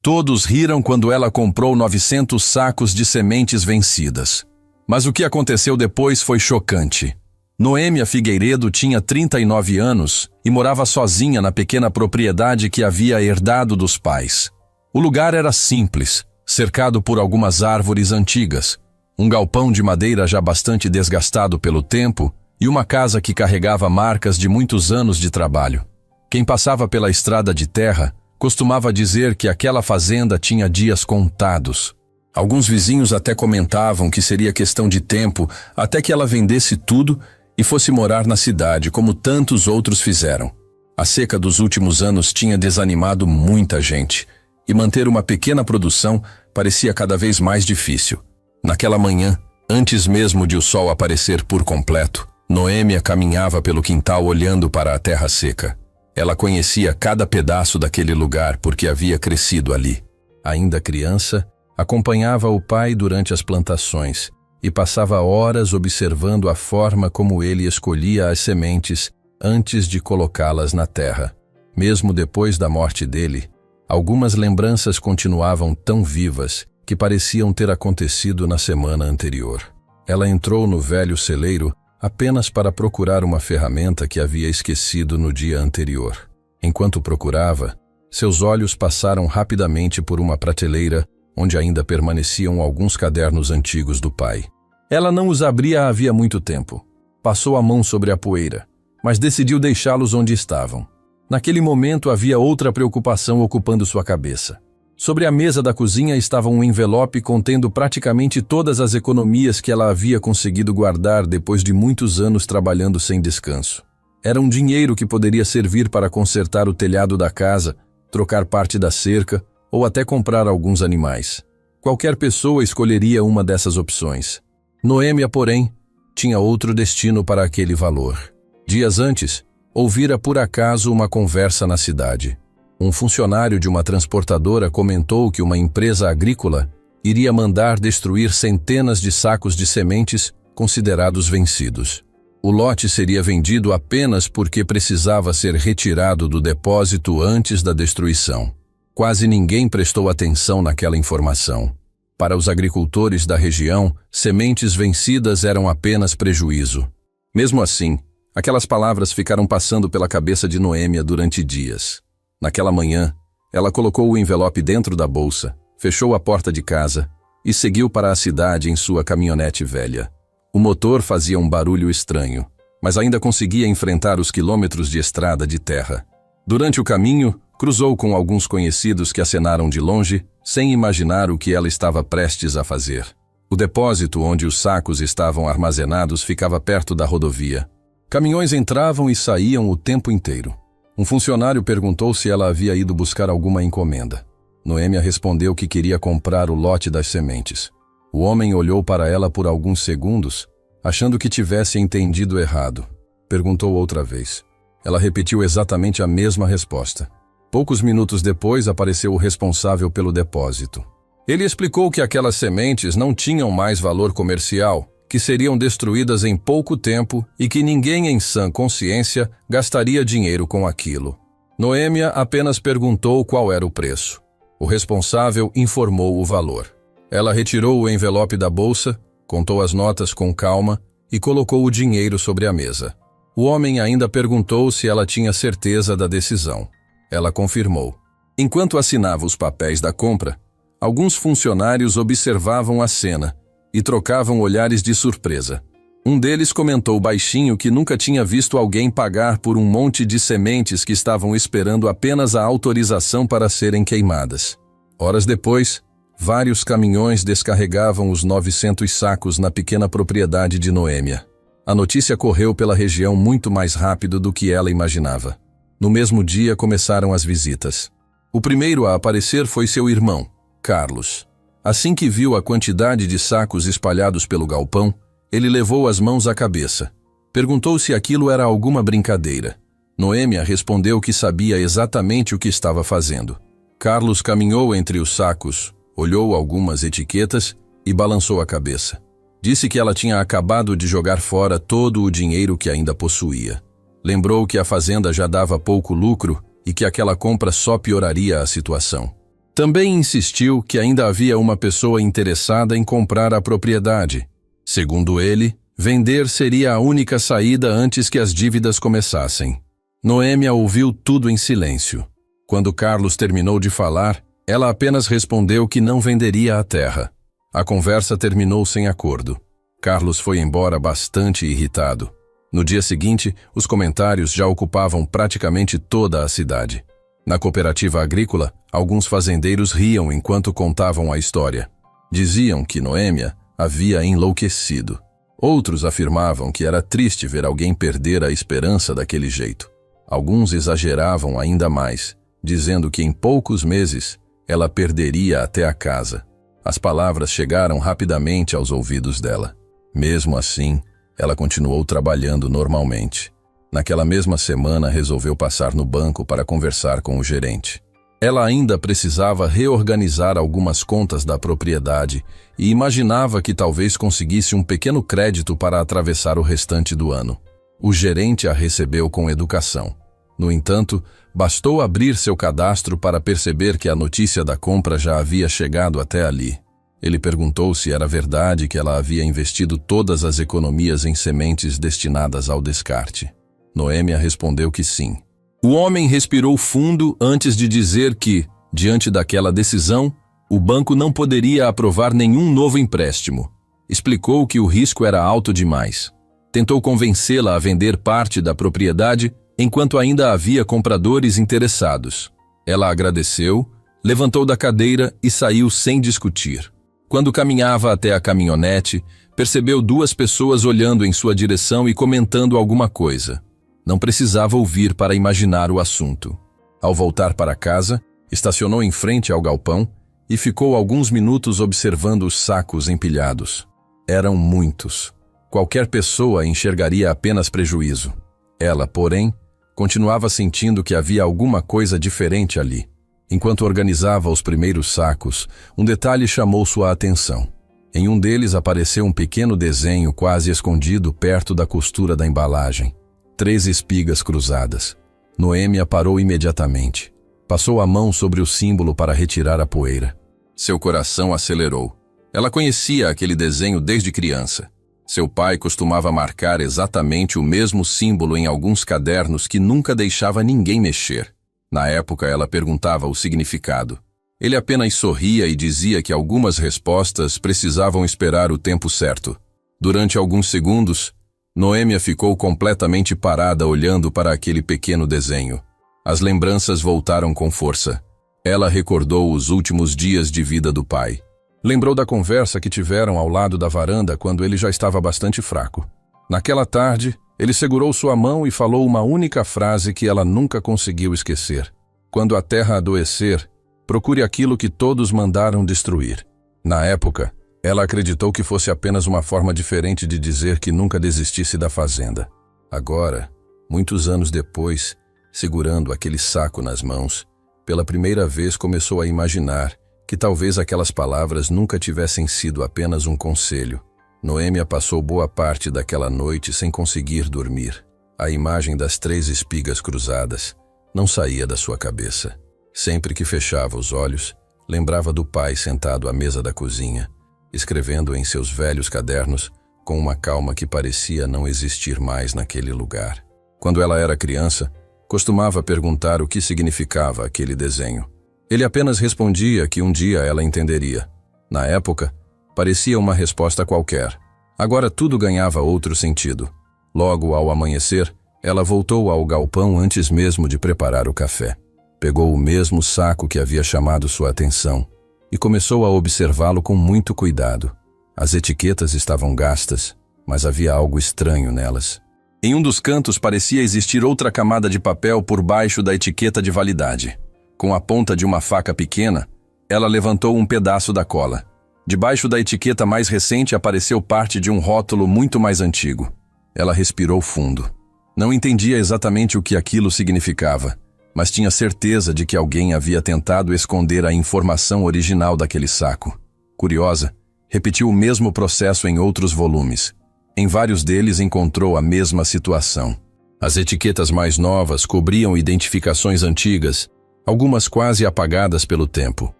Todos riram quando ela comprou 900 sacos de sementes vencidas. Mas o que aconteceu depois foi chocante. Noêmia Figueiredo tinha 39 anos e morava sozinha na pequena propriedade que havia herdado dos pais. O lugar era simples, cercado por algumas árvores antigas, um galpão de madeira já bastante desgastado pelo tempo e uma casa que carregava marcas de muitos anos de trabalho. Quem passava pela estrada de terra costumava dizer que aquela fazenda tinha dias contados. Alguns vizinhos até comentavam que seria questão de tempo até que ela vendesse tudo e fosse morar na cidade, como tantos outros fizeram. A seca dos últimos anos tinha desanimado muita gente, e manter uma pequena produção parecia cada vez mais difícil. Naquela manhã, antes mesmo de o sol aparecer por completo, Noêmia caminhava pelo quintal olhando para a terra seca. Ela conhecia cada pedaço daquele lugar porque havia crescido ali. Ainda criança, acompanhava o pai durante as plantações e passava horas observando a forma como ele escolhia as sementes antes de colocá-las na terra. Mesmo depois da morte dele, algumas lembranças continuavam tão vivas que pareciam ter acontecido na semana anterior. Ela entrou no velho celeiro apenas para procurar uma ferramenta que havia esquecido no dia anterior. Enquanto procurava, seus olhos passaram rapidamente por uma prateleira onde ainda permaneciam alguns cadernos antigos do pai. Ela não os abria havia muito tempo. Passou a mão sobre a poeira, mas decidiu deixá-los onde estavam. Naquele momento havia outra preocupação ocupando sua cabeça. Sobre a mesa da cozinha estava um envelope contendo praticamente todas as economias que ela havia conseguido guardar depois de muitos anos trabalhando sem descanso. Era um dinheiro que poderia servir para consertar o telhado da casa, trocar parte da cerca ou até comprar alguns animais. Qualquer pessoa escolheria uma dessas opções. Noêmia, porém, tinha outro destino para aquele valor. Dias antes, ouvira por acaso uma conversa na cidade. Um funcionário de uma transportadora comentou que uma empresa agrícola iria mandar destruir centenas de sacos de sementes considerados vencidos. O lote seria vendido apenas porque precisava ser retirado do depósito antes da destruição. Quase ninguém prestou atenção naquela informação. Para os agricultores da região, sementes vencidas eram apenas prejuízo. Mesmo assim, aquelas palavras ficaram passando pela cabeça de Noêmia durante dias. Naquela manhã, ela colocou o envelope dentro da bolsa, fechou a porta de casa e seguiu para a cidade em sua caminhonete velha. O motor fazia um barulho estranho, mas ainda conseguia enfrentar os quilômetros de estrada de terra. Durante o caminho, cruzou com alguns conhecidos que acenaram de longe, sem imaginar o que ela estava prestes a fazer. O depósito onde os sacos estavam armazenados ficava perto da rodovia. Caminhões entravam e saíam o tempo inteiro. Um funcionário perguntou se ela havia ido buscar alguma encomenda. Noêmia respondeu que queria comprar o lote das sementes. O homem olhou para ela por alguns segundos, achando que tivesse entendido errado. Perguntou outra vez. Ela repetiu exatamente a mesma resposta. Poucos minutos depois apareceu o responsável pelo depósito. Ele explicou que aquelas sementes não tinham mais valor comercial, que seriam destruídas em pouco tempo e que ninguém em sã consciência gastaria dinheiro com aquilo. Noêmia apenas perguntou qual era o preço. O responsável informou o valor. Ela retirou o envelope da bolsa, contou as notas com calma e colocou o dinheiro sobre a mesa. O homem ainda perguntou se ela tinha certeza da decisão. Ela confirmou. Enquanto assinava os papéis da compra, alguns funcionários observavam a cena e trocavam olhares de surpresa. Um deles comentou baixinho que nunca tinha visto alguém pagar por um monte de sementes que estavam esperando apenas a autorização para serem queimadas. Horas depois, vários caminhões descarregavam os 900 sacos na pequena propriedade de Noêmia. A notícia correu pela região muito mais rápido do que ela imaginava. No mesmo dia começaram as visitas. O primeiro a aparecer foi seu irmão, Carlos. Assim que viu a quantidade de sacos espalhados pelo galpão, ele levou as mãos à cabeça. Perguntou se aquilo era alguma brincadeira. Noêmia respondeu que sabia exatamente o que estava fazendo. Carlos caminhou entre os sacos, olhou algumas etiquetas e balançou a cabeça. Disse que ela tinha acabado de jogar fora todo o dinheiro que ainda possuía. Lembrou que a fazenda já dava pouco lucro e que aquela compra só pioraria a situação. Também insistiu que ainda havia uma pessoa interessada em comprar a propriedade. Segundo ele, vender seria a única saída antes que as dívidas começassem. Noêmia ouviu tudo em silêncio. Quando Carlos terminou de falar, ela apenas respondeu que não venderia a terra. A conversa terminou sem acordo. Carlos foi embora bastante irritado. No dia seguinte, os comentários já ocupavam praticamente toda a cidade. Na cooperativa agrícola, alguns fazendeiros riam enquanto contavam a história. Diziam que Noêmia havia enlouquecido. Outros afirmavam que era triste ver alguém perder a esperança daquele jeito. Alguns exageravam ainda mais, dizendo que em poucos meses ela perderia até a casa. As palavras chegaram rapidamente aos ouvidos dela. Mesmo assim, ela continuou trabalhando normalmente. Naquela mesma semana, resolveu passar no banco para conversar com o gerente. Ela ainda precisava reorganizar algumas contas da propriedade e imaginava que talvez conseguisse um pequeno crédito para atravessar o restante do ano. O gerente a recebeu com educação. No entanto, bastou abrir seu cadastro para perceber que a notícia da compra já havia chegado até ali. Ele perguntou se era verdade que ela havia investido todas as economias em sementes destinadas ao descarte. Noêmia respondeu que sim. O homem respirou fundo antes de dizer que, diante daquela decisão, o banco não poderia aprovar nenhum novo empréstimo. Explicou que o risco era alto demais. Tentou convencê-la a vender parte da propriedade enquanto ainda havia compradores interessados. Ela agradeceu, levantou da cadeira e saiu sem discutir. Quando caminhava até a caminhonete, percebeu duas pessoas olhando em sua direção e comentando alguma coisa. Não precisava ouvir para imaginar o assunto. Ao voltar para casa, estacionou em frente ao galpão e ficou alguns minutos observando os sacos empilhados. Eram muitos. Qualquer pessoa enxergaria apenas prejuízo. Ela, porém, continuava sentindo que havia alguma coisa diferente ali. Enquanto organizava os primeiros sacos, um detalhe chamou sua atenção. Em um deles apareceu um pequeno desenho quase escondido perto da costura da embalagem. 3 espigas cruzadas. Noêmia parou imediatamente. Passou a mão sobre o símbolo para retirar a poeira. Seu coração acelerou. Ela conhecia aquele desenho desde criança. Seu pai costumava marcar exatamente o mesmo símbolo em alguns cadernos que nunca deixava ninguém mexer. Na época, ela perguntava o significado. Ele apenas sorria e dizia que algumas respostas precisavam esperar o tempo certo. Durante alguns segundos, Noêmia ficou completamente parada olhando para aquele pequeno desenho. As lembranças voltaram com força. Ela recordou os últimos dias de vida do pai. Lembrou da conversa que tiveram ao lado da varanda quando ele já estava bastante fraco. Naquela tarde, ele segurou sua mão e falou uma única frase que ela nunca conseguiu esquecer. Quando a terra adoecer, procure aquilo que todos mandaram destruir. Na época, ela acreditou que fosse apenas uma forma diferente de dizer que nunca desistisse da fazenda. Agora, muitos anos depois, segurando aquele saco nas mãos, pela primeira vez começou a imaginar que talvez aquelas palavras nunca tivessem sido apenas um conselho. Noêmia passou boa parte daquela noite sem conseguir dormir. A imagem das 3 espigas cruzadas não saía da sua cabeça. Sempre que fechava os olhos, lembrava do pai sentado à mesa da cozinha, escrevendo em seus velhos cadernos com uma calma que parecia não existir mais naquele lugar. Quando ela era criança, costumava perguntar o que significava aquele desenho. Ele apenas respondia que um dia ela entenderia. Na época, parecia uma resposta qualquer. Agora tudo ganhava outro sentido. Logo ao amanhecer, ela voltou ao galpão antes mesmo de preparar o café. Pegou o mesmo saco que havia chamado sua atenção e começou a observá-lo com muito cuidado. As etiquetas estavam gastas, mas havia algo estranho nelas. Em um dos cantos parecia existir outra camada de papel por baixo da etiqueta de validade. Com a ponta de uma faca pequena, ela levantou um pedaço da cola. Debaixo da etiqueta mais recente apareceu parte de um rótulo muito mais antigo. Ela respirou fundo. Não entendia exatamente o que aquilo significava, mas tinha certeza de que alguém havia tentado esconder a informação original daquele saco. Curiosa, repetiu o mesmo processo em outros volumes. Em vários deles encontrou a mesma situação. As etiquetas mais novas cobriam identificações antigas, algumas quase apagadas pelo tempo.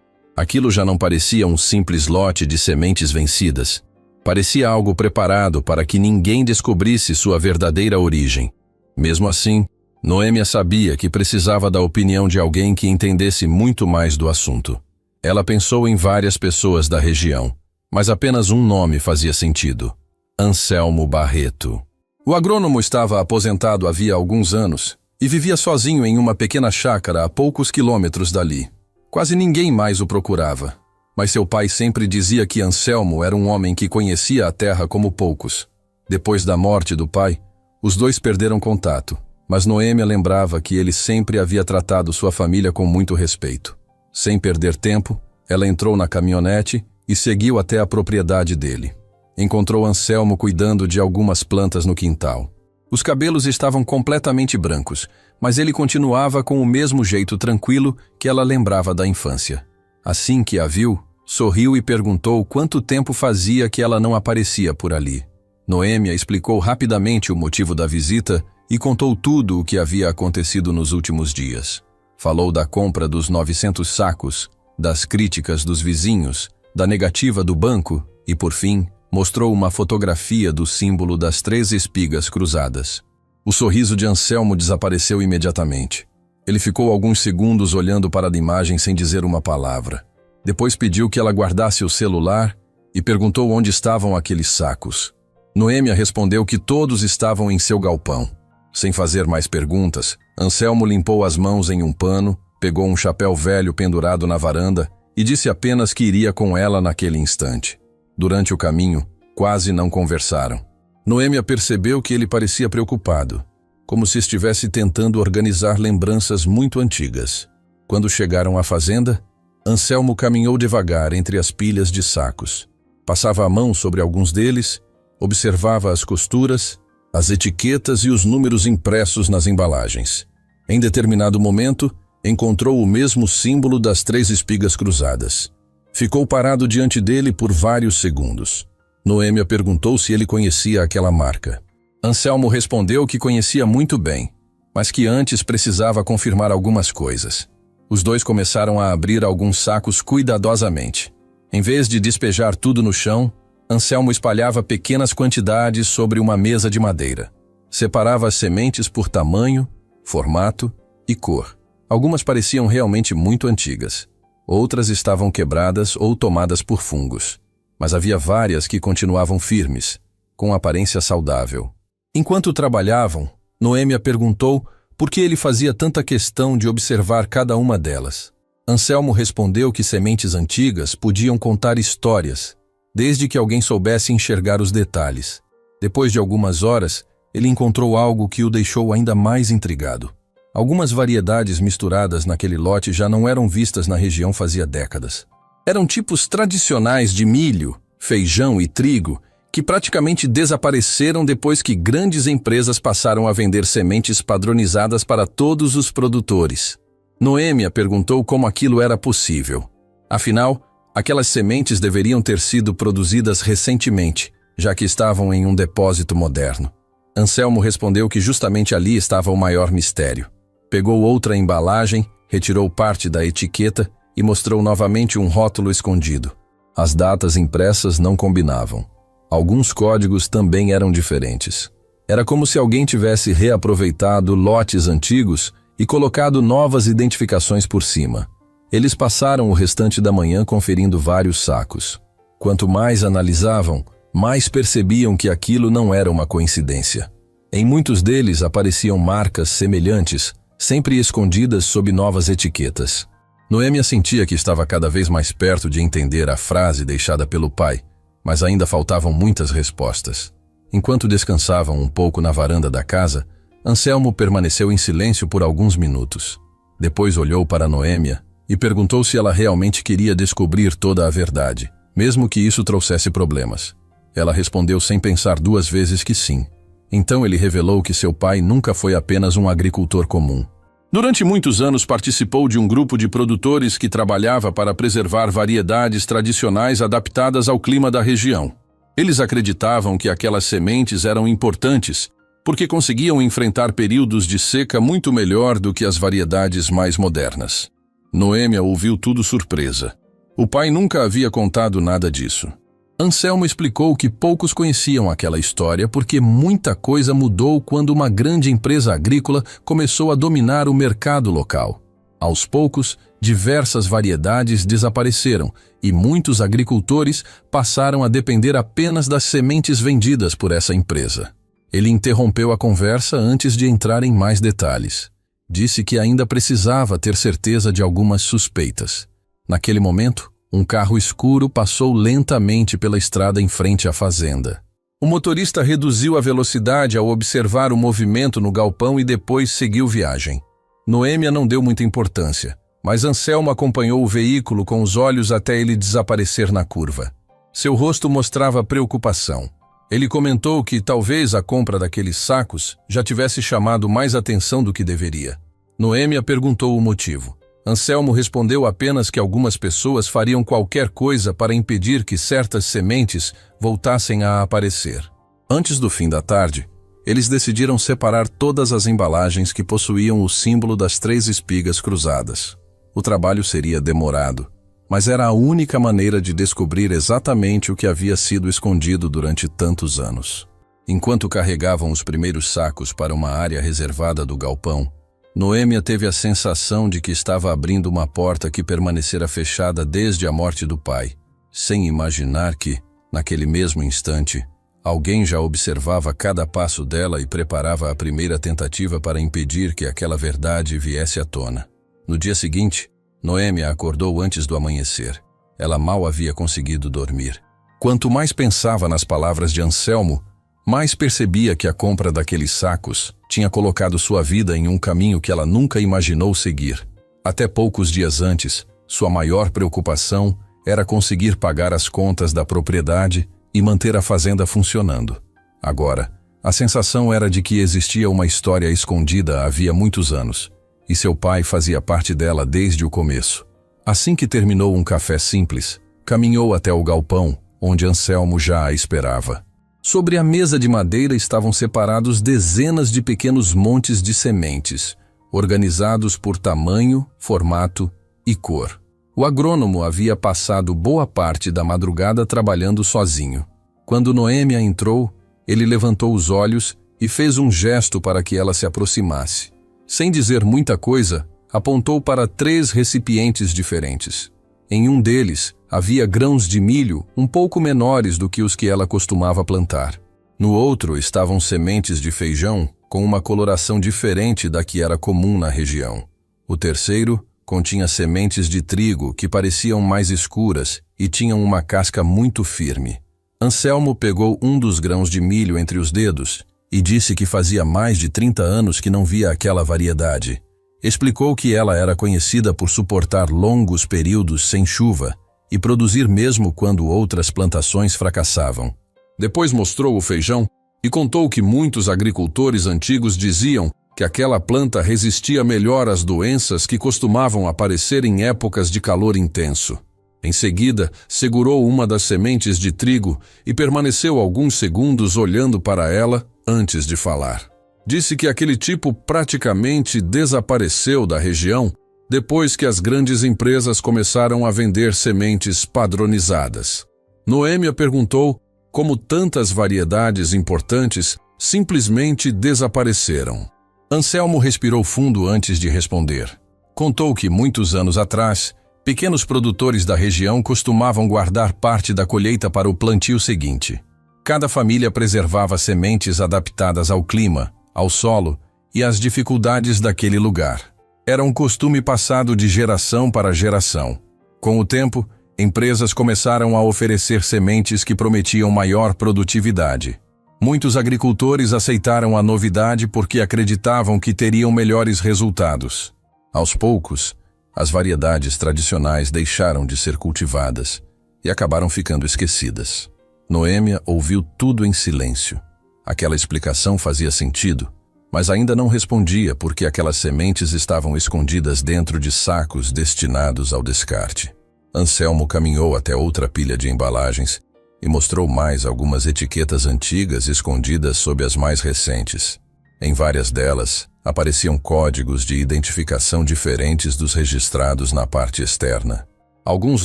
Aquilo já não parecia um simples lote de sementes vencidas. Parecia algo preparado para que ninguém descobrisse sua verdadeira origem. Mesmo assim, Noêmia sabia que precisava da opinião de alguém que entendesse muito mais do assunto. Ela pensou em várias pessoas da região, mas apenas um nome fazia sentido: Anselmo Barreto. O agrônomo estava aposentado havia alguns anos e vivia sozinho em uma pequena chácara a poucos quilômetros dali. Quase ninguém mais o procurava, mas seu pai sempre dizia que Anselmo era um homem que conhecia a terra como poucos. Depois da morte do pai, os dois perderam contato, mas Noêmia lembrava que ele sempre havia tratado sua família com muito respeito. Sem perder tempo, ela entrou na caminhonete e seguiu até a propriedade dele. Encontrou Anselmo cuidando de algumas plantas no quintal. Os cabelos estavam completamente brancos, mas ele continuava com o mesmo jeito tranquilo que ela lembrava da infância. Assim que a viu, sorriu e perguntou quanto tempo fazia que ela não aparecia por ali. Noêmia explicou rapidamente o motivo da visita e contou tudo o que havia acontecido nos últimos dias. Falou da compra dos 900 sacos, das críticas dos vizinhos, da negativa do banco e, por fim, mostrou uma fotografia do símbolo das 3 espigas cruzadas. O sorriso de Anselmo desapareceu imediatamente. Ele ficou alguns segundos olhando para a imagem sem dizer uma palavra. Depois pediu que ela guardasse o celular e perguntou onde estavam aqueles sacos. Noêmia respondeu que todos estavam em seu galpão. Sem fazer mais perguntas, Anselmo limpou as mãos em um pano, pegou um chapéu velho pendurado na varanda e disse apenas que iria com ela naquele instante. Durante o caminho, quase não conversaram. Noêmia percebeu que ele parecia preocupado, como se estivesse tentando organizar lembranças muito antigas. Quando chegaram à fazenda, Anselmo caminhou devagar entre as pilhas de sacos. Passava a mão sobre alguns deles, observava as costuras, as etiquetas e os números impressos nas embalagens. Em determinado momento, encontrou o mesmo símbolo das 3 espigas cruzadas. Ficou parado diante dele por vários segundos. Noêmia perguntou se ele conhecia aquela marca. Anselmo respondeu que conhecia muito bem, mas que antes precisava confirmar algumas coisas. Os dois começaram a abrir alguns sacos cuidadosamente. Em vez de despejar tudo no chão, Anselmo espalhava pequenas quantidades sobre uma mesa de madeira. Separava as sementes por tamanho, formato e cor. Algumas pareciam realmente muito antigas. Outras estavam quebradas ou tomadas por fungos. Mas havia várias que continuavam firmes, com aparência saudável. Enquanto trabalhavam, Noêmia perguntou por que ele fazia tanta questão de observar cada uma delas. Anselmo respondeu que sementes antigas podiam contar histórias, desde que alguém soubesse enxergar os detalhes. Depois de algumas horas, ele encontrou algo que o deixou ainda mais intrigado. Algumas variedades misturadas naquele lote já não eram vistas na região fazia décadas. Eram tipos tradicionais de milho, feijão e trigo que praticamente desapareceram depois que grandes empresas passaram a vender sementes padronizadas para todos os produtores. Noêmia perguntou como aquilo era possível. Afinal, aquelas sementes deveriam ter sido produzidas recentemente, já que estavam em um depósito moderno. Anselmo respondeu que justamente ali estava o maior mistério. Pegou outra embalagem, retirou parte da etiqueta e mostrou novamente um rótulo escondido. As datas impressas não combinavam. Alguns códigos também eram diferentes. Era como se alguém tivesse reaproveitado lotes antigos e colocado novas identificações por cima. Eles passaram o restante da manhã conferindo vários sacos. Quanto mais analisavam, mais percebiam que aquilo não era uma coincidência. Em muitos deles apareciam marcas semelhantes, sempre escondidas sob novas etiquetas. Noêmia sentia que estava cada vez mais perto de entender a frase deixada pelo pai, mas ainda faltavam muitas respostas. Enquanto descansavam um pouco na varanda da casa, Anselmo permaneceu em silêncio por alguns minutos. Depois olhou para Noêmia e perguntou se ela realmente queria descobrir toda a verdade, mesmo que isso trouxesse problemas. Ela respondeu sem pensar 2 vezes que sim. Então ele revelou que seu pai nunca foi apenas um agricultor comum. Durante muitos anos participou de um grupo de produtores que trabalhava para preservar variedades tradicionais adaptadas ao clima da região. Eles acreditavam que aquelas sementes eram importantes porque conseguiam enfrentar períodos de seca muito melhor do que as variedades mais modernas. Noêmia ouviu tudo surpresa. O pai nunca havia contado nada disso. Anselmo explicou que poucos conheciam aquela história porque muita coisa mudou quando uma grande empresa agrícola começou a dominar o mercado local. Aos poucos, diversas variedades desapareceram e muitos agricultores passaram a depender apenas das sementes vendidas por essa empresa. Ele interrompeu a conversa antes de entrar em mais detalhes. Disse que ainda precisava ter certeza de algumas suspeitas. Naquele momento, um carro escuro passou lentamente pela estrada em frente à fazenda. O motorista reduziu a velocidade ao observar o movimento no galpão e depois seguiu viagem. Noêmia não deu muita importância, mas Anselmo acompanhou o veículo com os olhos até ele desaparecer na curva. Seu rosto mostrava preocupação. Ele comentou que talvez a compra daqueles sacos já tivesse chamado mais atenção do que deveria. Noêmia perguntou o motivo. Anselmo respondeu apenas que algumas pessoas fariam qualquer coisa para impedir que certas sementes voltassem a aparecer. Antes do fim da tarde, eles decidiram separar todas as embalagens que possuíam o símbolo das 3 espigas cruzadas. O trabalho seria demorado, mas era a única maneira de descobrir exatamente o que havia sido escondido durante tantos anos. Enquanto carregavam os primeiros sacos para uma área reservada do galpão, Noêmia teve a sensação de que estava abrindo uma porta que permanecera fechada desde a morte do pai, sem imaginar que, naquele mesmo instante, alguém já observava cada passo dela e preparava a primeira tentativa para impedir que aquela verdade viesse à tona. No dia seguinte, Noêmia acordou antes do amanhecer. Ela mal havia conseguido dormir. Quanto mais pensava nas palavras de Anselmo, mais percebia que a compra daqueles sacos tinha colocado sua vida em um caminho que ela nunca imaginou seguir. Até poucos dias antes, sua maior preocupação era conseguir pagar as contas da propriedade e manter a fazenda funcionando. Agora, a sensação era de que existia uma história escondida havia muitos anos, e seu pai fazia parte dela desde o começo. Assim que terminou um café simples, caminhou até o galpão, onde Anselmo já a esperava. Sobre a mesa de madeira estavam separados dezenas de pequenos montes de sementes, organizados por tamanho, formato e cor. O agrônomo havia passado boa parte da madrugada trabalhando sozinho. Quando Noêmia entrou, ele levantou os olhos e fez um gesto para que ela se aproximasse. Sem dizer muita coisa, apontou para 3 recipientes diferentes. Em um deles, havia grãos de milho um pouco menores do que os que ela costumava plantar. No outro estavam sementes de feijão com uma coloração diferente da que era comum na região. O terceiro continha sementes de trigo que pareciam mais escuras e tinham uma casca muito firme. Anselmo pegou um dos grãos de milho entre os dedos e disse que fazia mais de 30 anos que não via aquela variedade. Explicou que ela era conhecida por suportar longos períodos sem chuva e produzir mesmo quando outras plantações fracassavam. Depois mostrou o feijão e contou que muitos agricultores antigos diziam que aquela planta resistia melhor às doenças que costumavam aparecer em épocas de calor intenso. Em seguida, segurou uma das sementes de trigo e permaneceu alguns segundos olhando para ela antes de falar. Disse que aquele tipo praticamente desapareceu da região depois que as grandes empresas começaram a vender sementes padronizadas. Noêmia perguntou como tantas variedades importantes simplesmente desapareceram. Anselmo respirou fundo antes de responder. Contou que muitos anos atrás, pequenos produtores da região costumavam guardar parte da colheita para o plantio seguinte. Cada família preservava sementes adaptadas ao clima, ao solo e às dificuldades daquele lugar. Era um costume passado de geração para geração. Com o tempo, empresas começaram a oferecer sementes que prometiam maior produtividade. Muitos agricultores aceitaram a novidade porque acreditavam que teriam melhores resultados. Aos poucos, as variedades tradicionais deixaram de ser cultivadas e acabaram ficando esquecidas. Noêmia ouviu tudo em silêncio. Aquela explicação fazia sentido, mas ainda não respondia porque aquelas sementes estavam escondidas dentro de sacos destinados ao descarte. Anselmo caminhou até outra pilha de embalagens e mostrou mais algumas etiquetas antigas escondidas sob as mais recentes. Em várias delas, apareciam códigos de identificação diferentes dos registrados na parte externa. Alguns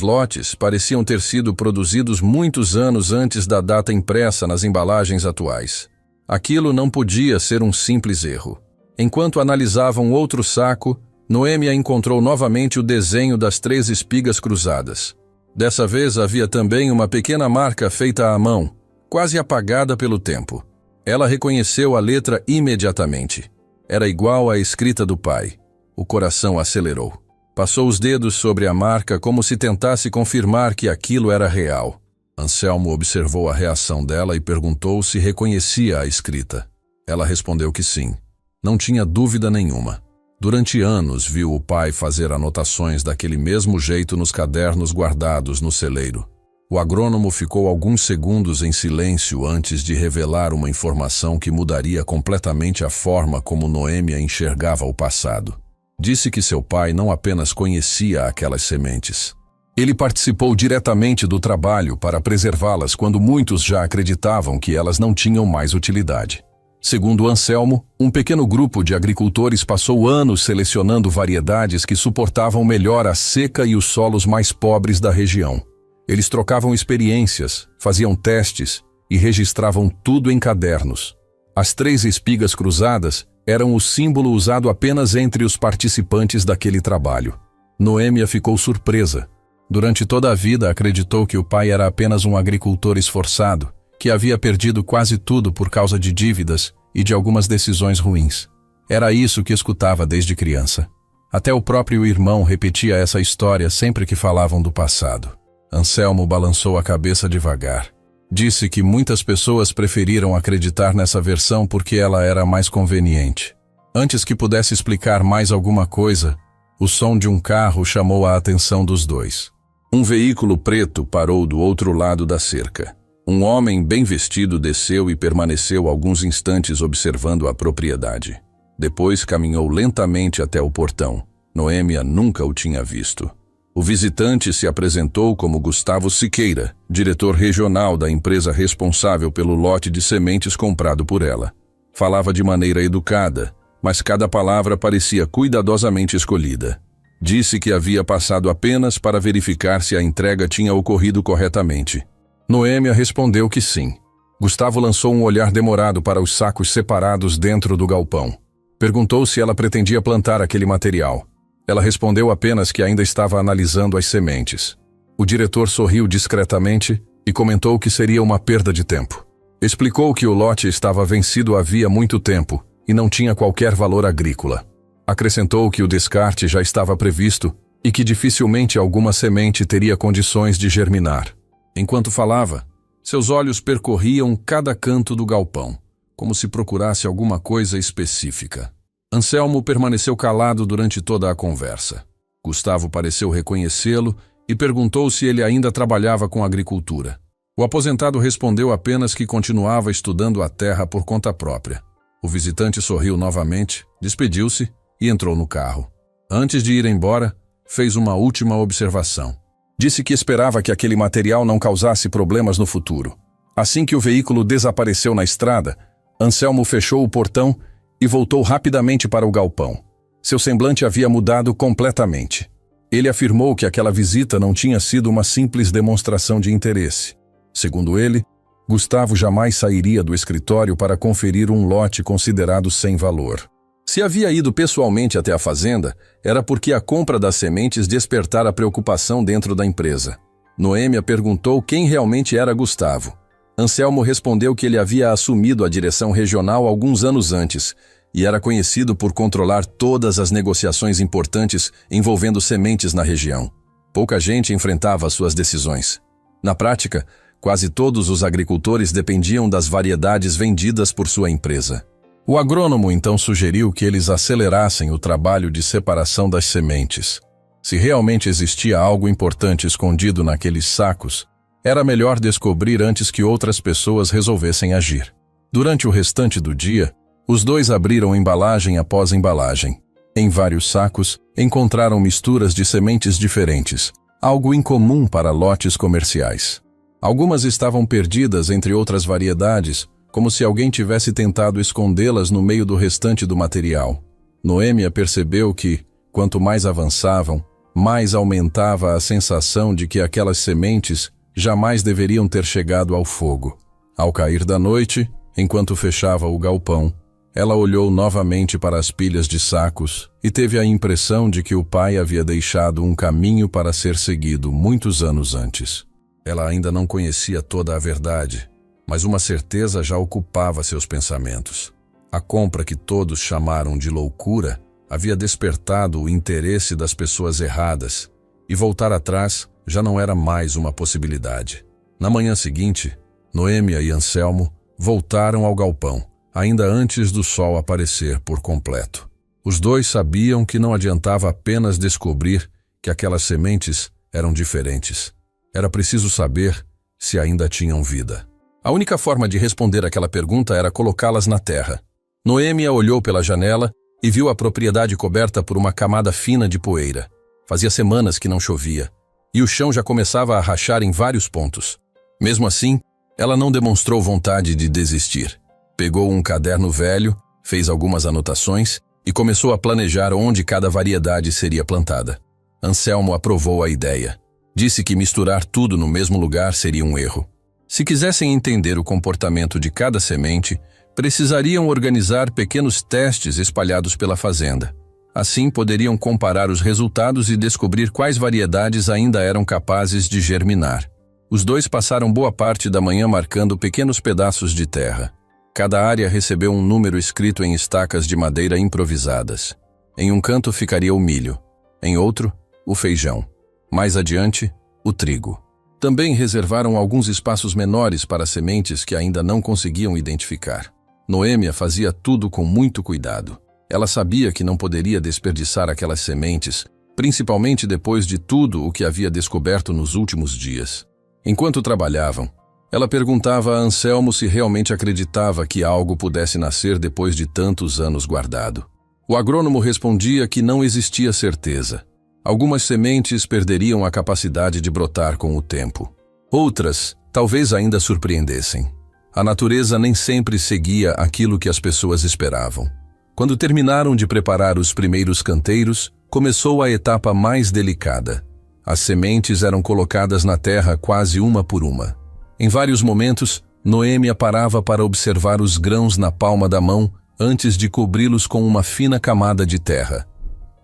lotes pareciam ter sido produzidos muitos anos antes da data impressa nas embalagens atuais. Aquilo não podia ser um simples erro. Enquanto analisavam outro saco, Noêmia encontrou novamente o desenho das 3 espigas cruzadas. Dessa vez havia também uma pequena marca feita à mão, quase apagada pelo tempo. Ela reconheceu a letra imediatamente. Era igual à escrita do pai. O coração acelerou. Passou os dedos sobre a marca como se tentasse confirmar que aquilo era real. Anselmo observou a reação dela e perguntou se reconhecia a escrita. Ela respondeu que sim. Não tinha dúvida nenhuma. Durante anos viu o pai fazer anotações daquele mesmo jeito nos cadernos guardados no celeiro. O agrônomo ficou alguns segundos em silêncio antes de revelar uma informação que mudaria completamente a forma como Noêmia enxergava o passado. Disse que seu pai não apenas conhecia aquelas sementes. Ele participou diretamente do trabalho para preservá-las quando muitos já acreditavam que elas não tinham mais utilidade. Segundo Anselmo, um pequeno grupo de agricultores passou anos selecionando variedades que suportavam melhor a seca e os solos mais pobres da região. Eles trocavam experiências, faziam testes e registravam tudo em cadernos. As 3 espigas cruzadas eram o símbolo usado apenas entre os participantes daquele trabalho. Noêmia ficou surpresa. Durante toda a vida acreditou que o pai era apenas um agricultor esforçado, que havia perdido quase tudo por causa de dívidas e de algumas decisões ruins. Era isso que escutava desde criança. Até o próprio irmão repetia essa história sempre que falavam do passado. Anselmo balançou a cabeça devagar. Disse que muitas pessoas preferiram acreditar nessa versão porque ela era mais conveniente. Antes que pudesse explicar mais alguma coisa, o som de um carro chamou a atenção dos dois. Um veículo preto parou do outro lado da cerca. Um homem bem vestido desceu e permaneceu alguns instantes observando a propriedade. Depois caminhou lentamente até o portão. Noêmia nunca o tinha visto. O visitante se apresentou como Gustavo Siqueira, diretor regional da empresa responsável pelo lote de sementes comprado por ela. Falava de maneira educada, mas cada palavra parecia cuidadosamente escolhida. Disse que havia passado apenas para verificar se a entrega tinha ocorrido corretamente. Noêmia respondeu que sim. Gustavo lançou um olhar demorado para os sacos separados dentro do galpão. Perguntou se ela pretendia plantar aquele material. Ela respondeu apenas que ainda estava analisando as sementes. O diretor sorriu discretamente e comentou que seria uma perda de tempo. Explicou que o lote estava vencido havia muito tempo e não tinha qualquer valor agrícola. Acrescentou que o descarte já estava previsto e que dificilmente alguma semente teria condições de germinar. Enquanto falava, seus olhos percorriam cada canto do galpão, como se procurasse alguma coisa específica. Anselmo permaneceu calado durante toda a conversa. Gustavo pareceu reconhecê-lo e perguntou se ele ainda trabalhava com agricultura. O aposentado respondeu apenas que continuava estudando a terra por conta própria. O visitante sorriu novamente, despediu-se e entrou no carro. Antes de ir embora, fez uma última observação. Disse que esperava que aquele material não causasse problemas no futuro. Assim que o veículo desapareceu na estrada, Anselmo fechou o portão e voltou rapidamente para o galpão. Seu semblante havia mudado completamente. Ele afirmou que aquela visita não tinha sido uma simples demonstração de interesse. Segundo ele, Gustavo jamais sairia do escritório para conferir um lote considerado sem valor. Se havia ido pessoalmente até a fazenda, era porque a compra das sementes despertara preocupação dentro da empresa. Noêmia perguntou quem realmente era Gustavo. Anselmo respondeu que ele havia assumido a direção regional alguns anos antes e era conhecido por controlar todas as negociações importantes envolvendo sementes na região. Pouca gente enfrentava suas decisões. Na prática, quase todos os agricultores dependiam das variedades vendidas por sua empresa. O agrônomo então sugeriu que eles acelerassem o trabalho de separação das sementes. Se realmente existia algo importante escondido naqueles sacos, era melhor descobrir antes que outras pessoas resolvessem agir. Durante o restante do dia, os dois abriram embalagem após embalagem. Em vários sacos, encontraram misturas de sementes diferentes, algo incomum para lotes comerciais. Algumas estavam perdidas entre outras variedades, como se alguém tivesse tentado escondê-las no meio do restante do material. Noêmia percebeu que, quanto mais avançavam, mais aumentava a sensação de que aquelas sementes jamais deveriam ter chegado ao fogo. Ao cair da noite, enquanto fechava o galpão, ela olhou novamente para as pilhas de sacos e teve a impressão de que o pai havia deixado um caminho para ser seguido muitos anos antes. Ela ainda não conhecia toda a verdade, mas uma certeza já ocupava seus pensamentos. A compra que todos chamaram de loucura havia despertado o interesse das pessoas erradas, e voltar atrás já não era mais uma possibilidade. Na manhã seguinte, Noêmia e Anselmo voltaram ao galpão, ainda antes do sol aparecer por completo. Os dois sabiam que não adiantava apenas descobrir que aquelas sementes eram diferentes. Era preciso saber se ainda tinham vida. A única forma de responder aquela pergunta era colocá-las na terra. Noêmia olhou pela janela e viu a propriedade coberta por uma camada fina de poeira. Fazia semanas que não chovia, e o chão já começava a rachar em vários pontos. Mesmo assim, ela não demonstrou vontade de desistir. Pegou um caderno velho, fez algumas anotações e começou a planejar onde cada variedade seria plantada. Anselmo aprovou a ideia. Disse que misturar tudo no mesmo lugar seria um erro. Se quisessem entender o comportamento de cada semente, precisariam organizar pequenos testes espalhados pela fazenda. Assim, poderiam comparar os resultados e descobrir quais variedades ainda eram capazes de germinar. Os dois passaram boa parte da manhã marcando pequenos pedaços de terra. Cada área recebeu um número escrito em estacas de madeira improvisadas. Em um canto ficaria o milho, em outro, o feijão. Mais adiante, o trigo. Também reservaram alguns espaços menores para sementes que ainda não conseguiam identificar. Noêmia fazia tudo com muito cuidado. Ela sabia que não poderia desperdiçar aquelas sementes, principalmente depois de tudo o que havia descoberto nos últimos dias. Enquanto trabalhavam, ela perguntava a Anselmo se realmente acreditava que algo pudesse nascer depois de tantos anos guardado. O agrônomo respondia que não existia certeza. Algumas sementes perderiam a capacidade de brotar com o tempo. Outras, talvez ainda surpreendessem. A natureza nem sempre seguia aquilo que as pessoas esperavam. Quando terminaram de preparar os primeiros canteiros, começou a etapa mais delicada. As sementes eram colocadas na terra quase uma por uma. Em vários momentos, Noêmia parava para observar os grãos na palma da mão antes de cobri-los com uma fina camada de terra.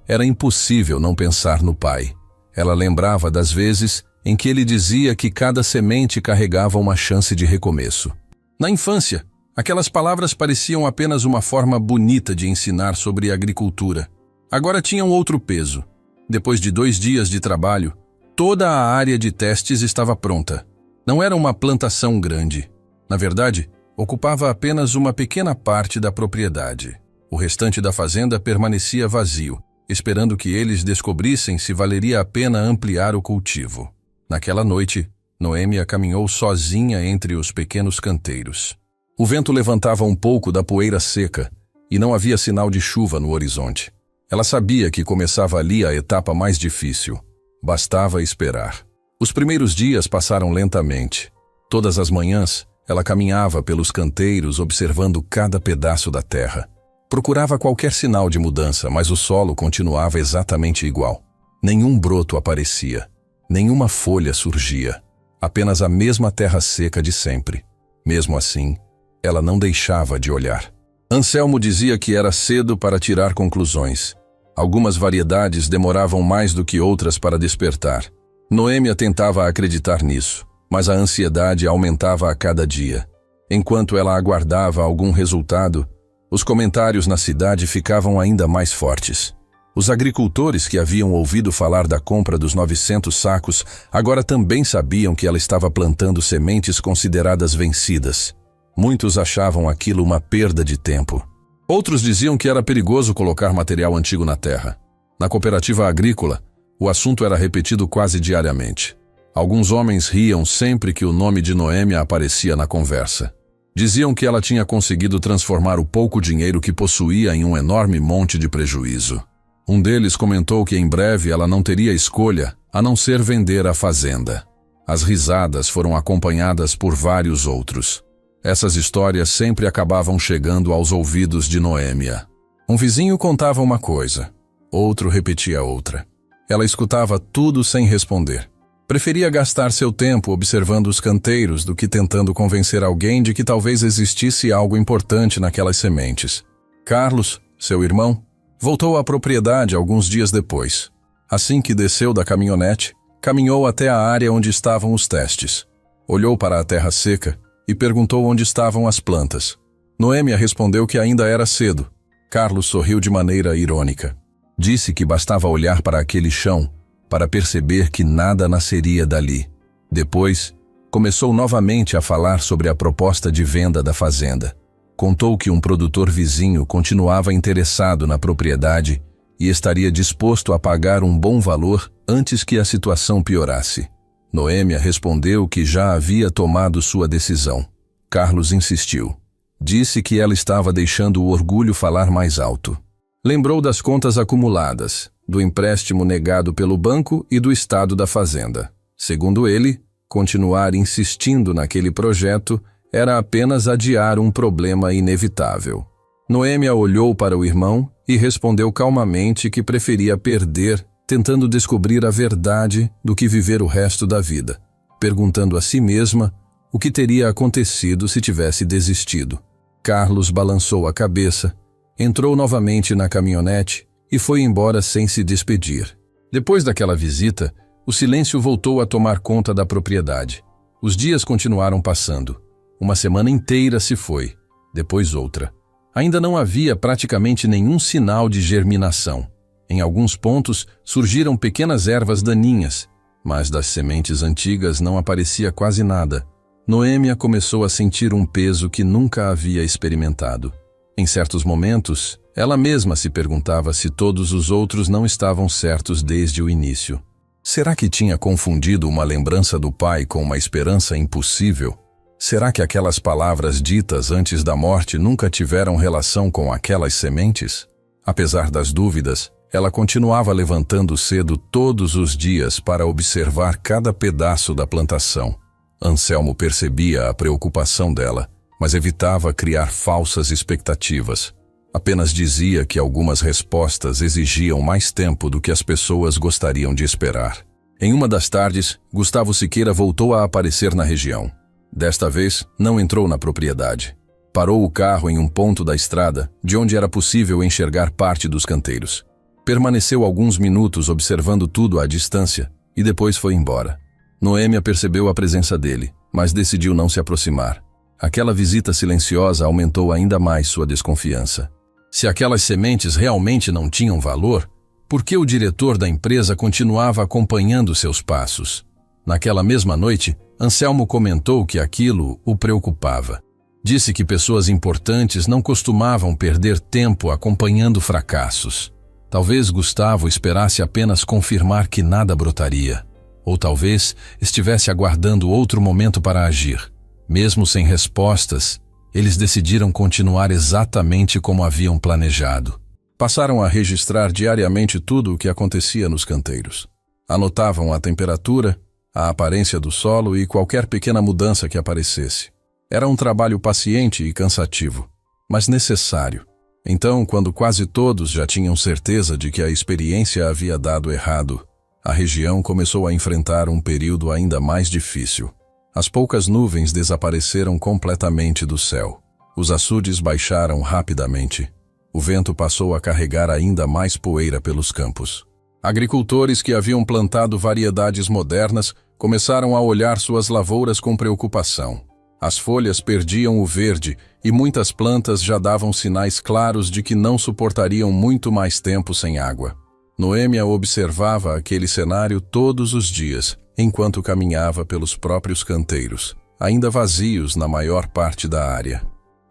Era impossível não pensar no pai. Ela lembrava das vezes em que ele dizia que cada semente carregava uma chance de recomeço. Na infância, aquelas palavras pareciam apenas uma forma bonita de ensinar sobre agricultura. Agora tinham outro peso. Depois de 2 dias de trabalho, toda a área de testes estava pronta. Não era uma plantação grande. Na verdade, ocupava apenas uma pequena parte da propriedade. O restante da fazenda permanecia vazio, esperando que eles descobrissem se valeria a pena ampliar o cultivo. Naquela noite, Noêmia caminhou sozinha entre os pequenos canteiros. O vento levantava um pouco da poeira seca e não havia sinal de chuva no horizonte. Ela sabia que começava ali a etapa mais difícil. Bastava esperar. Os primeiros dias passaram lentamente. Todas as manhãs, ela caminhava pelos canteiros observando cada pedaço da terra. Procurava qualquer sinal de mudança, mas o solo continuava exatamente igual. Nenhum broto aparecia. Nenhuma folha surgia. Apenas a mesma terra seca de sempre. Mesmo assim, ela não deixava de olhar. Anselmo dizia que era cedo para tirar conclusões. Algumas variedades demoravam mais do que outras para despertar. Noêmia tentava acreditar nisso, mas a ansiedade aumentava a cada dia. Enquanto ela aguardava algum resultado, os comentários na cidade ficavam ainda mais fortes. Os agricultores que haviam ouvido falar da compra dos 900 sacos agora também sabiam que ela estava plantando sementes consideradas vencidas. Muitos achavam aquilo uma perda de tempo. Outros diziam que era perigoso colocar material antigo na terra. Na cooperativa agrícola, o assunto era repetido quase diariamente. Alguns homens riam sempre que o nome de Noêmia aparecia na conversa. Diziam que ela tinha conseguido transformar o pouco dinheiro que possuía em um enorme monte de prejuízo. Um deles comentou que em breve ela não teria escolha a não ser vender a fazenda. As risadas foram acompanhadas por vários outros. Essas histórias sempre acabavam chegando aos ouvidos de Noêmia. Um vizinho contava uma coisa, outro repetia outra. Ela escutava tudo sem responder. Preferia gastar seu tempo observando os canteiros do que tentando convencer alguém de que talvez existisse algo importante naquelas sementes. Carlos, seu irmão, voltou à propriedade alguns dias depois. Assim que desceu da caminhonete, caminhou até a área onde estavam os testes. Olhou para a terra seca e perguntou onde estavam as plantas. Noêmia respondeu que ainda era cedo. Carlos sorriu de maneira irônica. Disse que bastava olhar para aquele chão para perceber que nada nasceria dali. Depois, começou novamente a falar sobre a proposta de venda da fazenda. Contou que um produtor vizinho continuava interessado na propriedade e estaria disposto a pagar um bom valor antes que a situação piorasse. Noêmia respondeu que já havia tomado sua decisão. Carlos insistiu. Disse que ela estava deixando o orgulho falar mais alto. Lembrou das contas acumuladas, do empréstimo negado pelo banco e do estado da fazenda. Segundo ele, continuar insistindo naquele projeto era apenas adiar um problema inevitável. Noêmia olhou para o irmão e respondeu calmamente que preferia perder tentando descobrir a verdade do que viver o resto da vida, perguntando a si mesma o que teria acontecido se tivesse desistido. Carlos balançou a cabeça, entrou novamente na caminhonete e foi embora sem se despedir. Depois daquela visita, o silêncio voltou a tomar conta da propriedade. Os dias continuaram passando. Uma semana inteira se foi, depois outra. Ainda não havia praticamente nenhum sinal de germinação. Em alguns pontos surgiram pequenas ervas daninhas, mas das sementes antigas não aparecia quase nada. Noêmia começou a sentir um peso que nunca havia experimentado. Em certos momentos, ela mesma se perguntava se todos os outros não estavam certos desde o início. Será que tinha confundido uma lembrança do pai com uma esperança impossível? Será que aquelas palavras ditas antes da morte nunca tiveram relação com aquelas sementes? Apesar das dúvidas, ela continuava levantando cedo todos os dias para observar cada pedaço da plantação. Anselmo percebia a preocupação dela, mas evitava criar falsas expectativas. Apenas dizia que algumas respostas exigiam mais tempo do que as pessoas gostariam de esperar. Em uma das tardes, Gustavo Siqueira voltou a aparecer na região. Desta vez, não entrou na propriedade. Parou o carro em um ponto da estrada, de onde era possível enxergar parte dos canteiros. Permaneceu alguns minutos observando tudo à distância e depois foi embora. Noêmia percebeu a presença dele, mas decidiu não se aproximar. Aquela visita silenciosa aumentou ainda mais sua desconfiança. Se aquelas sementes realmente não tinham valor, por que o diretor da empresa continuava acompanhando seus passos? Naquela mesma noite, Anselmo comentou que aquilo o preocupava. Disse que pessoas importantes não costumavam perder tempo acompanhando fracassos. Talvez Gustavo esperasse apenas confirmar que nada brotaria. Ou talvez estivesse aguardando outro momento para agir. Mesmo sem respostas, eles decidiram continuar exatamente como haviam planejado. Passaram a registrar diariamente tudo o que acontecia nos canteiros. Anotavam a temperatura, a aparência do solo e qualquer pequena mudança que aparecesse. Era um trabalho paciente e cansativo, mas necessário. Então, quando quase todos já tinham certeza de que a experiência havia dado errado, a região começou a enfrentar um período ainda mais difícil. As poucas nuvens desapareceram completamente do céu. Os açudes baixaram rapidamente. O vento passou a carregar ainda mais poeira pelos campos. Agricultores que haviam plantado variedades modernas começaram a olhar suas lavouras com preocupação. As folhas perdiam o verde e muitas plantas já davam sinais claros de que não suportariam muito mais tempo sem água. Noêmia observava aquele cenário todos os dias, enquanto caminhava pelos próprios canteiros, ainda vazios na maior parte da área.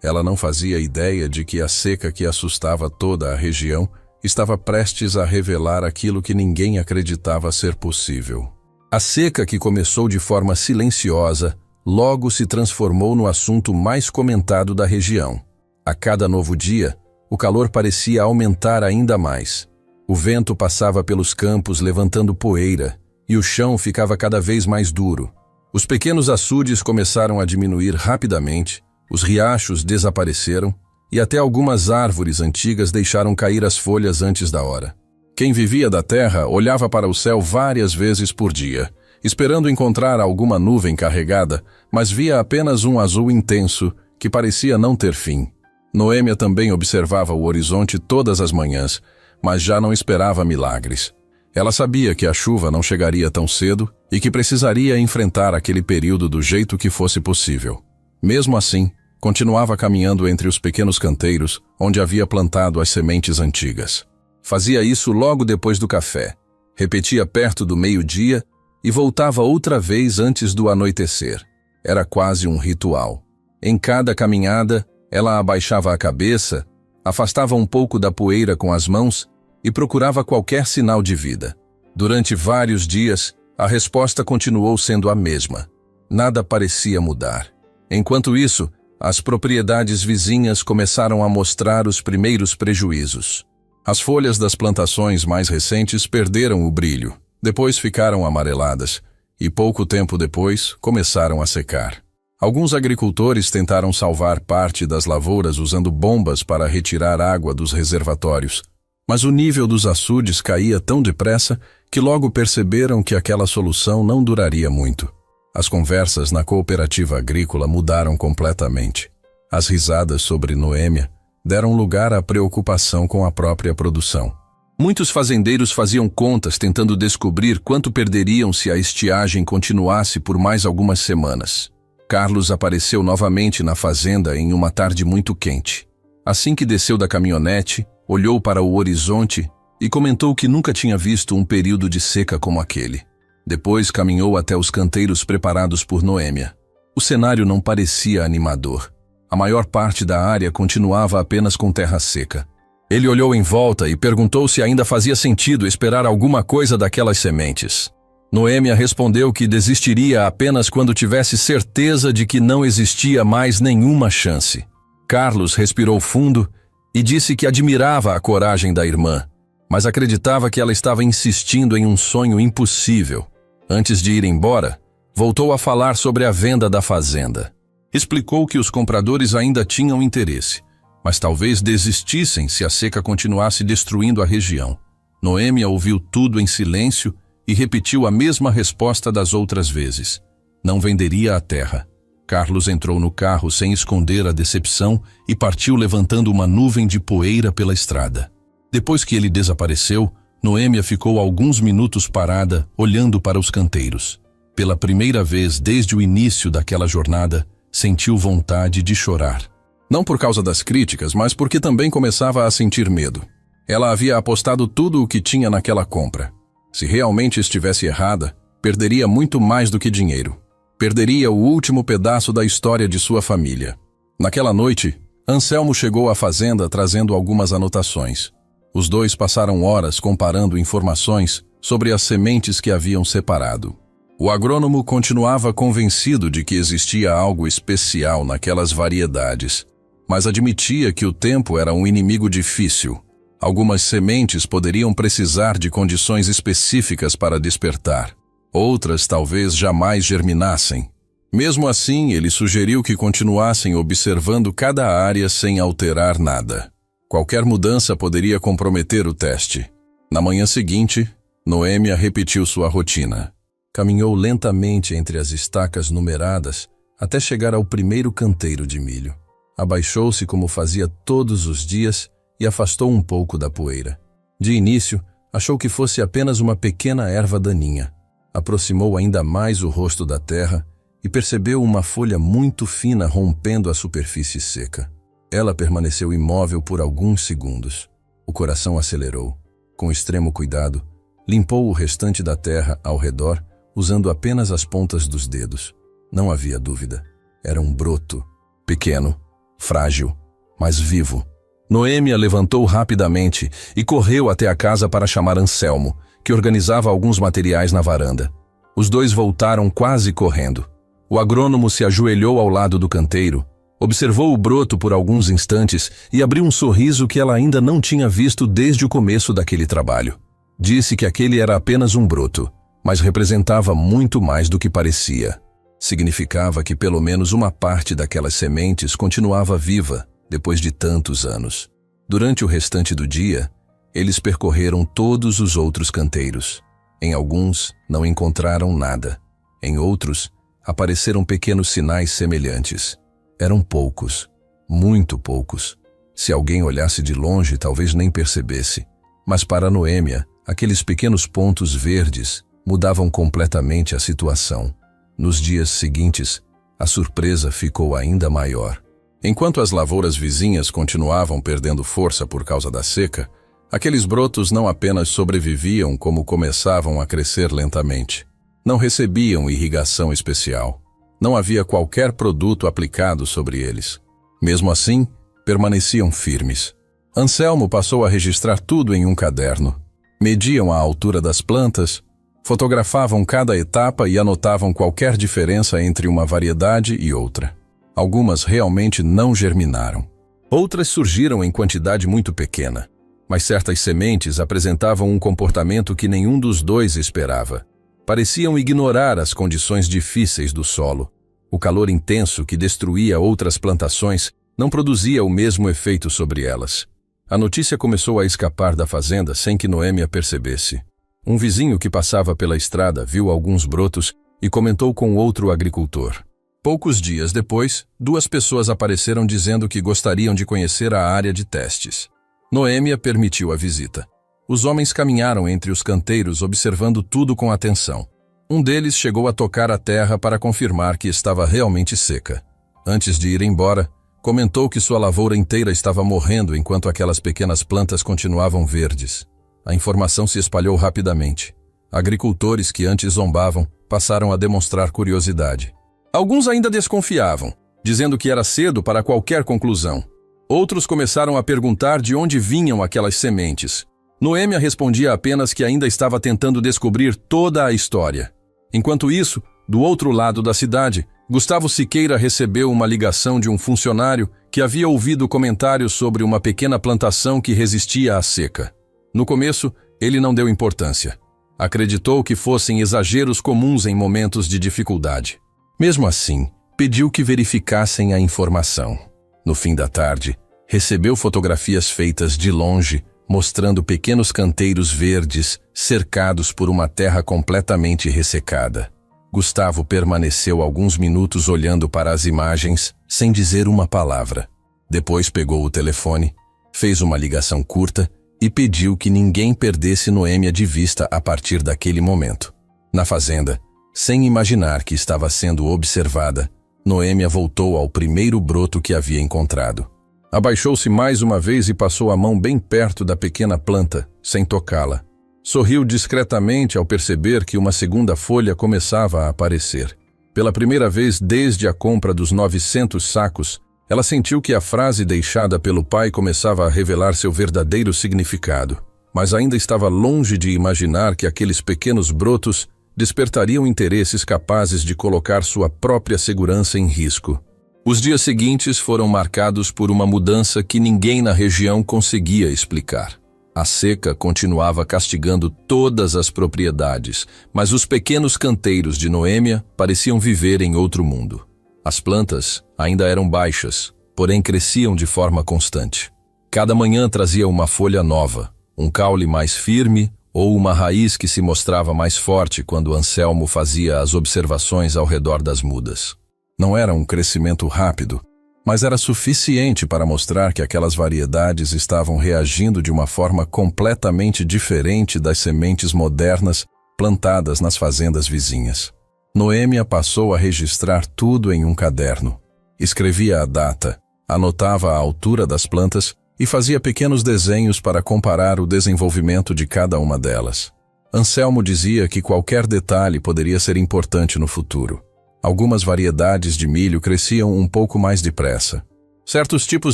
Ela não fazia ideia de que a seca que assustava toda a região estava prestes a revelar aquilo que ninguém acreditava ser possível. A seca, que começou de forma silenciosa, logo se transformou no assunto mais comentado da região. A cada novo dia, o calor parecia aumentar ainda mais. O vento passava pelos campos levantando poeira, e o chão ficava cada vez mais duro. Os pequenos açudes começaram a diminuir rapidamente, os riachos desapareceram, e até algumas árvores antigas deixaram cair as folhas antes da hora. Quem vivia da terra olhava para o céu várias vezes por dia, esperando encontrar alguma nuvem carregada, mas via apenas um azul intenso que parecia não ter fim. Noêmia também observava o horizonte todas as manhãs, mas já não esperava milagres. Ela sabia que a chuva não chegaria tão cedo e que precisaria enfrentar aquele período do jeito que fosse possível. Mesmo assim, continuava caminhando entre os pequenos canteiros onde havia plantado as sementes antigas. Fazia isso logo depois do café, repetia perto do meio-dia e voltava outra vez antes do anoitecer. Era quase um ritual. Em cada caminhada, ela abaixava a cabeça, afastava um pouco da poeira com as mãos e procurava qualquer sinal de vida. Durante vários dias, a resposta continuou sendo a mesma. Nada parecia mudar. Enquanto isso, as propriedades vizinhas começaram a mostrar os primeiros prejuízos. As folhas das plantações mais recentes perderam o brilho, depois ficaram amareladas e pouco tempo depois começaram a secar. Alguns agricultores tentaram salvar parte das lavouras usando bombas para retirar água dos reservatórios, mas o nível dos açudes caía tão depressa que logo perceberam que aquela solução não duraria muito. As conversas na cooperativa agrícola mudaram completamente. As risadas sobre Noêmia deram lugar à preocupação com a própria produção. Muitos fazendeiros faziam contas tentando descobrir quanto perderiam se a estiagem continuasse por mais algumas semanas. Carlos apareceu novamente na fazenda em uma tarde muito quente. Assim que desceu da caminhonete, olhou para o horizonte e comentou que nunca tinha visto um período de seca como aquele. Depois caminhou até os canteiros preparados por Noêmia. O cenário não parecia animador. A maior parte da área continuava apenas com terra seca. Ele olhou em volta e perguntou se ainda fazia sentido esperar alguma coisa daquelas sementes. Noêmia respondeu que desistiria apenas quando tivesse certeza de que não existia mais nenhuma chance. Carlos respirou fundo e disse que admirava a coragem da irmã, mas acreditava que ela estava insistindo em um sonho impossível. Antes de ir embora, voltou a falar sobre a venda da fazenda. Explicou que os compradores ainda tinham interesse, mas talvez desistissem se a seca continuasse destruindo a região. Noêmia ouviu tudo em silêncio e repetiu a mesma resposta das outras vezes. Não venderia a terra. Carlos entrou no carro sem esconder a decepção e partiu levantando uma nuvem de poeira pela estrada. Depois que ele desapareceu, Noêmia ficou alguns minutos parada, olhando para os canteiros. Pela primeira vez desde o início daquela jornada, sentiu vontade de chorar. Não por causa das críticas, mas porque também começava a sentir medo. Ela havia apostado tudo o que tinha naquela compra. Se realmente estivesse errada, perderia muito mais do que dinheiro. Perderia o último pedaço da história de sua família. Naquela noite, Anselmo chegou à fazenda trazendo algumas anotações. Os dois passaram horas comparando informações sobre as sementes que haviam separado. O agrônomo continuava convencido de que existia algo especial naquelas variedades, mas admitia que o tempo era um inimigo difícil. Algumas sementes poderiam precisar de condições específicas para despertar. Outras talvez jamais germinassem. Mesmo assim, ele sugeriu que continuassem observando cada área sem alterar nada. Qualquer mudança poderia comprometer o teste. Na manhã seguinte, Noêmia repetiu sua rotina. Caminhou lentamente entre as estacas numeradas até chegar ao primeiro canteiro de milho. Abaixou-se como fazia todos os dias e afastou um pouco da poeira. De início, achou que fosse apenas uma pequena erva daninha. Aproximou ainda mais o rosto da terra e percebeu uma folha muito fina rompendo a superfície seca. Ela permaneceu imóvel por alguns segundos. O coração acelerou. Com extremo cuidado, limpou o restante da terra ao redor, usando apenas as pontas dos dedos. Não havia dúvida. Era um broto. Pequeno, frágil, mas vivo. Noêmia levantou rapidamente e correu até a casa para chamar Anselmo, que organizava alguns materiais na varanda. Os dois voltaram quase correndo. O agrônomo se ajoelhou ao lado do canteiro, observou o broto por alguns instantes e abriu um sorriso que ela ainda não tinha visto desde o começo daquele trabalho. Disse que aquele era apenas um broto, mas representava muito mais do que parecia. Significava que pelo menos uma parte daquelas sementes continuava viva depois de tantos anos. Durante o restante do dia, Eles percorreram todos os outros canteiros. Em alguns, não encontraram nada. Em outros, apareceram pequenos sinais semelhantes. Eram poucos, muito poucos. Se alguém olhasse de longe, talvez nem percebesse. Mas para Noêmia, aqueles pequenos pontos verdes mudavam completamente a situação. Nos dias seguintes, a surpresa ficou ainda maior. Enquanto as lavouras vizinhas continuavam perdendo força por causa da seca, aqueles brotos não apenas sobreviviam, como começavam a crescer lentamente. Não recebiam irrigação especial. Não havia qualquer produto aplicado sobre eles. Mesmo assim, permaneciam firmes. Anselmo passou a registrar tudo em um caderno. Mediam a altura das plantas, fotografavam cada etapa e anotavam qualquer diferença entre uma variedade e outra. Algumas realmente não germinaram. Outras surgiram em quantidade muito pequena, mas certas sementes apresentavam um comportamento que nenhum dos dois esperava. Pareciam ignorar as condições difíceis do solo. O calor intenso que destruía outras plantações não produzia o mesmo efeito sobre elas. A notícia começou a escapar da fazenda sem que Noêmia percebesse. Um vizinho que passava pela estrada viu alguns brotos e comentou com outro agricultor. Poucos dias depois, 2 pessoas apareceram dizendo que gostariam de conhecer a área de testes. Noêmia permitiu a visita. Os homens caminharam entre os canteiros observando tudo com atenção. Um deles chegou a tocar a terra para confirmar que estava realmente seca. Antes de ir embora, comentou que sua lavoura inteira estava morrendo enquanto aquelas pequenas plantas continuavam verdes. A informação se espalhou rapidamente. Agricultores que antes zombavam passaram a demonstrar curiosidade. Alguns ainda desconfiavam, dizendo que era cedo para qualquer conclusão. Outros começaram a perguntar de onde vinham aquelas sementes. Noêmia respondia apenas que ainda estava tentando descobrir toda a história. Enquanto isso, do outro lado da cidade, Gustavo Siqueira recebeu uma ligação de um funcionário que havia ouvido comentários sobre uma pequena plantação que resistia à seca. No começo, ele não deu importância. Acreditou que fossem exageros comuns em momentos de dificuldade. Mesmo assim, pediu que verificassem a informação. No fim da tarde, recebeu fotografias feitas de longe, mostrando pequenos canteiros verdes cercados por uma terra completamente ressecada. Gustavo permaneceu alguns minutos olhando para as imagens, sem dizer uma palavra. Depois pegou o telefone, fez uma ligação curta e pediu que ninguém perdesse Noêmia de vista a partir daquele momento. Na fazenda, sem imaginar que estava sendo observada, Noêmia voltou ao primeiro broto que havia encontrado. Abaixou-se mais uma vez e passou a mão bem perto da pequena planta, sem tocá-la. Sorriu discretamente ao perceber que uma segunda folha começava a aparecer. Pela primeira vez desde a compra dos 900 sacos, ela sentiu que a frase deixada pelo pai começava a revelar seu verdadeiro significado, mas ainda estava longe de imaginar que aqueles pequenos brotos despertariam interesses capazes de colocar sua própria segurança em risco. Os dias seguintes foram marcados por uma mudança que ninguém na região conseguia explicar. A seca continuava castigando todas as propriedades, mas os pequenos canteiros de Noêmia pareciam viver em outro mundo. As plantas ainda eram baixas, porém cresciam de forma constante. Cada manhã trazia uma folha nova, um caule mais firme ou uma raiz que se mostrava mais forte quando Anselmo fazia as observações ao redor das mudas. Não era um crescimento rápido, mas era suficiente para mostrar que aquelas variedades estavam reagindo de uma forma completamente diferente das sementes modernas plantadas nas fazendas vizinhas. Noêmia passou a registrar tudo em um caderno. Escrevia a data, anotava a altura das plantas e fazia pequenos desenhos para comparar o desenvolvimento de cada uma delas. Anselmo dizia que qualquer detalhe poderia ser importante no futuro. Algumas variedades de milho cresciam um pouco mais depressa. Certos tipos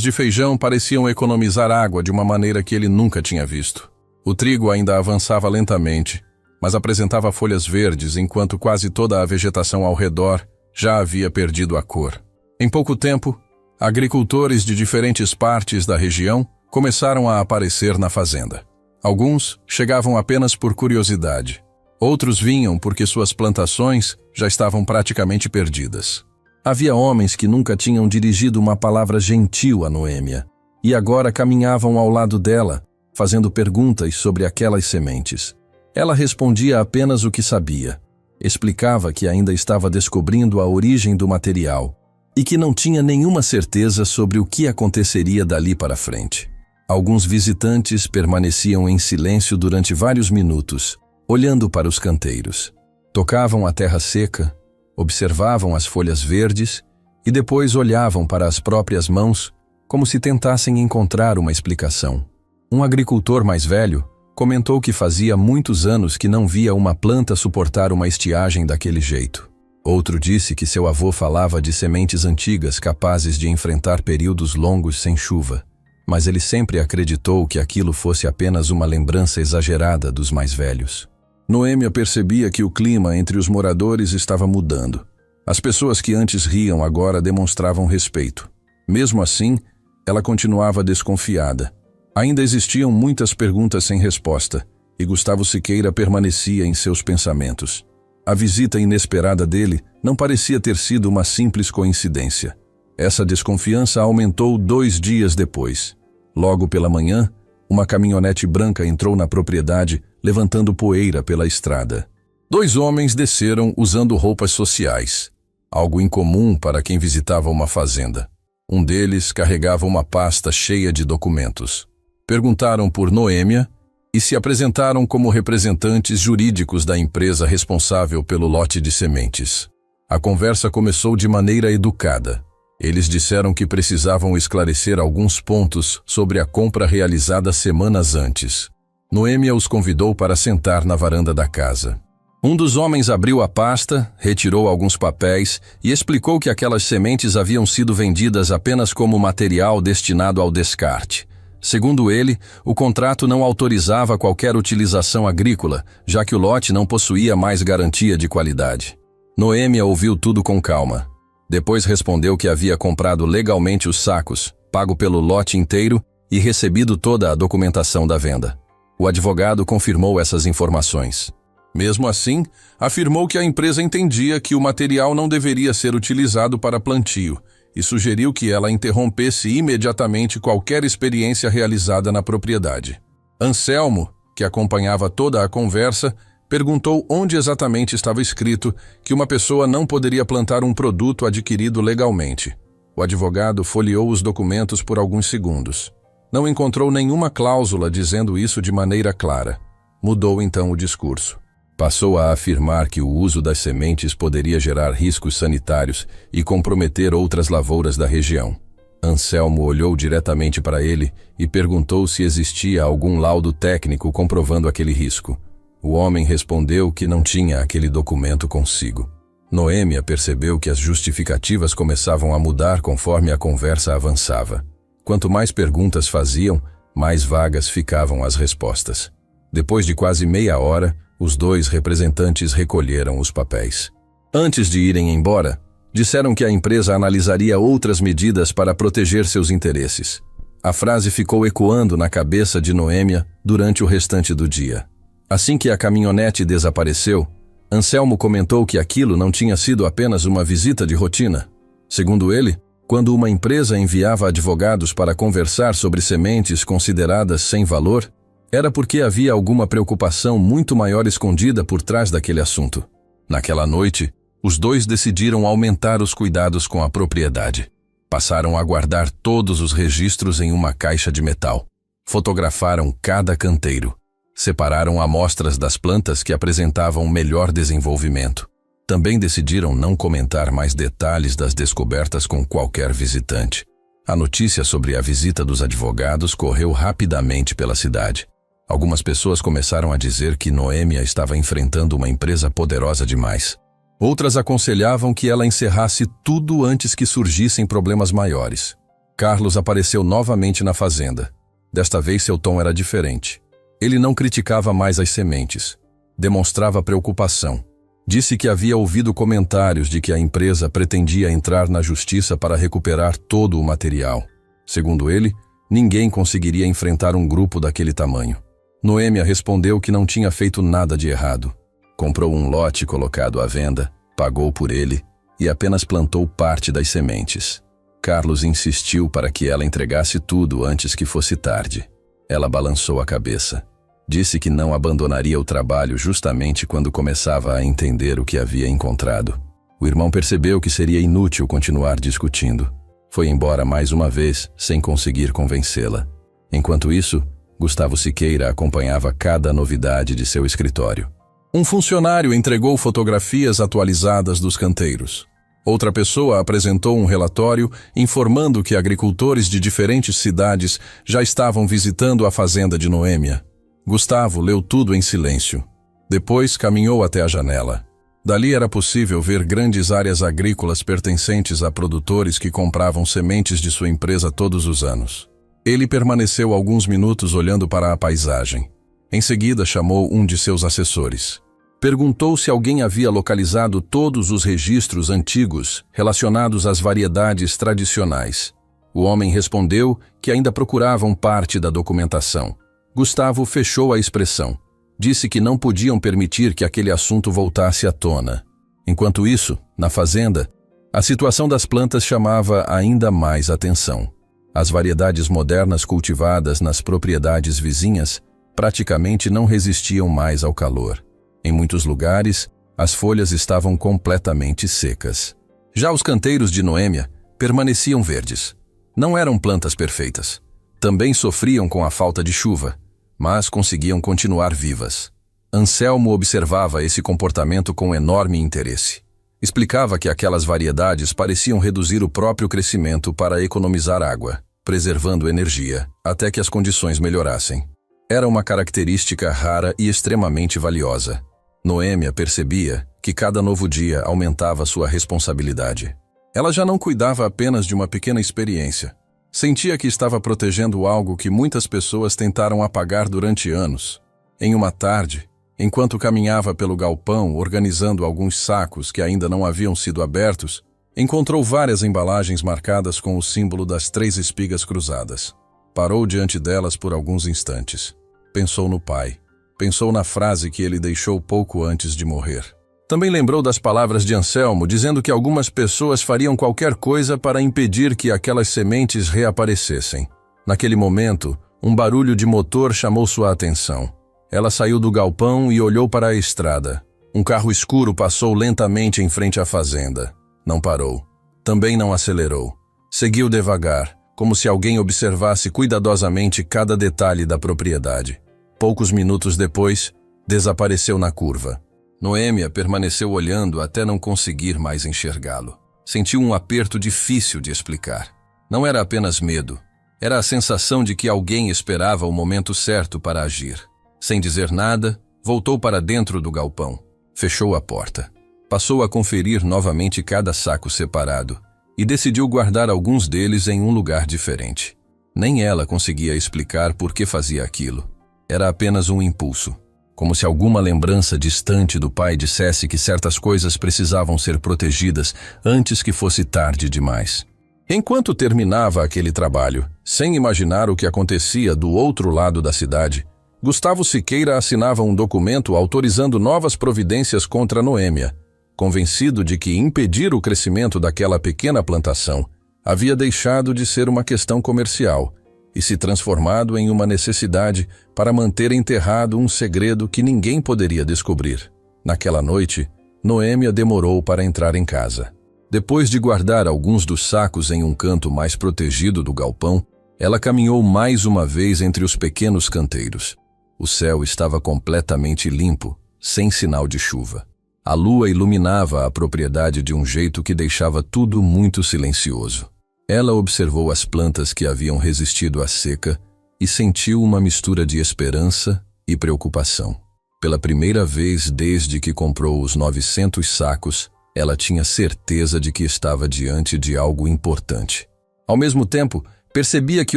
de feijão pareciam economizar água de uma maneira que ele nunca tinha visto. O trigo ainda avançava lentamente, mas apresentava folhas verdes enquanto quase toda a vegetação ao redor já havia perdido a cor. Em pouco tempo, agricultores de diferentes partes da região começaram a aparecer na fazenda. Alguns chegavam apenas por curiosidade. Outros vinham porque suas plantações já estavam praticamente perdidas. Havia homens que nunca tinham dirigido uma palavra gentil a Noêmia, e agora caminhavam ao lado dela, fazendo perguntas sobre aquelas sementes. Ela respondia apenas o que sabia. Explicava que ainda estava descobrindo a origem do material e que não tinha nenhuma certeza sobre o que aconteceria dali para frente. Alguns visitantes permaneciam em silêncio durante vários minutos, olhando para os canteiros. Tocavam a terra seca, observavam as folhas verdes e depois olhavam para as próprias mãos como se tentassem encontrar uma explicação. Um agricultor mais velho comentou que fazia muitos anos que não via uma planta suportar uma estiagem daquele jeito. Outro disse que seu avô falava de sementes antigas capazes de enfrentar períodos longos sem chuva, mas ele sempre acreditou que aquilo fosse apenas uma lembrança exagerada dos mais velhos. Noêmia percebia que o clima entre os moradores estava mudando. As pessoas que antes riam agora demonstravam respeito. Mesmo assim, ela continuava desconfiada. Ainda existiam muitas perguntas sem resposta, e Gustavo Siqueira permanecia em seus pensamentos. A visita inesperada dele não parecia ter sido uma simples coincidência. Essa desconfiança aumentou 2 dias depois. Logo pela manhã, uma caminhonete branca entrou na propriedade, levantando poeira pela estrada. 2 homens desceram usando roupas sociais, algo incomum para quem visitava uma fazenda. Um deles carregava uma pasta cheia de documentos. Perguntaram por Noêmia e se apresentaram como representantes jurídicos da empresa responsável pelo lote de sementes. A conversa começou de maneira educada. Eles disseram que precisavam esclarecer alguns pontos sobre a compra realizada semanas antes. Noêmia os convidou para sentar na varanda da casa. Um dos homens abriu a pasta, retirou alguns papéis e explicou que aquelas sementes haviam sido vendidas apenas como material destinado ao descarte. Segundo ele, o contrato não autorizava qualquer utilização agrícola, já que o lote não possuía mais garantia de qualidade. Noêmia ouviu tudo com calma. Depois respondeu que havia comprado legalmente os sacos, pago pelo lote inteiro e recebido toda a documentação da venda. O advogado confirmou essas informações. Mesmo assim, afirmou que a empresa entendia que o material não deveria ser utilizado para plantio e sugeriu que ela interrompesse imediatamente qualquer experiência realizada na propriedade. Anselmo, que acompanhava toda a conversa, perguntou onde exatamente estava escrito que uma pessoa não poderia plantar um produto adquirido legalmente. O advogado folheou os documentos por alguns segundos. Não encontrou nenhuma cláusula dizendo isso de maneira clara. Mudou então o discurso. Passou a afirmar que o uso das sementes poderia gerar riscos sanitários e comprometer outras lavouras da região. Anselmo olhou diretamente para ele e perguntou se existia algum laudo técnico comprovando aquele risco. O homem respondeu que não tinha aquele documento consigo. Noêmia percebeu que as justificativas começavam a mudar conforme a conversa avançava. Quanto mais perguntas faziam, mais vagas ficavam as respostas. Depois de quase meia hora, os 2 representantes recolheram os papéis. Antes de irem embora, disseram que a empresa analisaria outras medidas para proteger seus interesses. A frase ficou ecoando na cabeça de Noêmia durante o restante do dia. Assim que a caminhonete desapareceu, Anselmo comentou que aquilo não tinha sido apenas uma visita de rotina. Segundo ele, quando uma empresa enviava advogados para conversar sobre sementes consideradas sem valor, era porque havia alguma preocupação muito maior escondida por trás daquele assunto. Naquela noite, os 2 decidiram aumentar os cuidados com a propriedade. Passaram a guardar todos os registros em uma caixa de metal. Fotografaram cada canteiro. Separaram amostras das plantas que apresentavam melhor desenvolvimento. Também decidiram não comentar mais detalhes das descobertas com qualquer visitante. A notícia sobre a visita dos advogados correu rapidamente pela cidade. Algumas pessoas começaram a dizer que Noêmia estava enfrentando uma empresa poderosa demais. Outras aconselhavam que ela encerrasse tudo antes que surgissem problemas maiores. Carlos apareceu novamente na fazenda. Desta vez seu tom era diferente. Ele não criticava mais as sementes. Demonstrava preocupação. Disse que havia ouvido comentários de que a empresa pretendia entrar na justiça para recuperar todo o material. Segundo ele, ninguém conseguiria enfrentar um grupo daquele tamanho. Noêmia respondeu que não tinha feito nada de errado. Comprou um lote colocado à venda, pagou por ele e apenas plantou parte das sementes. Carlos insistiu para que ela entregasse tudo antes que fosse tarde. Ela balançou a cabeça. Disse que não abandonaria o trabalho justamente quando começava a entender o que havia encontrado. O irmão percebeu que seria inútil continuar discutindo. Foi embora mais uma vez, sem conseguir convencê-la. Enquanto isso, Gustavo Siqueira acompanhava cada novidade de seu escritório. Um funcionário entregou fotografias atualizadas dos canteiros. Outra pessoa apresentou um relatório informando que agricultores de diferentes cidades já estavam visitando a fazenda de Noêmia. Gustavo leu tudo em silêncio. Depois caminhou até a janela. Dali era possível ver grandes áreas agrícolas pertencentes a produtores que compravam sementes de sua empresa todos os anos. Ele permaneceu alguns minutos olhando para a paisagem. Em seguida chamou um de seus assessores. Perguntou se alguém havia localizado todos os registros antigos relacionados às variedades tradicionais. O homem respondeu que ainda procuravam parte da documentação. Gustavo fechou a expressão. Disse que não podiam permitir que aquele assunto voltasse à tona. Enquanto isso, na fazenda, a situação das plantas chamava ainda mais atenção. As variedades modernas cultivadas nas propriedades vizinhas praticamente não resistiam mais ao calor. Em muitos lugares, as folhas estavam completamente secas. Já os canteiros de Noêmia permaneciam verdes. Não eram plantas perfeitas. Também sofriam com a falta de chuva, mas conseguiam continuar vivas. Anselmo observava esse comportamento com enorme interesse. Explicava que aquelas variedades pareciam reduzir o próprio crescimento para economizar água, preservando energia, até que as condições melhorassem. Era uma característica rara e extremamente valiosa. Noêmia percebia que cada novo dia aumentava sua responsabilidade. Ela já não cuidava apenas de uma pequena experiência. Sentia que estava protegendo algo que muitas pessoas tentaram apagar durante anos. Em uma tarde, enquanto caminhava pelo galpão organizando alguns sacos que ainda não haviam sido abertos, encontrou várias embalagens marcadas com o símbolo das 3 espigas cruzadas. Parou diante delas por alguns instantes. Pensou no pai. Pensou na frase que ele deixou pouco antes de morrer. Também lembrou das palavras de Anselmo, dizendo que algumas pessoas fariam qualquer coisa para impedir que aquelas sementes reaparecessem. Naquele momento, um barulho de motor chamou sua atenção. Ela saiu do galpão e olhou para a estrada. Um carro escuro passou lentamente em frente à fazenda. Não parou. Também não acelerou. Seguiu devagar, como se alguém observasse cuidadosamente cada detalhe da propriedade. Poucos minutos depois, desapareceu na curva. Noêmia permaneceu olhando até não conseguir mais enxergá-lo. Sentiu um aperto difícil de explicar. Não era apenas medo. Era a sensação de que alguém esperava o momento certo para agir. Sem dizer nada, voltou para dentro do galpão. Fechou a porta. Passou a conferir novamente cada saco separado e decidiu guardar alguns deles em um lugar diferente. Nem ela conseguia explicar por que fazia aquilo. Era apenas um impulso. Como se alguma lembrança distante do pai dissesse que certas coisas precisavam ser protegidas antes que fosse tarde demais. Enquanto terminava aquele trabalho, sem imaginar o que acontecia do outro lado da cidade, Gustavo Siqueira assinava um documento autorizando novas providências contra Noêmia, convencido de que impedir o crescimento daquela pequena plantação havia deixado de ser uma questão comercial e se transformado em uma necessidade para manter enterrado um segredo que ninguém poderia descobrir. Naquela noite, Noêmia demorou para entrar em casa. Depois de guardar alguns dos sacos em um canto mais protegido do galpão, ela caminhou mais uma vez entre os pequenos canteiros. O céu estava completamente limpo, sem sinal de chuva. A lua iluminava a propriedade de um jeito que deixava tudo muito silencioso. Ela observou as plantas que haviam resistido à seca e sentiu uma mistura de esperança e preocupação. Pela primeira vez desde que comprou os 900 sacos, ela tinha certeza de que estava diante de algo importante. Ao mesmo tempo, percebia que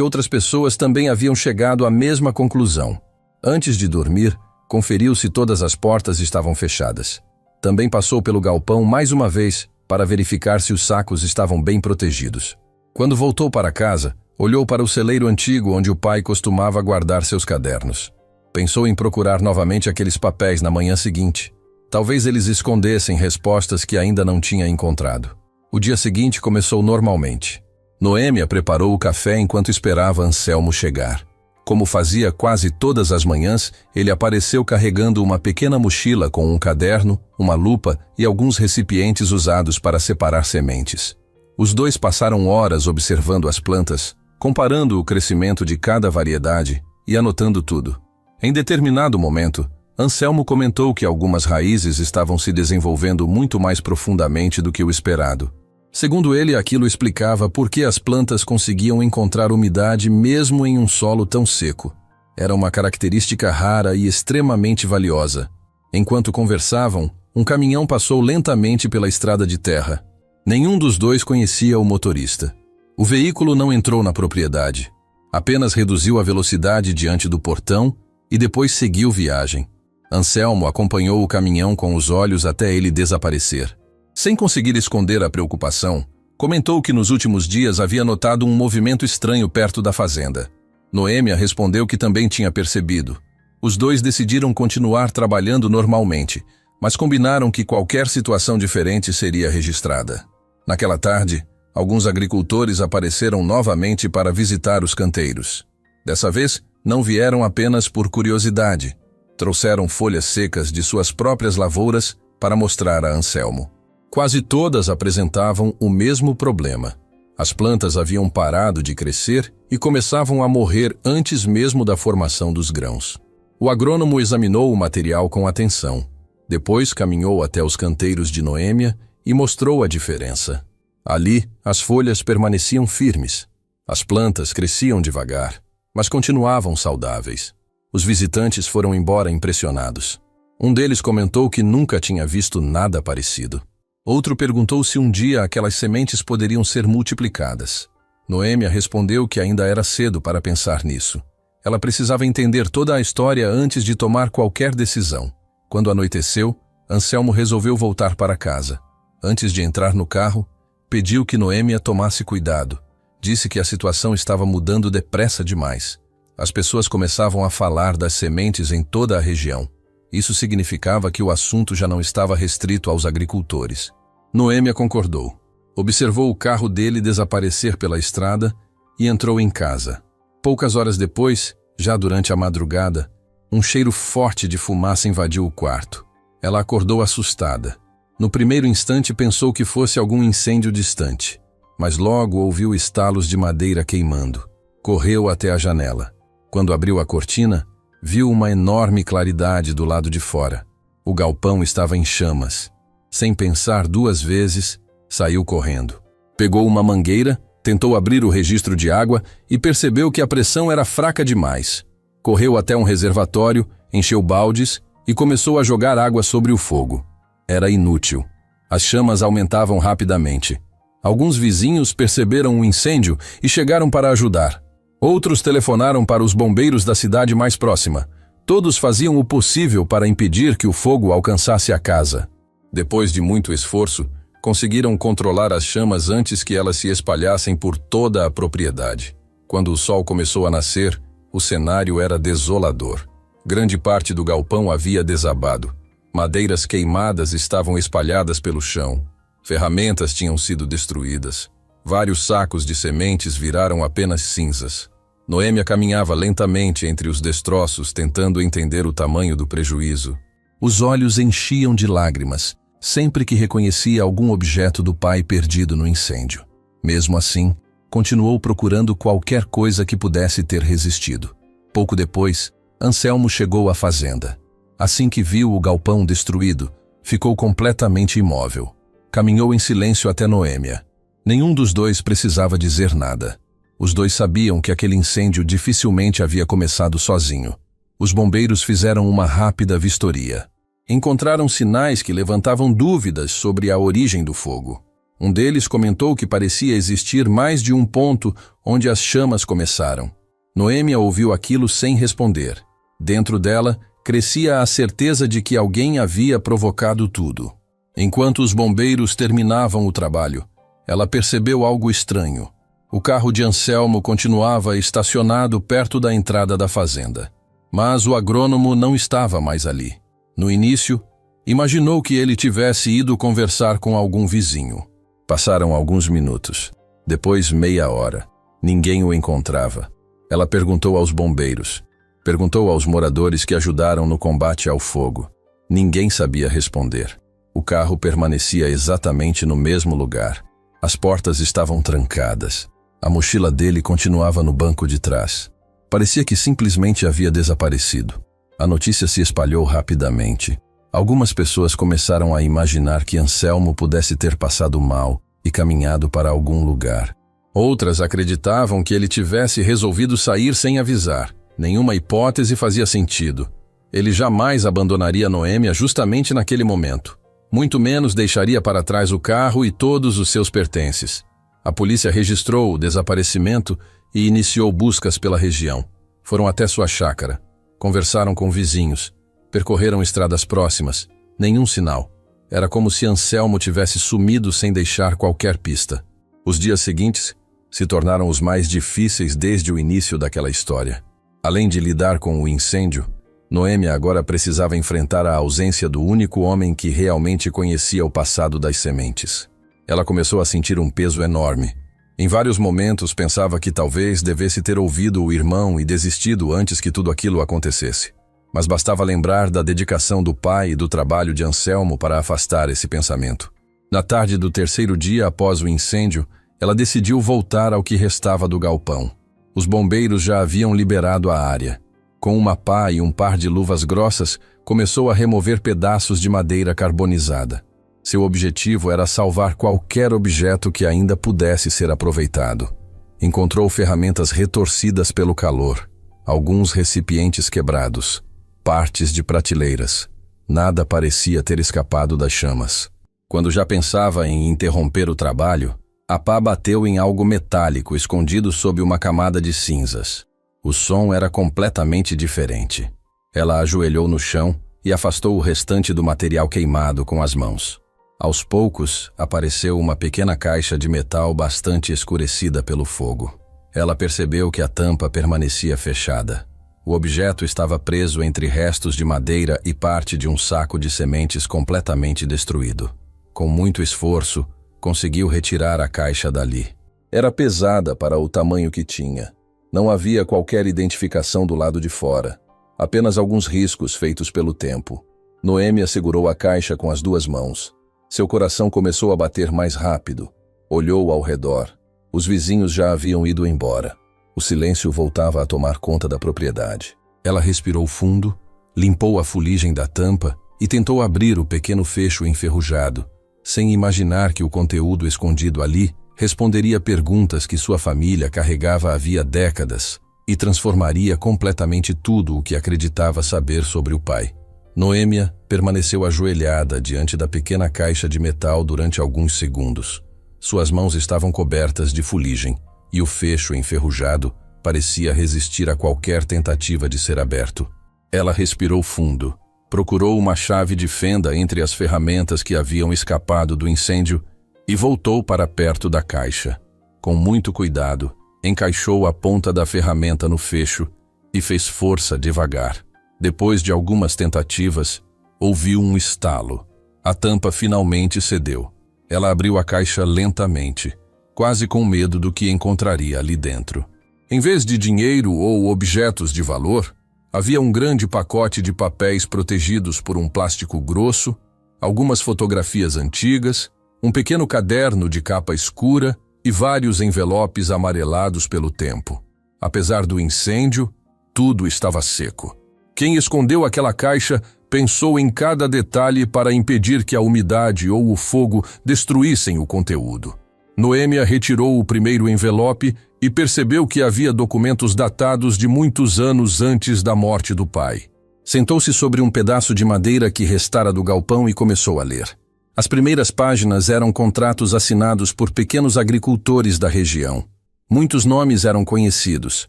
outras pessoas também haviam chegado à mesma conclusão. Antes de dormir, conferiu se todas as portas estavam fechadas. Também passou pelo galpão mais uma vez para verificar se os sacos estavam bem protegidos. Quando voltou para casa, olhou para o celeiro antigo onde o pai costumava guardar seus cadernos. Pensou em procurar novamente aqueles papéis na manhã seguinte. Talvez eles escondessem respostas que ainda não tinha encontrado. O dia seguinte começou normalmente. Noêmia preparou o café enquanto esperava Anselmo chegar. Como fazia quase todas as manhãs, ele apareceu carregando uma pequena mochila com um caderno, uma lupa e alguns recipientes usados para separar sementes. Os dois passaram horas observando as plantas, comparando o crescimento de cada variedade e anotando tudo. Em determinado momento, Anselmo comentou que algumas raízes estavam se desenvolvendo muito mais profundamente do que o esperado. Segundo ele, aquilo explicava por que as plantas conseguiam encontrar umidade mesmo em um solo tão seco. Era uma característica rara e extremamente valiosa. Enquanto conversavam, um caminhão passou lentamente pela estrada de terra. Nenhum dos dois conhecia o motorista. O veículo não entrou na propriedade. Apenas reduziu a velocidade diante do portão e depois seguiu viagem. Anselmo acompanhou o caminhão com os olhos até ele desaparecer. Sem conseguir esconder a preocupação, comentou que nos últimos dias havia notado um movimento estranho perto da fazenda. Noêmia respondeu que também tinha percebido. Os dois decidiram continuar trabalhando normalmente, mas combinaram que qualquer situação diferente seria registrada. Naquela tarde, alguns agricultores apareceram novamente para visitar os canteiros. Dessa vez, não vieram apenas por curiosidade. Trouxeram folhas secas de suas próprias lavouras para mostrar a Anselmo. Quase todas apresentavam o mesmo problema. As plantas haviam parado de crescer e começavam a morrer antes mesmo da formação dos grãos. O agrônomo examinou o material com atenção. Depois caminhou até os canteiros de Noêmia e mostrou a diferença. Ali, as folhas permaneciam firmes. As plantas cresciam devagar, mas continuavam saudáveis. Os visitantes foram embora impressionados. Um deles comentou que nunca tinha visto nada parecido. Outro perguntou se um dia aquelas sementes poderiam ser multiplicadas. Noêmia respondeu que ainda era cedo para pensar nisso. Ela precisava entender toda a história antes de tomar qualquer decisão. Quando anoiteceu, Anselmo resolveu voltar para casa. Antes de entrar no carro, pediu que Noêmia tomasse cuidado. Disse que a situação estava mudando depressa demais. As pessoas começavam a falar das sementes em toda a região. Isso significava que o assunto já não estava restrito aos agricultores. Noêmia concordou. Observou o carro dele desaparecer pela estrada e entrou em casa. Poucas horas depois, já durante a madrugada, um cheiro forte de fumaça invadiu o quarto. Ela acordou assustada. No primeiro instante pensou que fosse algum incêndio distante, mas logo ouviu estalos de madeira queimando. Correu até a janela. Quando abriu a cortina, viu uma enorme claridade do lado de fora. O galpão estava em chamas. Sem pensar duas vezes, saiu correndo. Pegou uma mangueira, tentou abrir o registro de água e percebeu que a pressão era fraca demais. Correu até um reservatório, encheu baldes e começou a jogar água sobre o fogo. Era inútil. As chamas aumentavam rapidamente. Alguns vizinhos perceberam o incêndio e chegaram para ajudar. Outros telefonaram para os bombeiros da cidade mais próxima. Todos faziam o possível para impedir que o fogo alcançasse a casa. Depois de muito esforço, conseguiram controlar as chamas antes que elas se espalhassem por toda a propriedade. Quando o sol começou a nascer, o cenário era desolador. Grande parte do galpão havia desabado. Madeiras queimadas estavam espalhadas pelo chão. Ferramentas tinham sido destruídas. Vários sacos de sementes viraram apenas cinzas. Noêmia caminhava lentamente entre os destroços, tentando entender o tamanho do prejuízo. Os olhos enchiam de lágrimas, sempre que reconhecia algum objeto do pai perdido no incêndio. Mesmo assim, continuou procurando qualquer coisa que pudesse ter resistido. Pouco depois, Anselmo chegou à fazenda. Assim que viu o galpão destruído, ficou completamente imóvel. Caminhou em silêncio até Noêmia. Nenhum dos dois precisava dizer nada. Os dois sabiam que aquele incêndio dificilmente havia começado sozinho. Os bombeiros fizeram uma rápida vistoria. Encontraram sinais que levantavam dúvidas sobre a origem do fogo. Um deles comentou que parecia existir mais de um ponto onde as chamas começaram. Noêmia ouviu aquilo sem responder. Dentro dela, crescia a certeza de que alguém havia provocado tudo. Enquanto os bombeiros terminavam o trabalho, ela percebeu algo estranho. O carro de Anselmo continuava estacionado perto da entrada da fazenda. Mas o agrônomo não estava mais ali. No início, imaginou que ele tivesse ido conversar com algum vizinho. Passaram alguns minutos. Depois, meia hora. Ninguém o encontrava. Ela perguntou aos bombeiros. Perguntou aos moradores que ajudaram no combate ao fogo. Ninguém sabia responder. O carro permanecia exatamente no mesmo lugar. As portas estavam trancadas. A mochila dele continuava no banco de trás. Parecia que simplesmente havia desaparecido. A notícia se espalhou rapidamente. Algumas pessoas começaram a imaginar que Anselmo pudesse ter passado mal e caminhado para algum lugar. Outras acreditavam que ele tivesse resolvido sair sem avisar. Nenhuma hipótese fazia sentido. Ele jamais abandonaria Noêmia justamente naquele momento. Muito menos deixaria para trás o carro e todos os seus pertences. A polícia registrou o desaparecimento e iniciou buscas pela região. Foram até sua chácara. Conversaram com vizinhos. Percorreram estradas próximas. Nenhum sinal. Era como se Anselmo tivesse sumido sem deixar qualquer pista. Os dias seguintes se tornaram os mais difíceis desde o início daquela história. Além de lidar com o incêndio, Noêmia agora precisava enfrentar a ausência do único homem que realmente conhecia o passado das sementes. Ela começou a sentir um peso enorme. Em vários momentos pensava que talvez devesse ter ouvido o irmão e desistido antes que tudo aquilo acontecesse. Mas bastava lembrar da dedicação do pai e do trabalho de Anselmo para afastar esse pensamento. Na tarde do terceiro dia após o incêndio, ela decidiu voltar ao que restava do galpão. Os bombeiros já haviam liberado a área. Com uma pá e um par de luvas grossas, começou a remover pedaços de madeira carbonizada. Seu objetivo era salvar qualquer objeto que ainda pudesse ser aproveitado. Encontrou ferramentas retorcidas pelo calor, alguns recipientes quebrados, partes de prateleiras. Nada parecia ter escapado das chamas. Quando já pensava em interromper o trabalho, a pá bateu em algo metálico escondido sob uma camada de cinzas. O som era completamente diferente. Ela ajoelhou no chão e afastou o restante do material queimado com as mãos. Aos poucos, apareceu uma pequena caixa de metal bastante escurecida pelo fogo. Ela percebeu que a tampa permanecia fechada. O objeto estava preso entre restos de madeira e parte de um saco de sementes completamente destruído. Com muito esforço, conseguiu retirar a caixa dali. Era pesada para o tamanho que tinha. Não havia qualquer identificação do lado de fora. Apenas alguns riscos feitos pelo tempo. Noêmia segurou a caixa com as duas mãos. Seu coração começou a bater mais rápido. Olhou ao redor. Os vizinhos já haviam ido embora. O silêncio voltava a tomar conta da propriedade. Ela respirou fundo, limpou a fuligem da tampa e tentou abrir o pequeno fecho enferrujado, sem imaginar que o conteúdo escondido ali responderia perguntas que sua família carregava havia décadas e transformaria completamente tudo o que acreditava saber sobre o pai. Noêmia permaneceu ajoelhada diante da pequena caixa de metal durante alguns segundos. Suas mãos estavam cobertas de fuligem e o fecho enferrujado parecia resistir a qualquer tentativa de ser aberto. Ela respirou fundo, procurou uma chave de fenda entre as ferramentas que haviam escapado do incêndio e voltou para perto da caixa. Com muito cuidado, encaixou a ponta da ferramenta no fecho e fez força devagar. Depois de algumas tentativas, ouviu um estalo. A tampa finalmente cedeu. Ela abriu a caixa lentamente, quase com medo do que encontraria ali dentro. Em vez de dinheiro ou objetos de valor, havia um grande pacote de papéis protegidos por um plástico grosso, algumas fotografias antigas, um pequeno caderno de capa escura e vários envelopes amarelados pelo tempo. Apesar do incêndio, tudo estava seco. Quem escondeu aquela caixa pensou em cada detalhe para impedir que a umidade ou o fogo destruíssem o conteúdo. Noêmia retirou o primeiro envelope e percebeu que havia documentos datados de muitos anos antes da morte do pai. Sentou-se sobre um pedaço de madeira que restara do galpão e começou a ler. As primeiras páginas eram contratos assinados por pequenos agricultores da região. Muitos nomes eram conhecidos.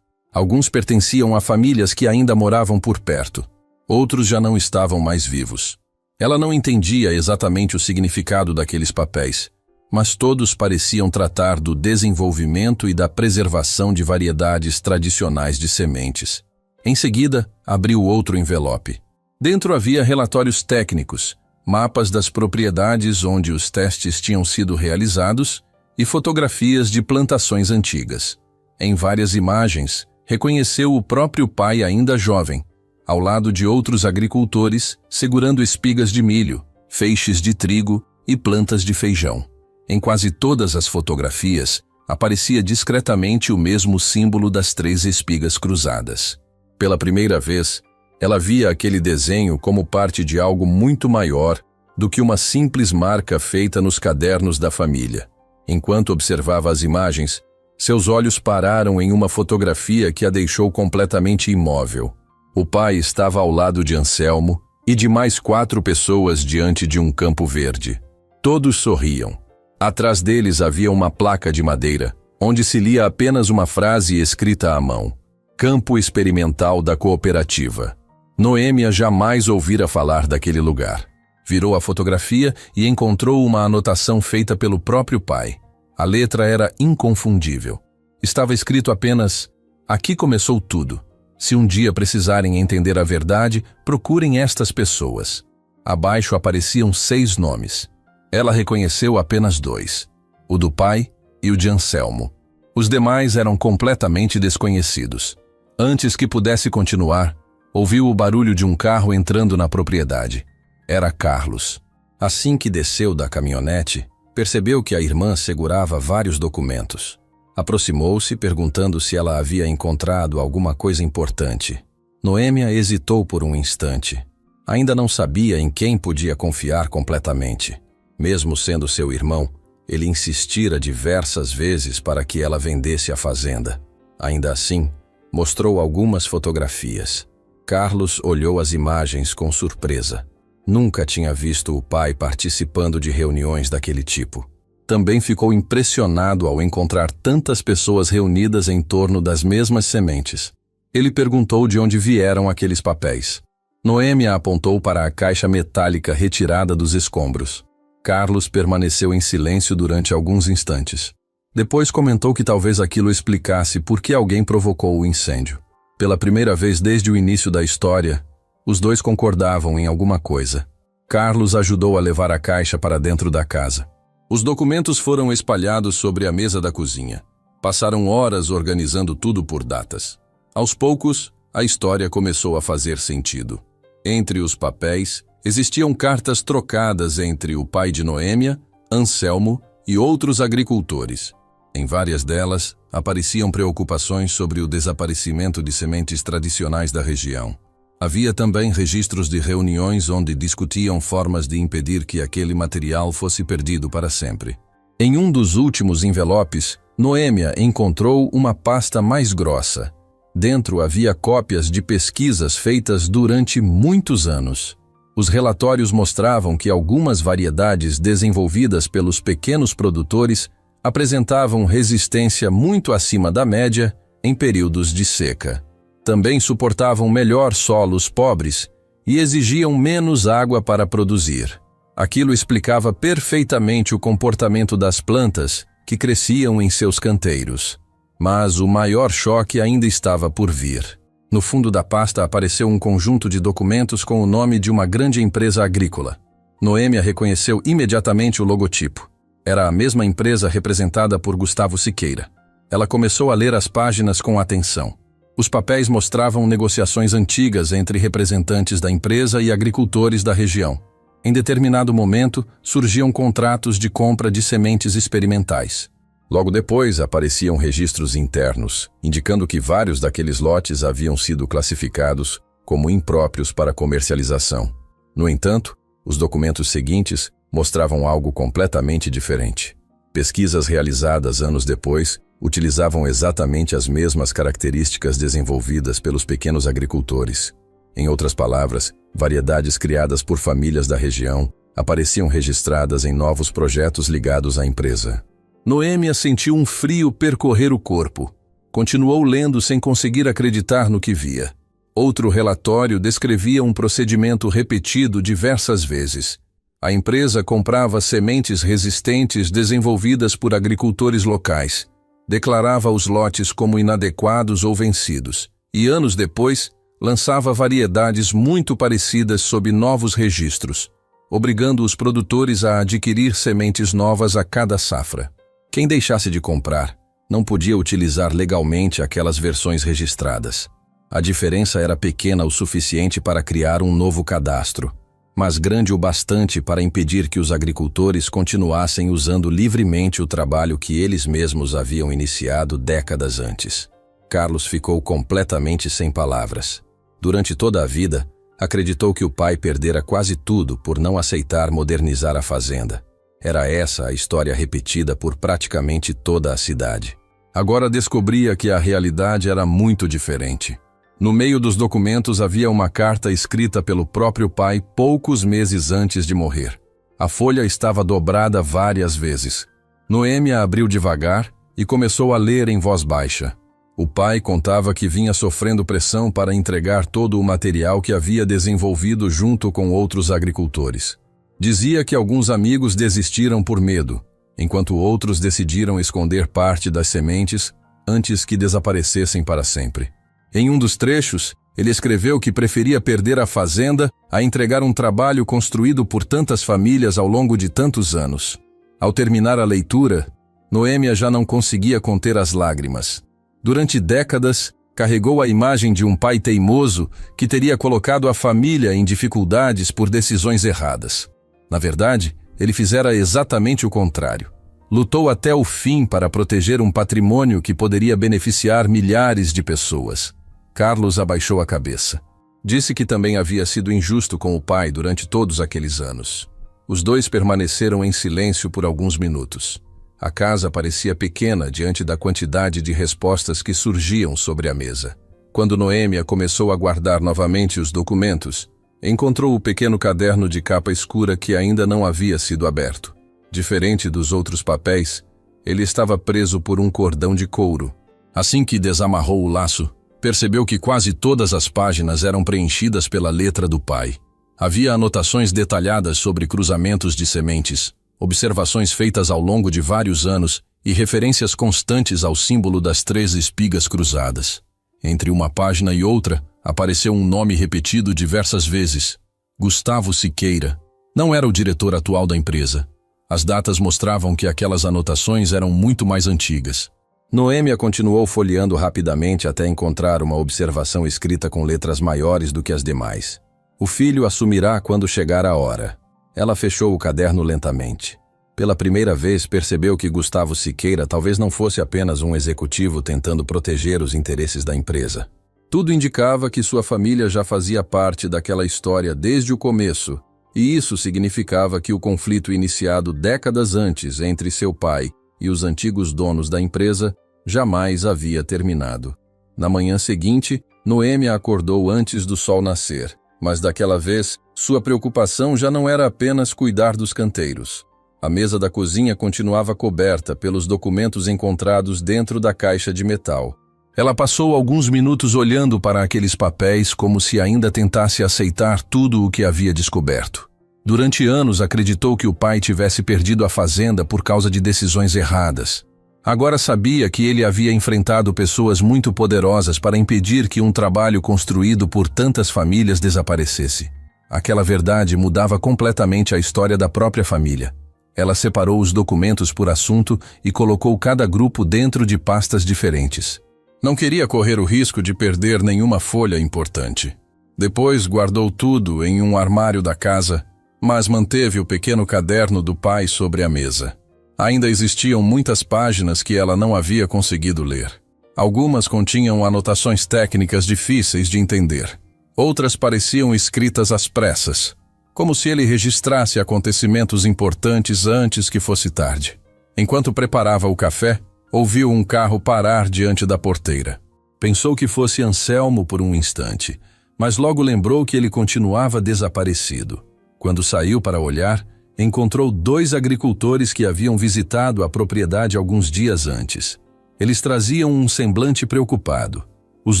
Alguns pertenciam a famílias que ainda moravam por perto. Outros já não estavam mais vivos. Ela não entendia exatamente o significado daqueles papéis, mas todos pareciam tratar do desenvolvimento e da preservação de variedades tradicionais de sementes. Em seguida, abriu outro envelope. Dentro havia relatórios técnicos, mapas das propriedades onde os testes tinham sido realizados e fotografias de plantações antigas. Em várias imagens, reconheceu o próprio pai ainda jovem, ao lado de outros agricultores, segurando espigas de milho, feixes de trigo e plantas de feijão. Em quase todas as fotografias, aparecia discretamente o mesmo símbolo das 3 espigas cruzadas. Pela primeira vez, ela via aquele desenho como parte de algo muito maior do que uma simples marca feita nos cadernos da família. Enquanto observava as imagens, seus olhos pararam em uma fotografia que a deixou completamente imóvel. O pai estava ao lado de Anselmo e de mais 4 pessoas diante de um campo verde. Todos sorriam. Atrás deles havia uma placa de madeira, onde se lia apenas uma frase escrita à mão: Campo Experimental da Cooperativa. Noêmia jamais ouvira falar daquele lugar. Virou a fotografia e encontrou uma anotação feita pelo próprio pai. A letra era inconfundível. Estava escrito apenas: Aqui começou tudo. Se um dia precisarem entender a verdade, procurem estas pessoas. Abaixo apareciam 6 nomes. Ela reconheceu apenas 2, o do pai e o de Anselmo. Os demais eram completamente desconhecidos. Antes que pudesse continuar, ouviu o barulho de um carro entrando na propriedade. Era Carlos. Assim que desceu da caminhonete, percebeu que a irmã segurava vários documentos. Aproximou-se, perguntando se ela havia encontrado alguma coisa importante. Noêmia hesitou por um instante. Ainda não sabia em quem podia confiar completamente. Mesmo sendo seu irmão, ele insistira diversas vezes para que ela vendesse a fazenda. Ainda assim, mostrou algumas fotografias. Carlos olhou as imagens com surpresa. Nunca tinha visto o pai participando de reuniões daquele tipo. Também ficou impressionado ao encontrar tantas pessoas reunidas em torno das mesmas sementes. Ele perguntou de onde vieram aqueles papéis. Noêmia apontou para a caixa metálica retirada dos escombros. Carlos permaneceu em silêncio durante alguns instantes. Depois comentou que talvez aquilo explicasse por que alguém provocou o incêndio. Pela primeira vez desde o início da história, os dois concordavam em alguma coisa. Carlos ajudou a levar a caixa para dentro da casa. Os documentos foram espalhados sobre a mesa da cozinha. Passaram horas organizando tudo por datas. Aos poucos, a história começou a fazer sentido. Entre os papéis, existiam cartas trocadas entre o pai de Noêmia, Anselmo e outros agricultores. Em várias delas, apareciam preocupações sobre o desaparecimento de sementes tradicionais da região. Havia também registros de reuniões onde discutiam formas de impedir que aquele material fosse perdido para sempre. Em um dos últimos envelopes, Noêmia encontrou uma pasta mais grossa. Dentro havia cópias de pesquisas feitas durante muitos anos. Os relatórios mostravam que algumas variedades desenvolvidas pelos pequenos produtores apresentavam resistência muito acima da média em períodos de seca. Também suportavam melhor solos pobres e exigiam menos água para produzir. Aquilo explicava perfeitamente o comportamento das plantas que cresciam em seus canteiros. Mas o maior choque ainda estava por vir. No fundo da pasta apareceu um conjunto de documentos com o nome de uma grande empresa agrícola. Noêmia reconheceu imediatamente o logotipo. Era a mesma empresa representada por Gustavo Siqueira. Ela começou a ler as páginas com atenção. Os papéis mostravam negociações antigas entre representantes da empresa e agricultores da região. Em determinado momento, surgiam contratos de compra de sementes experimentais. Logo depois, apareciam registros internos, indicando que vários daqueles lotes haviam sido classificados como impróprios para comercialização. No entanto, os documentos seguintes mostravam algo completamente diferente. Pesquisas realizadas anos depois utilizavam exatamente as mesmas características desenvolvidas pelos pequenos agricultores. Em outras palavras, variedades criadas por famílias da região apareciam registradas em novos projetos ligados à empresa. Noêmia sentiu um frio percorrer o corpo. Continuou lendo sem conseguir acreditar no que via. Outro relatório descrevia um procedimento repetido diversas vezes. A empresa comprava sementes resistentes desenvolvidas por agricultores locais, declarava os lotes como inadequados ou vencidos, e anos depois, lançava variedades muito parecidas sob novos registros, obrigando os produtores a adquirir sementes novas a cada safra. Quem deixasse de comprar não podia utilizar legalmente aquelas versões registradas. A diferença era pequena o suficiente para criar um novo cadastro, mas grande o bastante para impedir que os agricultores continuassem usando livremente o trabalho que eles mesmos haviam iniciado décadas antes. Carlos ficou completamente sem palavras. Durante toda a vida, acreditou que o pai perdera quase tudo por não aceitar modernizar a fazenda. Era essa a história repetida por praticamente toda a cidade. Agora descobria que a realidade era muito diferente. No meio dos documentos havia uma carta escrita pelo próprio pai poucos meses antes de morrer. A folha estava dobrada várias vezes. Noêmia abriu devagar e começou a ler em voz baixa. O pai contava que vinha sofrendo pressão para entregar todo o material que havia desenvolvido junto com outros agricultores. Dizia que alguns amigos desistiram por medo, enquanto outros decidiram esconder parte das sementes antes que desaparecessem para sempre. Em um dos trechos, ele escreveu que preferia perder a fazenda a entregar um trabalho construído por tantas famílias ao longo de tantos anos. Ao terminar a leitura, Noêmia já não conseguia conter as lágrimas. Durante décadas, carregou a imagem de um pai teimoso que teria colocado a família em dificuldades por decisões erradas. Na verdade, ele fizera exatamente o contrário. Lutou até o fim para proteger um patrimônio que poderia beneficiar milhares de pessoas. Carlos abaixou a cabeça. Disse que também havia sido injusto com o pai durante todos aqueles anos. Os dois permaneceram em silêncio por alguns minutos. A casa parecia pequena diante da quantidade de respostas que surgiam sobre a mesa. Quando Noêmia começou a guardar novamente os documentos, encontrou o pequeno caderno de capa escura que ainda não havia sido aberto. Diferente dos outros papéis, ele estava preso por um cordão de couro. Assim que desamarrou o laço, percebeu que quase todas as páginas eram preenchidas pela letra do pai. Havia anotações detalhadas sobre cruzamentos de sementes, observações feitas ao longo de vários anos e referências constantes ao símbolo das 3 espigas cruzadas. Entre uma página e outra, apareceu um nome repetido diversas vezes: Gustavo Siqueira. Não era o diretor atual da empresa. As datas mostravam que aquelas anotações eram muito mais antigas. Noêmia continuou folheando rapidamente até encontrar uma observação escrita com letras maiores do que as demais. O filho assumirá quando chegar a hora. Ela fechou o caderno lentamente. Pela primeira vez percebeu que Gustavo Siqueira talvez não fosse apenas um executivo tentando proteger os interesses da empresa. Tudo indicava que sua família já fazia parte daquela história desde o começo, e isso significava que o conflito iniciado décadas antes entre seu pai e os antigos donos da empresa jamais havia terminado. Na manhã seguinte, Noêmia acordou antes do sol nascer, mas daquela vez, sua preocupação já não era apenas cuidar dos canteiros. A mesa da cozinha continuava coberta pelos documentos encontrados dentro da caixa de metal. Ela passou alguns minutos olhando para aqueles papéis como se ainda tentasse aceitar tudo o que havia descoberto. Durante anos acreditou que o pai tivesse perdido a fazenda por causa de decisões erradas. Agora sabia que ele havia enfrentado pessoas muito poderosas para impedir que um trabalho construído por tantas famílias desaparecesse. Aquela verdade mudava completamente a história da própria família. Ela separou os documentos por assunto e colocou cada grupo dentro de pastas diferentes. Não queria correr o risco de perder nenhuma folha importante. Depois guardou tudo em um armário da casa, mas manteve o pequeno caderno do pai sobre a mesa. Ainda existiam muitas páginas que ela não havia conseguido ler. Algumas continham anotações técnicas difíceis de entender. Outras pareciam escritas às pressas, como se ele registrasse acontecimentos importantes antes que fosse tarde. Enquanto preparava o café, ouviu um carro parar diante da porteira. Pensou que fosse Anselmo por um instante, mas logo lembrou que ele continuava desaparecido. Quando saiu para olhar, encontrou 2 agricultores que haviam visitado a propriedade alguns dias antes. Eles traziam um semblante preocupado. Os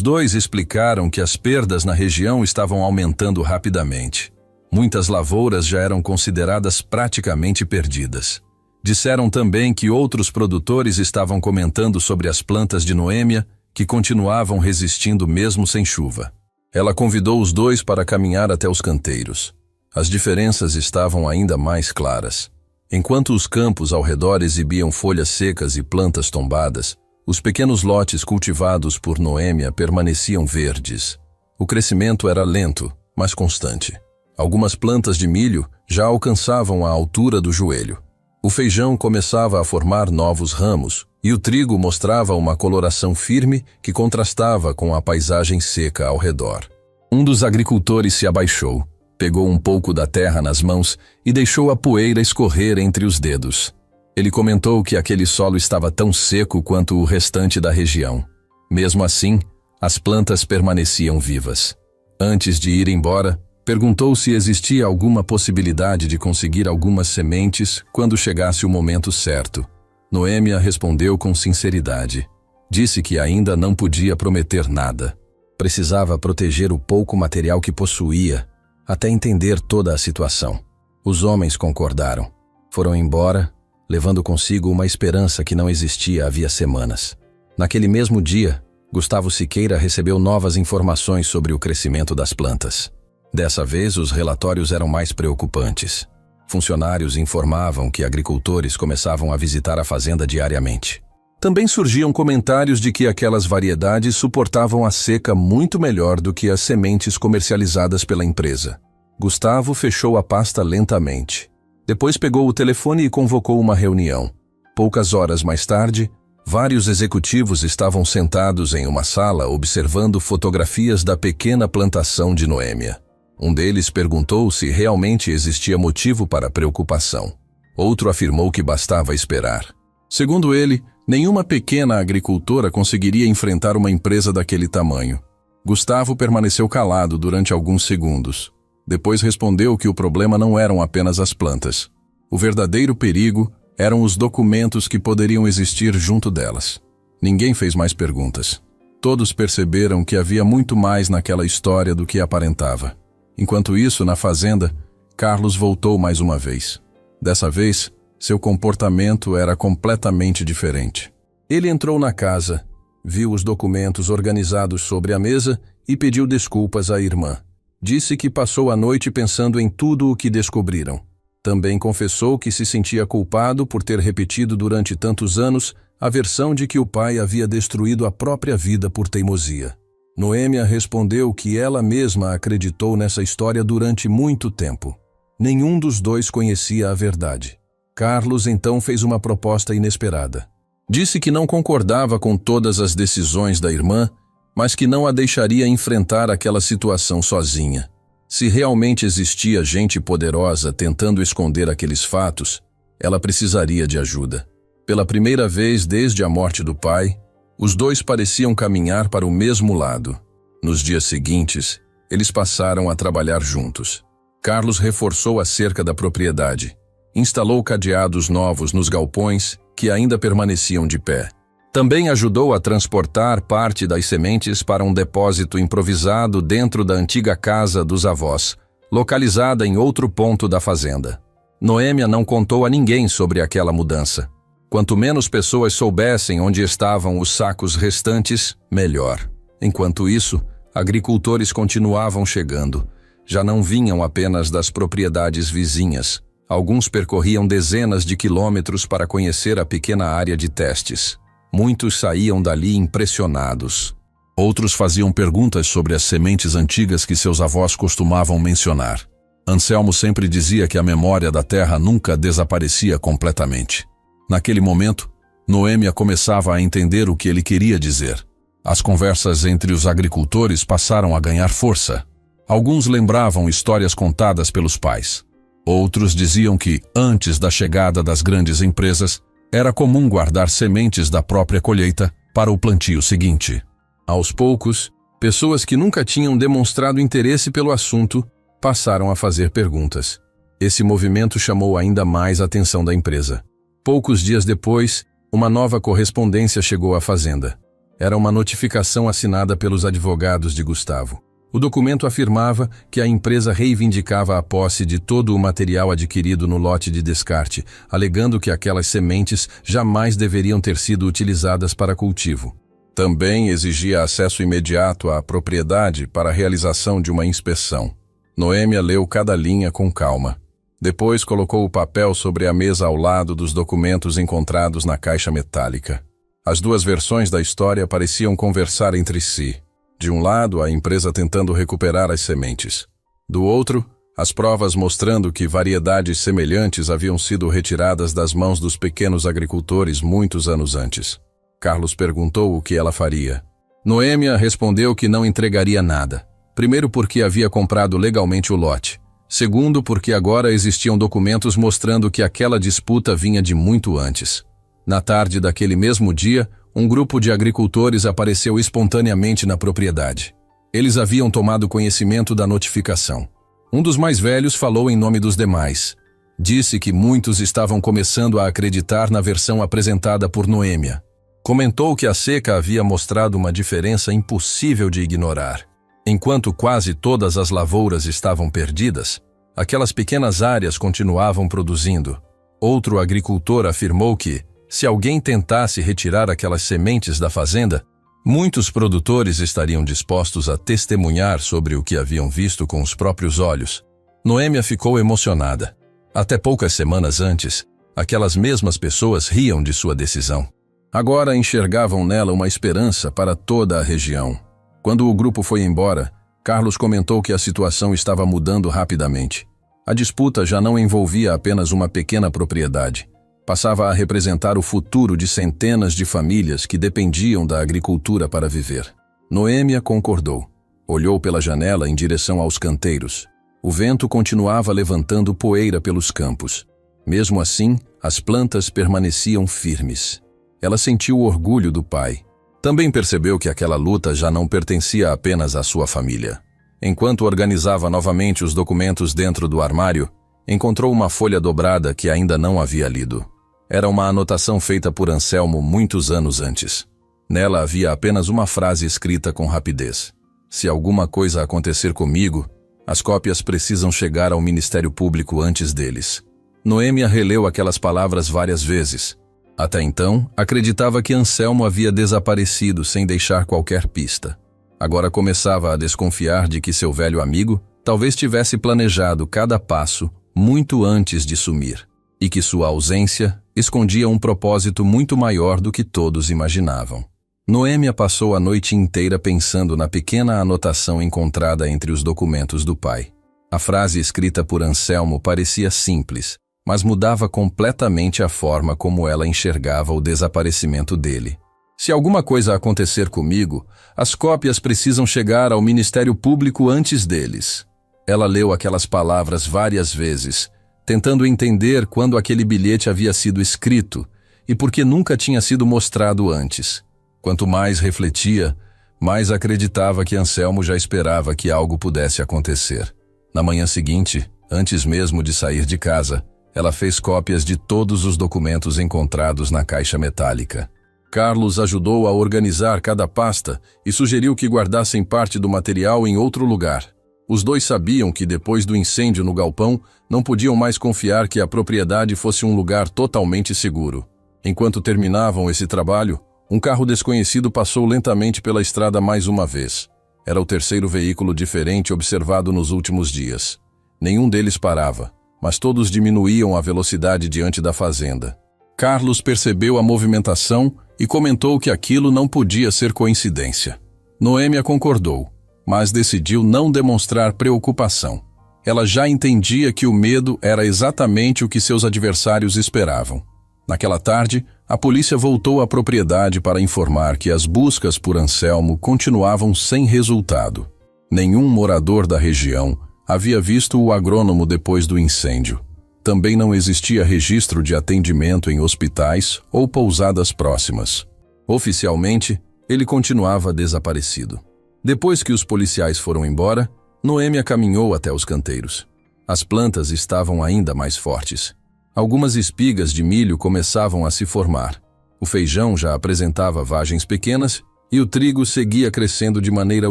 2 explicaram que as perdas na região estavam aumentando rapidamente. Muitas lavouras já eram consideradas praticamente perdidas. Disseram também que outros produtores estavam comentando sobre as plantas de Noêmia, que continuavam resistindo mesmo sem chuva. Ela convidou os 2 para caminhar até os canteiros. As diferenças estavam ainda mais claras. Enquanto os campos ao redor exibiam folhas secas e plantas tombadas, Os pequenos lotes cultivados por Noêmia permaneciam verdes. O crescimento era lento, mas constante. Algumas plantas de milho já alcançavam a altura do joelho. O feijão começava a formar novos ramos e o trigo mostrava uma coloração firme que contrastava com a paisagem seca ao redor. Um dos agricultores se abaixou, pegou um pouco da terra nas mãos e deixou a poeira escorrer entre os dedos. Ele comentou que aquele solo estava tão seco quanto o restante da região. Mesmo assim, as plantas permaneciam vivas. Antes de ir embora, perguntou se existia alguma possibilidade de conseguir algumas sementes quando chegasse o momento certo. Noêmia respondeu com sinceridade. Disse que ainda não podia prometer nada. Precisava proteger o pouco material que possuía, até entender toda a situação. Os homens concordaram. Foram embora, levando consigo uma esperança que não existia havia semanas. Naquele mesmo dia, Gustavo Siqueira recebeu novas informações sobre o crescimento das plantas. Dessa vez, os relatórios eram mais preocupantes. Funcionários informavam que agricultores começavam a visitar a fazenda diariamente. Também surgiam comentários de que aquelas variedades suportavam a seca muito melhor do que as sementes comercializadas pela empresa. Gustavo fechou a pasta lentamente. Depois pegou o telefone e convocou uma reunião. Poucas horas mais tarde, vários executivos estavam sentados em uma sala observando fotografias da pequena plantação de Noêmia. Um deles perguntou se realmente existia motivo para preocupação. Outro afirmou que bastava esperar. Segundo ele, nenhuma pequena agricultora conseguiria enfrentar uma empresa daquele tamanho. Gustavo permaneceu calado durante alguns segundos. Depois respondeu que o problema não eram apenas as plantas. O verdadeiro perigo eram os documentos que poderiam existir junto delas. Ninguém fez mais perguntas. Todos perceberam que havia muito mais naquela história do que aparentava. Enquanto isso, na fazenda, Carlos voltou mais uma vez. Dessa vez, seu comportamento era completamente diferente. Ele entrou na casa, viu os documentos organizados sobre a mesa e pediu desculpas à irmã. Disse que passou a noite pensando em tudo o que descobriram. Também confessou que se sentia culpado por ter repetido durante tantos anos a versão de que o pai havia destruído a própria vida por teimosia. Noêmia respondeu que ela mesma acreditou nessa história durante muito tempo. Nenhum dos dois conhecia a verdade. Carlos então fez uma proposta inesperada. Disse que não concordava com todas as decisões da irmã, mas que não a deixaria enfrentar aquela situação sozinha. Se realmente existia gente poderosa tentando esconder aqueles fatos, ela precisaria de ajuda. Pela primeira vez desde a morte do pai, os dois pareciam caminhar para o mesmo lado. Nos dias seguintes, eles passaram a trabalhar juntos. Carlos reforçou a cerca da propriedade. Instalou cadeados novos nos galpões, que ainda permaneciam de pé. Também ajudou a transportar parte das sementes para um depósito improvisado dentro da antiga casa dos avós, localizada em outro ponto da fazenda. Noêmia não contou a ninguém sobre aquela mudança. Quanto menos pessoas soubessem onde estavam os sacos restantes, melhor. Enquanto isso, agricultores continuavam chegando. Já não vinham apenas das propriedades vizinhas. Alguns percorriam dezenas de quilômetros para conhecer a pequena área de testes. Muitos saíam dali impressionados. Outros faziam perguntas sobre as sementes antigas que seus avós costumavam mencionar. Anselmo sempre dizia que a memória da terra nunca desaparecia completamente. Naquele momento, Noêmia começava a entender o que ele queria dizer. As conversas entre os agricultores passaram a ganhar força. Alguns lembravam histórias contadas pelos pais. Outros diziam que, antes da chegada das grandes empresas, era comum guardar sementes da própria colheita para o plantio seguinte. Aos poucos, pessoas que nunca tinham demonstrado interesse pelo assunto passaram a fazer perguntas. Esse movimento chamou ainda mais a atenção da empresa. Poucos dias depois, uma nova correspondência chegou à fazenda. Era uma notificação assinada pelos advogados de Gustavo. O documento afirmava que a empresa reivindicava a posse de todo o material adquirido no lote de descarte, alegando que aquelas sementes jamais deveriam ter sido utilizadas para cultivo. Também exigia acesso imediato à propriedade para a realização de uma inspeção. Noêmia leu cada linha com calma. Depois colocou o papel sobre a mesa ao lado dos documentos encontrados na caixa metálica. As duas versões da história pareciam conversar entre si. De um lado, a empresa tentando recuperar as sementes. Do outro, as provas mostrando que variedades semelhantes haviam sido retiradas das mãos dos pequenos agricultores muitos anos antes. Carlos perguntou o que ela faria. Noêmia respondeu que não entregaria nada. Primeiro porque havia comprado legalmente o lote. Segundo porque agora existiam documentos mostrando que aquela disputa vinha de muito antes. Na tarde daquele mesmo dia, um grupo de agricultores apareceu espontaneamente na propriedade. Eles haviam tomado conhecimento da notificação. Um dos mais velhos falou em nome dos demais. Disse que muitos estavam começando a acreditar na versão apresentada por Noêmia. Comentou que a seca havia mostrado uma diferença impossível de ignorar. Enquanto quase todas as lavouras estavam perdidas, aquelas pequenas áreas continuavam produzindo. Outro agricultor afirmou que, se alguém tentasse retirar aquelas sementes da fazenda, muitos produtores estariam dispostos a testemunhar sobre o que haviam visto com os próprios olhos. Noêmia ficou emocionada. Até poucas semanas antes, aquelas mesmas pessoas riam de sua decisão. Agora enxergavam nela uma esperança para toda a região. Quando o grupo foi embora, Carlos comentou que a situação estava mudando rapidamente. A disputa já não envolvia apenas uma pequena propriedade. Passava a representar o futuro de centenas de famílias que dependiam da agricultura para viver. Noêmia concordou. Olhou pela janela em direção aos canteiros. O vento continuava levantando poeira pelos campos. Mesmo assim, as plantas permaneciam firmes. Ela sentiu o orgulho do pai. Também percebeu que aquela luta já não pertencia apenas à sua família. Enquanto organizava novamente os documentos dentro do armário, encontrou uma folha dobrada que ainda não havia lido. Era uma anotação feita por Anselmo muitos anos antes. Nela havia apenas uma frase escrita com rapidez. Se alguma coisa acontecer comigo, as cópias precisam chegar ao Ministério Público antes deles. Noêmia releu aquelas palavras várias vezes. Até então, acreditava que Anselmo havia desaparecido sem deixar qualquer pista. Agora começava a desconfiar de que seu velho amigo talvez tivesse planejado cada passo muito antes de sumir, e que sua ausência escondia um propósito muito maior do que todos imaginavam. Noêmia passou a noite inteira pensando na pequena anotação encontrada entre os documentos do pai. A frase escrita por Anselmo parecia simples, mas mudava completamente a forma como ela enxergava o desaparecimento dele. Se alguma coisa acontecer comigo, as cópias precisam chegar ao Ministério Público antes deles. Ela leu aquelas palavras várias vezes, tentando entender quando aquele bilhete havia sido escrito e por que nunca tinha sido mostrado antes. Quanto mais refletia, mais acreditava que Anselmo já esperava que algo pudesse acontecer. Na manhã seguinte, antes mesmo de sair de casa, ela fez cópias de todos os documentos encontrados na caixa metálica. Carlos ajudou a organizar cada pasta e sugeriu que guardassem parte do material em outro lugar. Os dois sabiam que depois do incêndio no galpão, não podiam mais confiar que a propriedade fosse um lugar totalmente seguro. Enquanto terminavam esse trabalho, um carro desconhecido passou lentamente pela estrada mais uma vez. Era o terceiro veículo diferente observado nos últimos dias. Nenhum deles parava, mas todos diminuíam a velocidade diante da fazenda. Carlos percebeu a movimentação e comentou que aquilo não podia ser coincidência. Noêmia concordou, mas decidiu não demonstrar preocupação. Ela já entendia que o medo era exatamente o que seus adversários esperavam. Naquela tarde, a polícia voltou à propriedade para informar que as buscas por Anselmo continuavam sem resultado. Nenhum morador da região havia visto o agrônomo depois do incêndio. Também não existia registro de atendimento em hospitais ou pousadas próximas. Oficialmente, ele continuava desaparecido. Depois que os policiais foram embora, Noêmia caminhou até os canteiros. As plantas estavam ainda mais fortes. Algumas espigas de milho começavam a se formar. O feijão já apresentava vagens pequenas e o trigo seguia crescendo de maneira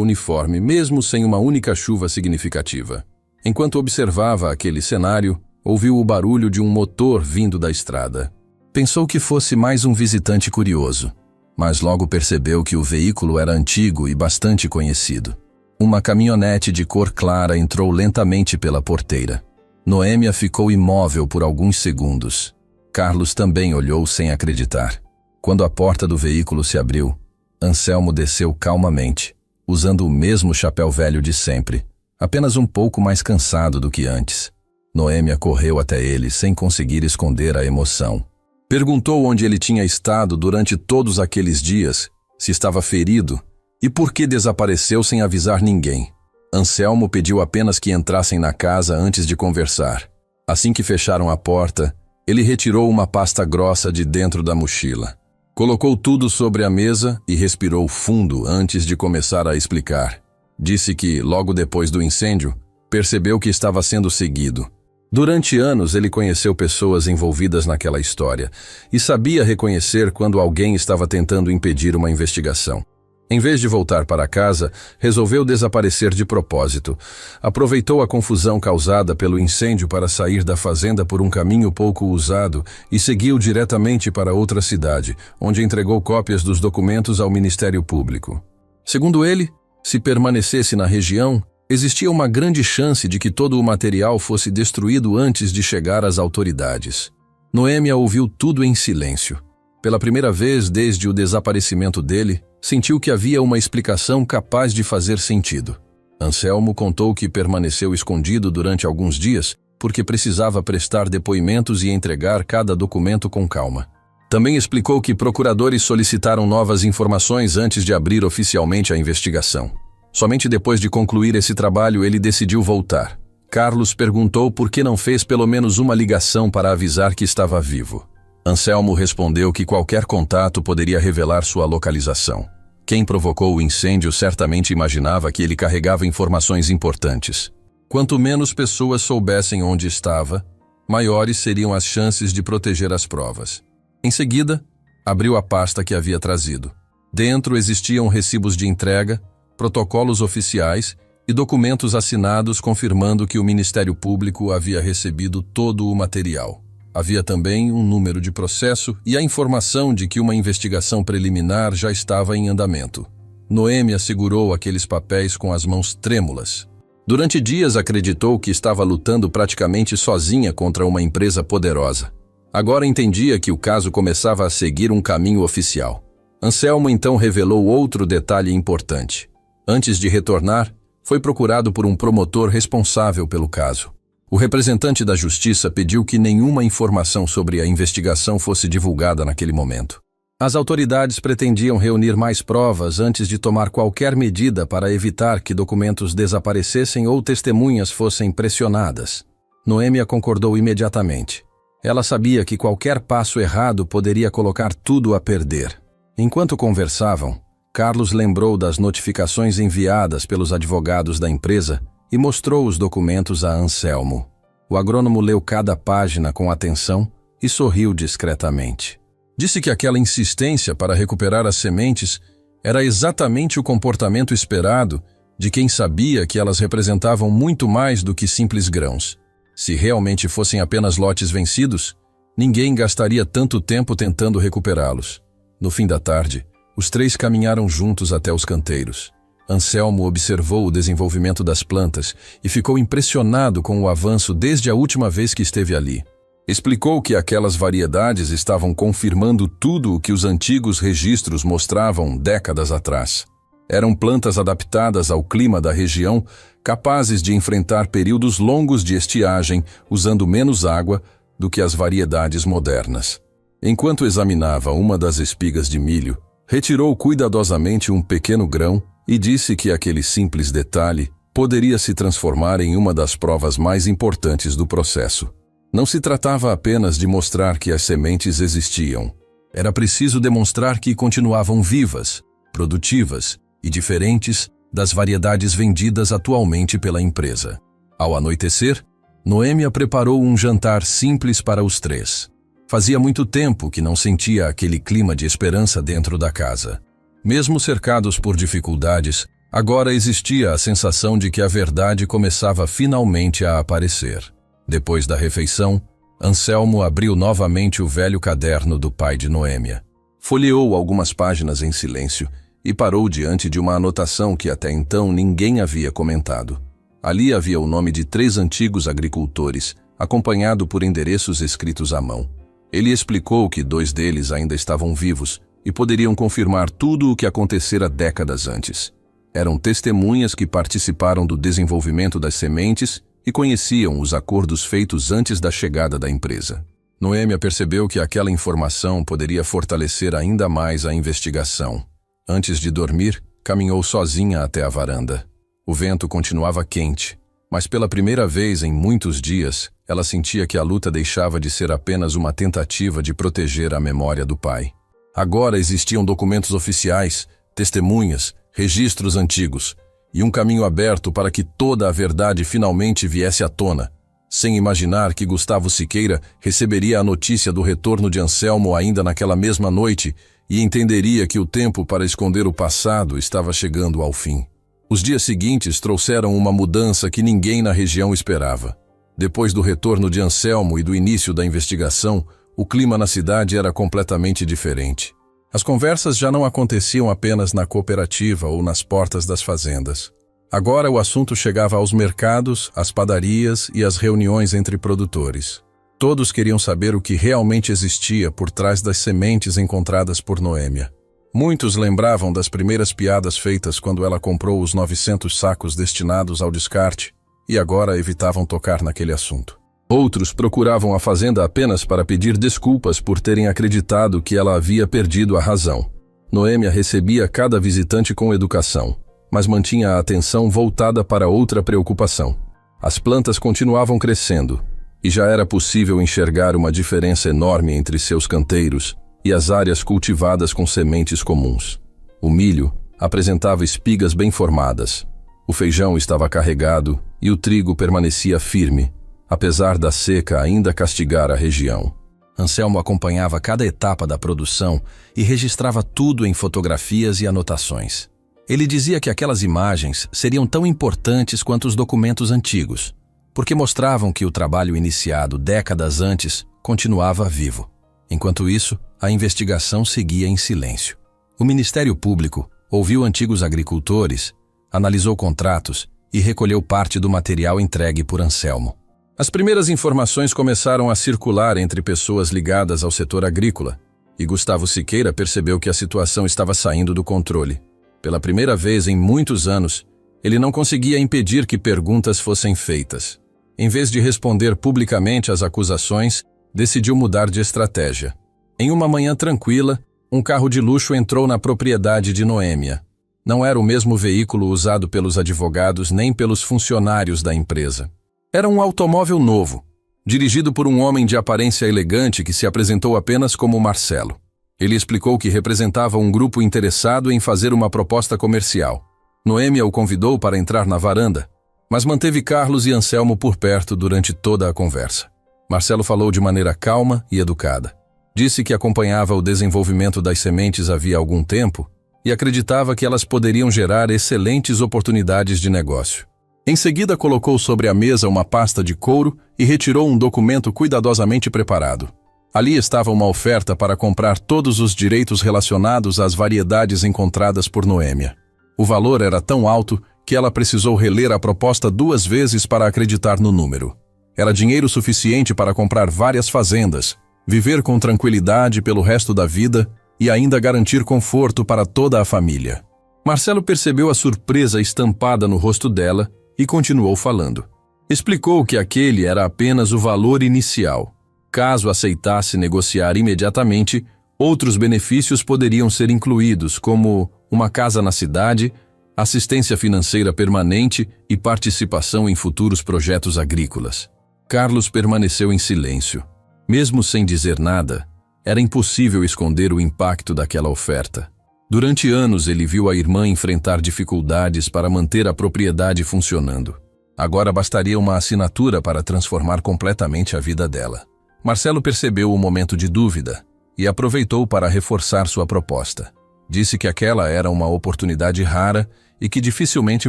uniforme, mesmo sem uma única chuva significativa. Enquanto observava aquele cenário, ouviu o barulho de um motor vindo da estrada. Pensou que fosse mais um visitante curioso, mas logo percebeu que o veículo era antigo e bastante conhecido. Uma caminhonete de cor clara entrou lentamente pela porteira. Noêmia ficou imóvel por alguns segundos. Carlos também olhou sem acreditar. Quando a porta do veículo se abriu, Anselmo desceu calmamente, usando o mesmo chapéu velho de sempre, apenas um pouco mais cansado do que antes. Noêmia correu até ele sem conseguir esconder a emoção. Perguntou onde ele tinha estado durante todos aqueles dias, se estava ferido e por que desapareceu sem avisar ninguém. Anselmo pediu apenas que entrassem na casa antes de conversar. Assim que fecharam a porta, ele retirou uma pasta grossa de dentro da mochila. Colocou tudo sobre a mesa e respirou fundo antes de começar a explicar. Disse que, logo depois do incêndio, percebeu que estava sendo seguido. Durante anos ele conheceu pessoas envolvidas naquela história e sabia reconhecer quando alguém estava tentando impedir uma investigação. Em vez de voltar para casa, resolveu desaparecer de propósito. Aproveitou a confusão causada pelo incêndio para sair da fazenda por um caminho pouco usado e seguiu diretamente para outra cidade, onde entregou cópias dos documentos ao Ministério Público. Segundo ele, se permanecesse na região, existia uma grande chance de que todo o material fosse destruído antes de chegar às autoridades. Noêmia ouviu tudo em silêncio. Pela primeira vez desde o desaparecimento dele, sentiu que havia uma explicação capaz de fazer sentido. Anselmo contou que permaneceu escondido durante alguns dias porque precisava prestar depoimentos e entregar cada documento com calma. Também explicou que procuradores solicitaram novas informações antes de abrir oficialmente a investigação. Somente depois de concluir esse trabalho ele decidiu voltar. Carlos perguntou por que não fez pelo menos uma ligação para avisar que estava vivo. Anselmo respondeu que qualquer contato poderia revelar sua localização. Quem provocou o incêndio certamente imaginava que ele carregava informações importantes. Quanto menos pessoas soubessem onde estava, maiores seriam as chances de proteger as provas. Em seguida, abriu a pasta que havia trazido. Dentro existiam recibos de entrega, protocolos oficiais e documentos assinados confirmando que o Ministério Público havia recebido todo o material. Havia também um número de processo e a informação de que uma investigação preliminar já estava em andamento. Noêmia segurou aqueles papéis com as mãos trêmulas. Durante dias acreditou que estava lutando praticamente sozinha contra uma empresa poderosa. Agora entendia que o caso começava a seguir um caminho oficial. Anselmo então revelou outro detalhe importante. Antes de retornar, foi procurado por um promotor responsável pelo caso. O representante da Justiça pediu que nenhuma informação sobre a investigação fosse divulgada naquele momento. As autoridades pretendiam reunir mais provas antes de tomar qualquer medida para evitar que documentos desaparecessem ou testemunhas fossem pressionadas. Noêmia concordou imediatamente. Ela sabia que qualquer passo errado poderia colocar tudo a perder. Enquanto conversavam, Carlos lembrou das notificações enviadas pelos advogados da empresa e mostrou os documentos a Anselmo. O agrônomo leu cada página com atenção e sorriu discretamente. Disse que aquela insistência para recuperar as sementes era exatamente o comportamento esperado de quem sabia que elas representavam muito mais do que simples grãos. Se realmente fossem apenas lotes vencidos, ninguém gastaria tanto tempo tentando recuperá-los. No fim da tarde, os três caminharam juntos até os canteiros. Anselmo observou o desenvolvimento das plantas e ficou impressionado com o avanço desde a última vez que esteve ali. Explicou que aquelas variedades estavam confirmando tudo o que os antigos registros mostravam décadas atrás. Eram plantas adaptadas ao clima da região, capazes de enfrentar períodos longos de estiagem, usando menos água do que as variedades modernas. Enquanto examinava uma das espigas de milho, retirou cuidadosamente um pequeno grão e disse que aquele simples detalhe poderia se transformar em uma das provas mais importantes do processo. Não se tratava apenas de mostrar que as sementes existiam. Era preciso demonstrar que continuavam vivas, produtivas e diferentes das variedades vendidas atualmente pela empresa. Ao anoitecer, Noêmia preparou um jantar simples para os três. Fazia muito tempo que não sentia aquele clima de esperança dentro da casa. Mesmo cercados por dificuldades, agora existia a sensação de que a verdade começava finalmente a aparecer. Depois da refeição, Anselmo abriu novamente o velho caderno do pai de Noêmia. Folheou algumas páginas em silêncio e parou diante de uma anotação que até então ninguém havia comentado. Ali havia o nome de 3 antigos agricultores, acompanhado por endereços escritos à mão. Ele explicou que 2 deles ainda estavam vivos e poderiam confirmar tudo o que acontecera décadas antes. Eram testemunhas que participaram do desenvolvimento das sementes e conheciam os acordos feitos antes da chegada da empresa. Noêmia percebeu que aquela informação poderia fortalecer ainda mais a investigação. Antes de dormir, caminhou sozinha até a varanda. O vento continuava quente, mas pela primeira vez em muitos dias, ela sentia que a luta deixava de ser apenas uma tentativa de proteger a memória do pai. Agora existiam documentos oficiais, testemunhas, registros antigos, e um caminho aberto para que toda a verdade finalmente viesse à tona, sem imaginar que Gustavo Siqueira receberia a notícia do retorno de Anselmo ainda naquela mesma noite e entenderia que o tempo para esconder o passado estava chegando ao fim. Os dias seguintes trouxeram uma mudança que ninguém na região esperava. Depois do retorno de Anselmo e do início da investigação, o clima na cidade era completamente diferente. As conversas já não aconteciam apenas na cooperativa ou nas portas das fazendas. Agora o assunto chegava aos mercados, às padarias e às reuniões entre produtores. Todos queriam saber o que realmente existia por trás das sementes encontradas por Noêmia. Muitos lembravam das primeiras piadas feitas quando ela comprou os 900 sacos destinados ao descarte e agora evitavam tocar naquele assunto. Outros procuravam a fazenda apenas para pedir desculpas por terem acreditado que ela havia perdido a razão. Noêmia recebia cada visitante com educação, mas mantinha a atenção voltada para outra preocupação. As plantas continuavam crescendo, e já era possível enxergar uma diferença enorme entre seus canteiros e as áreas cultivadas com sementes comuns. O milho apresentava espigas bem formadas, o feijão estava carregado e o trigo permanecia firme, apesar da seca ainda castigar a região. Anselmo acompanhava cada etapa da produção e registrava tudo em fotografias e anotações. Ele dizia que aquelas imagens seriam tão importantes quanto os documentos antigos, porque mostravam que o trabalho iniciado décadas antes continuava vivo. Enquanto isso, a investigação seguia em silêncio. O Ministério Público ouviu antigos agricultores, analisou contratos e recolheu parte do material entregue por Anselmo. As primeiras informações começaram a circular entre pessoas ligadas ao setor agrícola, e Gustavo Siqueira percebeu que a situação estava saindo do controle. Pela primeira vez em muitos anos, ele não conseguia impedir que perguntas fossem feitas. Em vez de responder publicamente às acusações, decidiu mudar de estratégia. Em uma manhã tranquila, um carro de luxo entrou na propriedade de Noêmia. Não era o mesmo veículo usado pelos advogados nem pelos funcionários da empresa. Era um automóvel novo, dirigido por um homem de aparência elegante que se apresentou apenas como Marcelo. Ele explicou que representava um grupo interessado em fazer uma proposta comercial. Noêmia o convidou para entrar na varanda, mas manteve Carlos e Anselmo por perto durante toda a conversa. Marcelo falou de maneira calma e educada. Disse que acompanhava o desenvolvimento das sementes havia algum tempo e acreditava que elas poderiam gerar excelentes oportunidades de negócio. Em seguida, colocou sobre a mesa uma pasta de couro e retirou um documento cuidadosamente preparado. Ali estava uma oferta para comprar todos os direitos relacionados às variedades encontradas por Noêmia. O valor era tão alto que ela precisou reler a proposta 2 vezes para acreditar no número. Era dinheiro suficiente para comprar várias fazendas, viver com tranquilidade pelo resto da vida e ainda garantir conforto para toda a família. Marcelo percebeu a surpresa estampada no rosto dela e continuou falando. Explicou que aquele era apenas o valor inicial. Caso aceitasse negociar imediatamente, outros benefícios poderiam ser incluídos, como uma casa na cidade, assistência financeira permanente e participação em futuros projetos agrícolas. Carlos permaneceu em silêncio. Mesmo sem dizer nada, era impossível esconder o impacto daquela oferta. Durante anos ele viu a irmã enfrentar dificuldades para manter a propriedade funcionando. Agora bastaria uma assinatura para transformar completamente a vida dela. Marcelo percebeu o momento de dúvida e aproveitou para reforçar sua proposta. Disse que aquela era uma oportunidade rara e que dificilmente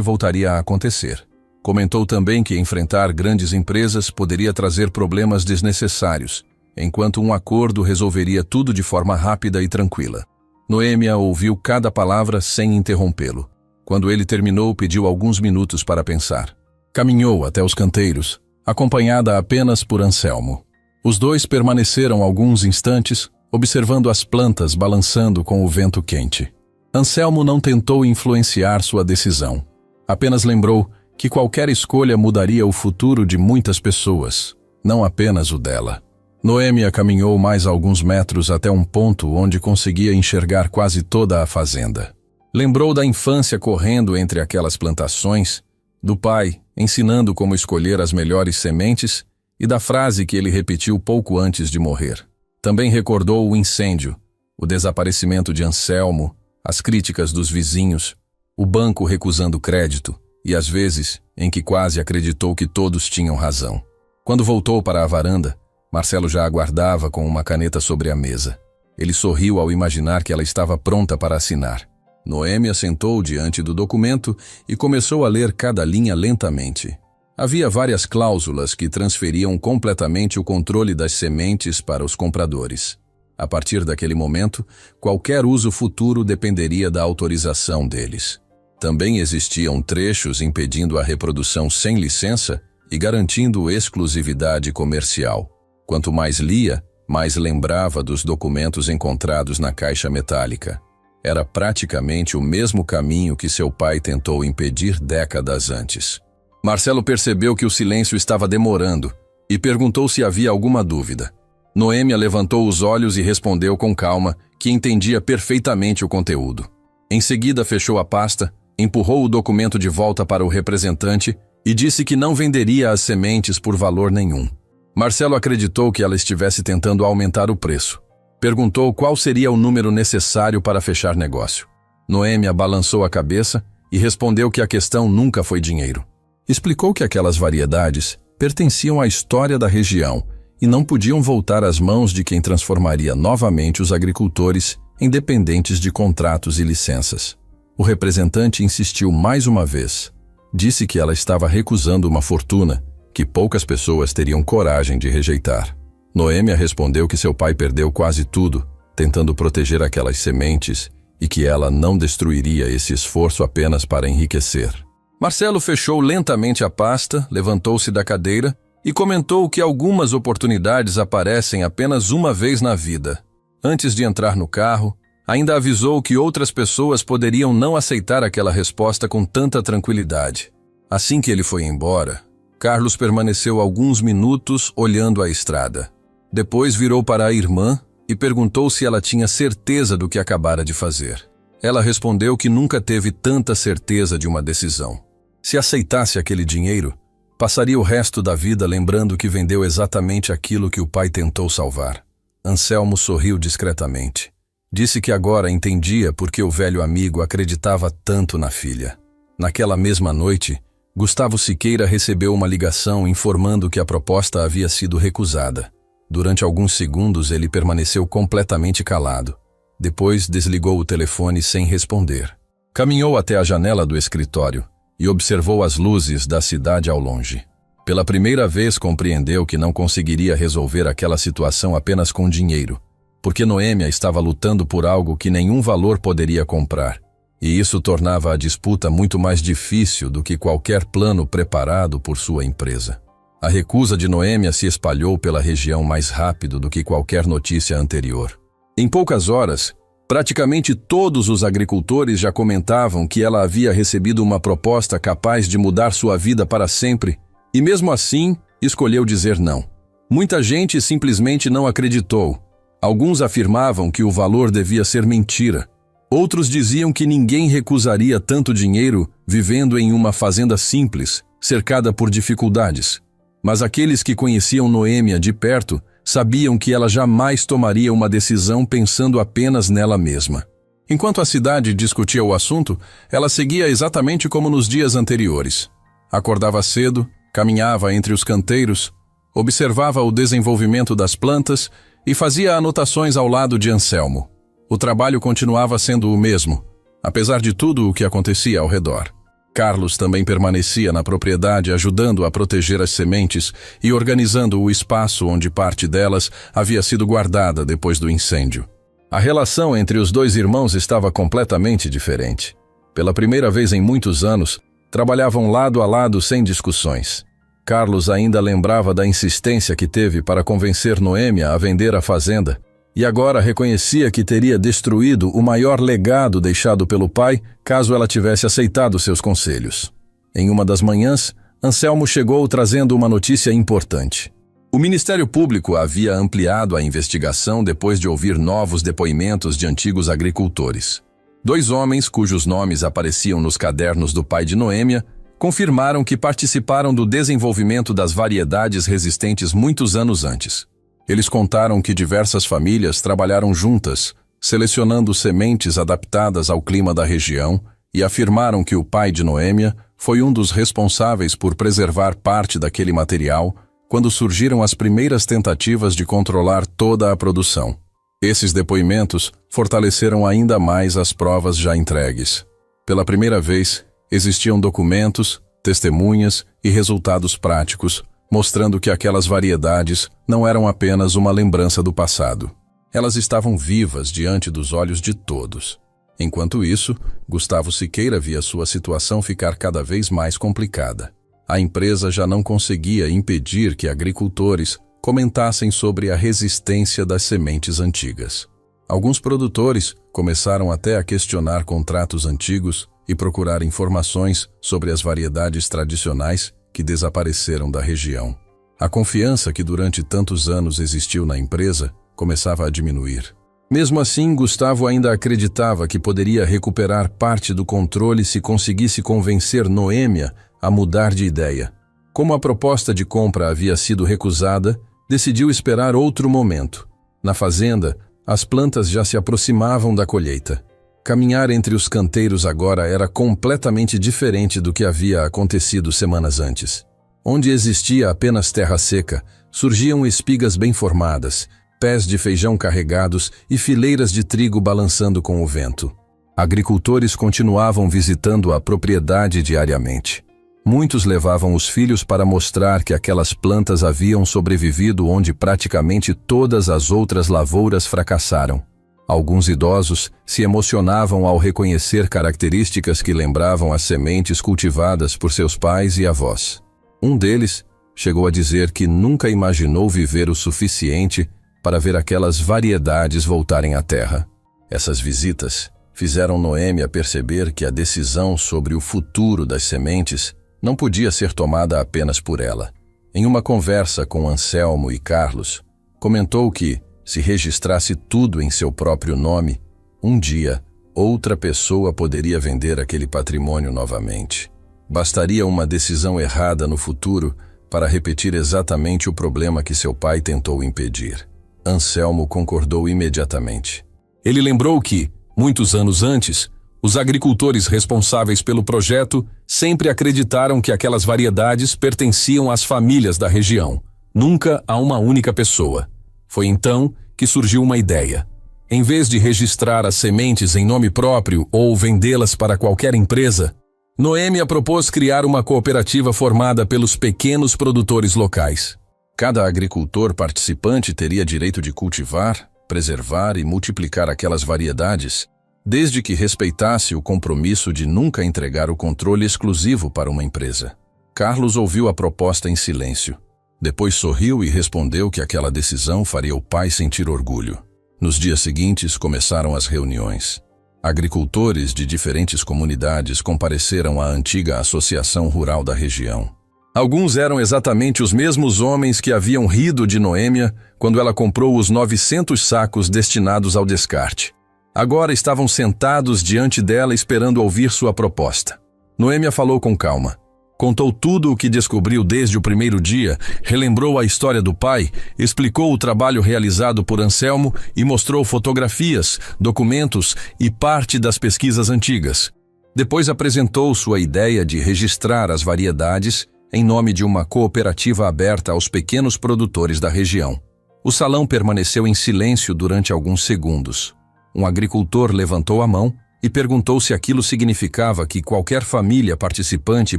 voltaria a acontecer. Comentou também que enfrentar grandes empresas poderia trazer problemas desnecessários, enquanto um acordo resolveria tudo de forma rápida e tranquila. Noêmia ouviu cada palavra sem interrompê-lo. Quando ele terminou, pediu alguns minutos para pensar. Caminhou até os canteiros, acompanhada apenas por Anselmo. Os dois permaneceram alguns instantes, observando as plantas balançando com o vento quente. Anselmo não tentou influenciar sua decisão. Apenas lembrou que qualquer escolha mudaria o futuro de muitas pessoas, não apenas o dela. Noêmia caminhou mais alguns metros até um ponto onde conseguia enxergar quase toda a fazenda. Lembrou da infância correndo entre aquelas plantações, do pai ensinando como escolher as melhores sementes e da frase que ele repetiu pouco antes de morrer. Também recordou o incêndio, o desaparecimento de Anselmo, as críticas dos vizinhos, o banco recusando crédito e as vezes em que quase acreditou que todos tinham razão. Quando voltou para a varanda, Marcelo já aguardava com uma caneta sobre a mesa. Ele sorriu ao imaginar que ela estava pronta para assinar. Noêmia sentou diante do documento e começou a ler cada linha lentamente. Havia várias cláusulas que transferiam completamente o controle das sementes para os compradores. A partir daquele momento, qualquer uso futuro dependeria da autorização deles. Também existiam trechos impedindo a reprodução sem licença e garantindo exclusividade comercial. Quanto mais lia, mais lembrava dos documentos encontrados na caixa metálica. Era praticamente o mesmo caminho que seu pai tentou impedir décadas antes. Marcelo percebeu que o silêncio estava demorando e perguntou se havia alguma dúvida. Noêmia levantou os olhos e respondeu com calma que entendia perfeitamente o conteúdo. Em seguida fechou a pasta, empurrou o documento de volta para o representante e disse que não venderia as sementes por valor nenhum. Marcelo acreditou que ela estivesse tentando aumentar o preço. Perguntou qual seria o número necessário para fechar negócio. Noêmia balançou a cabeça e respondeu que a questão nunca foi dinheiro. Explicou que aquelas variedades pertenciam à história da região e não podiam voltar às mãos de quem transformaria novamente os agricultores em dependentes de contratos e licenças. O representante insistiu mais uma vez. Disse que ela estava recusando uma fortuna que poucas pessoas teriam coragem de rejeitar. Noêmia respondeu que seu pai perdeu quase tudo, tentando proteger aquelas sementes, e que ela não destruiria esse esforço apenas para enriquecer. Marcelo fechou lentamente a pasta, levantou-se da cadeira e comentou que algumas oportunidades aparecem apenas uma vez na vida. Antes de entrar no carro, ainda avisou que outras pessoas poderiam não aceitar aquela resposta com tanta tranquilidade. Assim que ele foi embora, Carlos permaneceu alguns minutos olhando a estrada. Depois virou para a irmã e perguntou se ela tinha certeza do que acabara de fazer. Ela respondeu que nunca teve tanta certeza de uma decisão. Se aceitasse aquele dinheiro, passaria o resto da vida lembrando que vendeu exatamente aquilo que o pai tentou salvar. Anselmo sorriu discretamente. Disse que agora entendia por que o velho amigo acreditava tanto na filha. Naquela mesma noite, Gustavo Siqueira recebeu uma ligação informando que a proposta havia sido recusada. Durante alguns segundos ele permaneceu completamente calado. Depois desligou o telefone sem responder. Caminhou até a janela do escritório e observou as luzes da cidade ao longe. Pela primeira vez compreendeu que não conseguiria resolver aquela situação apenas com dinheiro, porque Noêmia estava lutando por algo que nenhum valor poderia comprar, e isso tornava a disputa muito mais difícil do que qualquer plano preparado por sua empresa. A recusa de Noêmia se espalhou pela região mais rápido do que qualquer notícia anterior. Em poucas horas, praticamente todos os agricultores já comentavam que ela havia recebido uma proposta capaz de mudar sua vida para sempre, e mesmo assim, escolheu dizer não. Muita gente simplesmente não acreditou. Alguns afirmavam que o valor devia ser mentira. Outros diziam que ninguém recusaria tanto dinheiro vivendo em uma fazenda simples, cercada por dificuldades. Mas aqueles que conheciam Noêmia de perto sabiam que ela jamais tomaria uma decisão pensando apenas nela mesma. Enquanto a cidade discutia o assunto, ela seguia exatamente como nos dias anteriores. Acordava cedo, caminhava entre os canteiros, observava o desenvolvimento das plantas e fazia anotações ao lado de Anselmo. O trabalho continuava sendo o mesmo, apesar de tudo o que acontecia ao redor. Carlos também permanecia na propriedade ajudando a proteger as sementes e organizando o espaço onde parte delas havia sido guardada depois do incêndio. A relação entre os dois irmãos estava completamente diferente. Pela primeira vez em muitos anos, trabalhavam lado a lado sem discussões. Carlos ainda lembrava da insistência que teve para convencer Noêmia a vender a fazenda, e agora reconhecia que teria destruído o maior legado deixado pelo pai caso ela tivesse aceitado seus conselhos. Em uma das manhãs, Anselmo chegou trazendo uma notícia importante. O Ministério Público havia ampliado a investigação depois de ouvir novos depoimentos de antigos agricultores. 2 homens, cujos nomes apareciam nos cadernos do pai de Noêmia, confirmaram que participaram do desenvolvimento das variedades resistentes muitos anos antes. Eles contaram que diversas famílias trabalharam juntas, selecionando sementes adaptadas ao clima da região, e afirmaram que o pai de Noêmia foi um dos responsáveis por preservar parte daquele material quando surgiram as primeiras tentativas de controlar toda a produção. Esses depoimentos fortaleceram ainda mais as provas já entregues. Pela primeira vez, existiam documentos, testemunhas e resultados práticos, mostrando que aquelas variedades não eram apenas uma lembrança do passado. Elas estavam vivas diante dos olhos de todos. Enquanto isso, Gustavo Siqueira via sua situação ficar cada vez mais complicada. A empresa já não conseguia impedir que agricultores comentassem sobre a resistência das sementes antigas. Alguns produtores começaram até a questionar contratos antigos e procurar informações sobre as variedades tradicionais que desapareceram da região. A confiança que durante tantos anos existiu na empresa começava a diminuir. Mesmo assim, Gustavo ainda acreditava que poderia recuperar parte do controle se conseguisse convencer Noêmia a mudar de ideia. Como a proposta de compra havia sido recusada, decidiu esperar outro momento. Na fazenda, as plantas já se aproximavam da colheita. Caminhar entre os canteiros agora era completamente diferente do que havia acontecido semanas antes. Onde existia apenas terra seca, surgiam espigas bem formadas, pés de feijão carregados e fileiras de trigo balançando com o vento. Agricultores continuavam visitando a propriedade diariamente. Muitos levavam os filhos para mostrar que aquelas plantas haviam sobrevivido onde praticamente todas as outras lavouras fracassaram. Alguns idosos se emocionavam ao reconhecer características que lembravam as sementes cultivadas por seus pais e avós. Um deles chegou a dizer que nunca imaginou viver o suficiente para ver aquelas variedades voltarem à terra. Essas visitas fizeram Noêmia perceber que a decisão sobre o futuro das sementes não podia ser tomada apenas por ela. Em uma conversa com Anselmo e Carlos, comentou que, se registrasse tudo em seu próprio nome, um dia, outra pessoa poderia vender aquele patrimônio novamente. Bastaria uma decisão errada no futuro para repetir exatamente o problema que seu pai tentou impedir. Anselmo concordou imediatamente. Ele lembrou que, muitos anos antes, os agricultores responsáveis pelo projeto sempre acreditaram que aquelas variedades pertenciam às famílias da região, nunca a uma única pessoa. Foi então que surgiu uma ideia. Em vez de registrar as sementes em nome próprio ou vendê-las para qualquer empresa, Noêmia propôs criar uma cooperativa formada pelos pequenos produtores locais. Cada agricultor participante teria direito de cultivar, preservar e multiplicar aquelas variedades, desde que respeitasse o compromisso de nunca entregar o controle exclusivo para uma empresa. Carlos ouviu a proposta em silêncio. Depois sorriu e respondeu que aquela decisão faria o pai sentir orgulho. Nos dias seguintes começaram as reuniões. Agricultores de diferentes comunidades compareceram à antiga Associação Rural da região. Alguns eram exatamente os mesmos homens que haviam rido de Noêmia quando ela comprou os 900 sacos destinados ao descarte. Agora estavam sentados diante dela esperando ouvir sua proposta. Noêmia falou com calma. Contou tudo o que descobriu desde o primeiro dia, relembrou a história do pai, explicou o trabalho realizado por Anselmo e mostrou fotografias, documentos e parte das pesquisas antigas. Depois apresentou sua ideia de registrar as variedades em nome de uma cooperativa aberta aos pequenos produtores da região. O salão permaneceu em silêncio durante alguns segundos. Um agricultor levantou a mão e perguntou se aquilo significava que qualquer família participante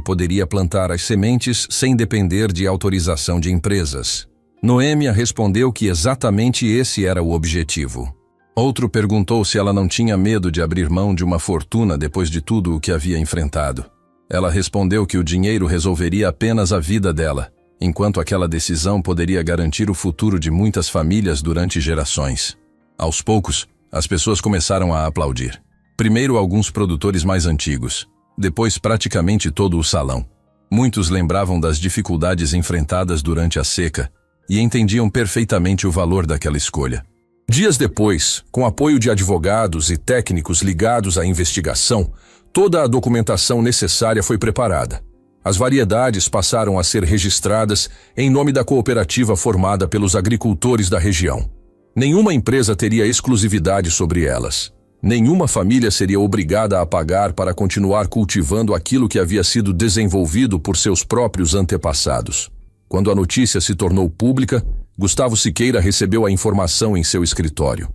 poderia plantar as sementes sem depender de autorização de empresas. Noêmia respondeu que exatamente esse era o objetivo. Outro perguntou se ela não tinha medo de abrir mão de uma fortuna depois de tudo o que havia enfrentado. Ela respondeu que o dinheiro resolveria apenas a vida dela, enquanto aquela decisão poderia garantir o futuro de muitas famílias durante gerações. Aos poucos, as pessoas começaram a aplaudir. Primeiro alguns produtores mais antigos, depois praticamente todo o salão. Muitos lembravam das dificuldades enfrentadas durante a seca e entendiam perfeitamente o valor daquela escolha. Dias depois, com apoio de advogados e técnicos ligados à investigação, toda a documentação necessária foi preparada. As variedades passaram a ser registradas em nome da cooperativa formada pelos agricultores da região. Nenhuma empresa teria exclusividade sobre elas. Nenhuma família seria obrigada a pagar para continuar cultivando aquilo que havia sido desenvolvido por seus próprios antepassados. Quando a notícia se tornou pública, Gustavo Siqueira recebeu a informação em seu escritório.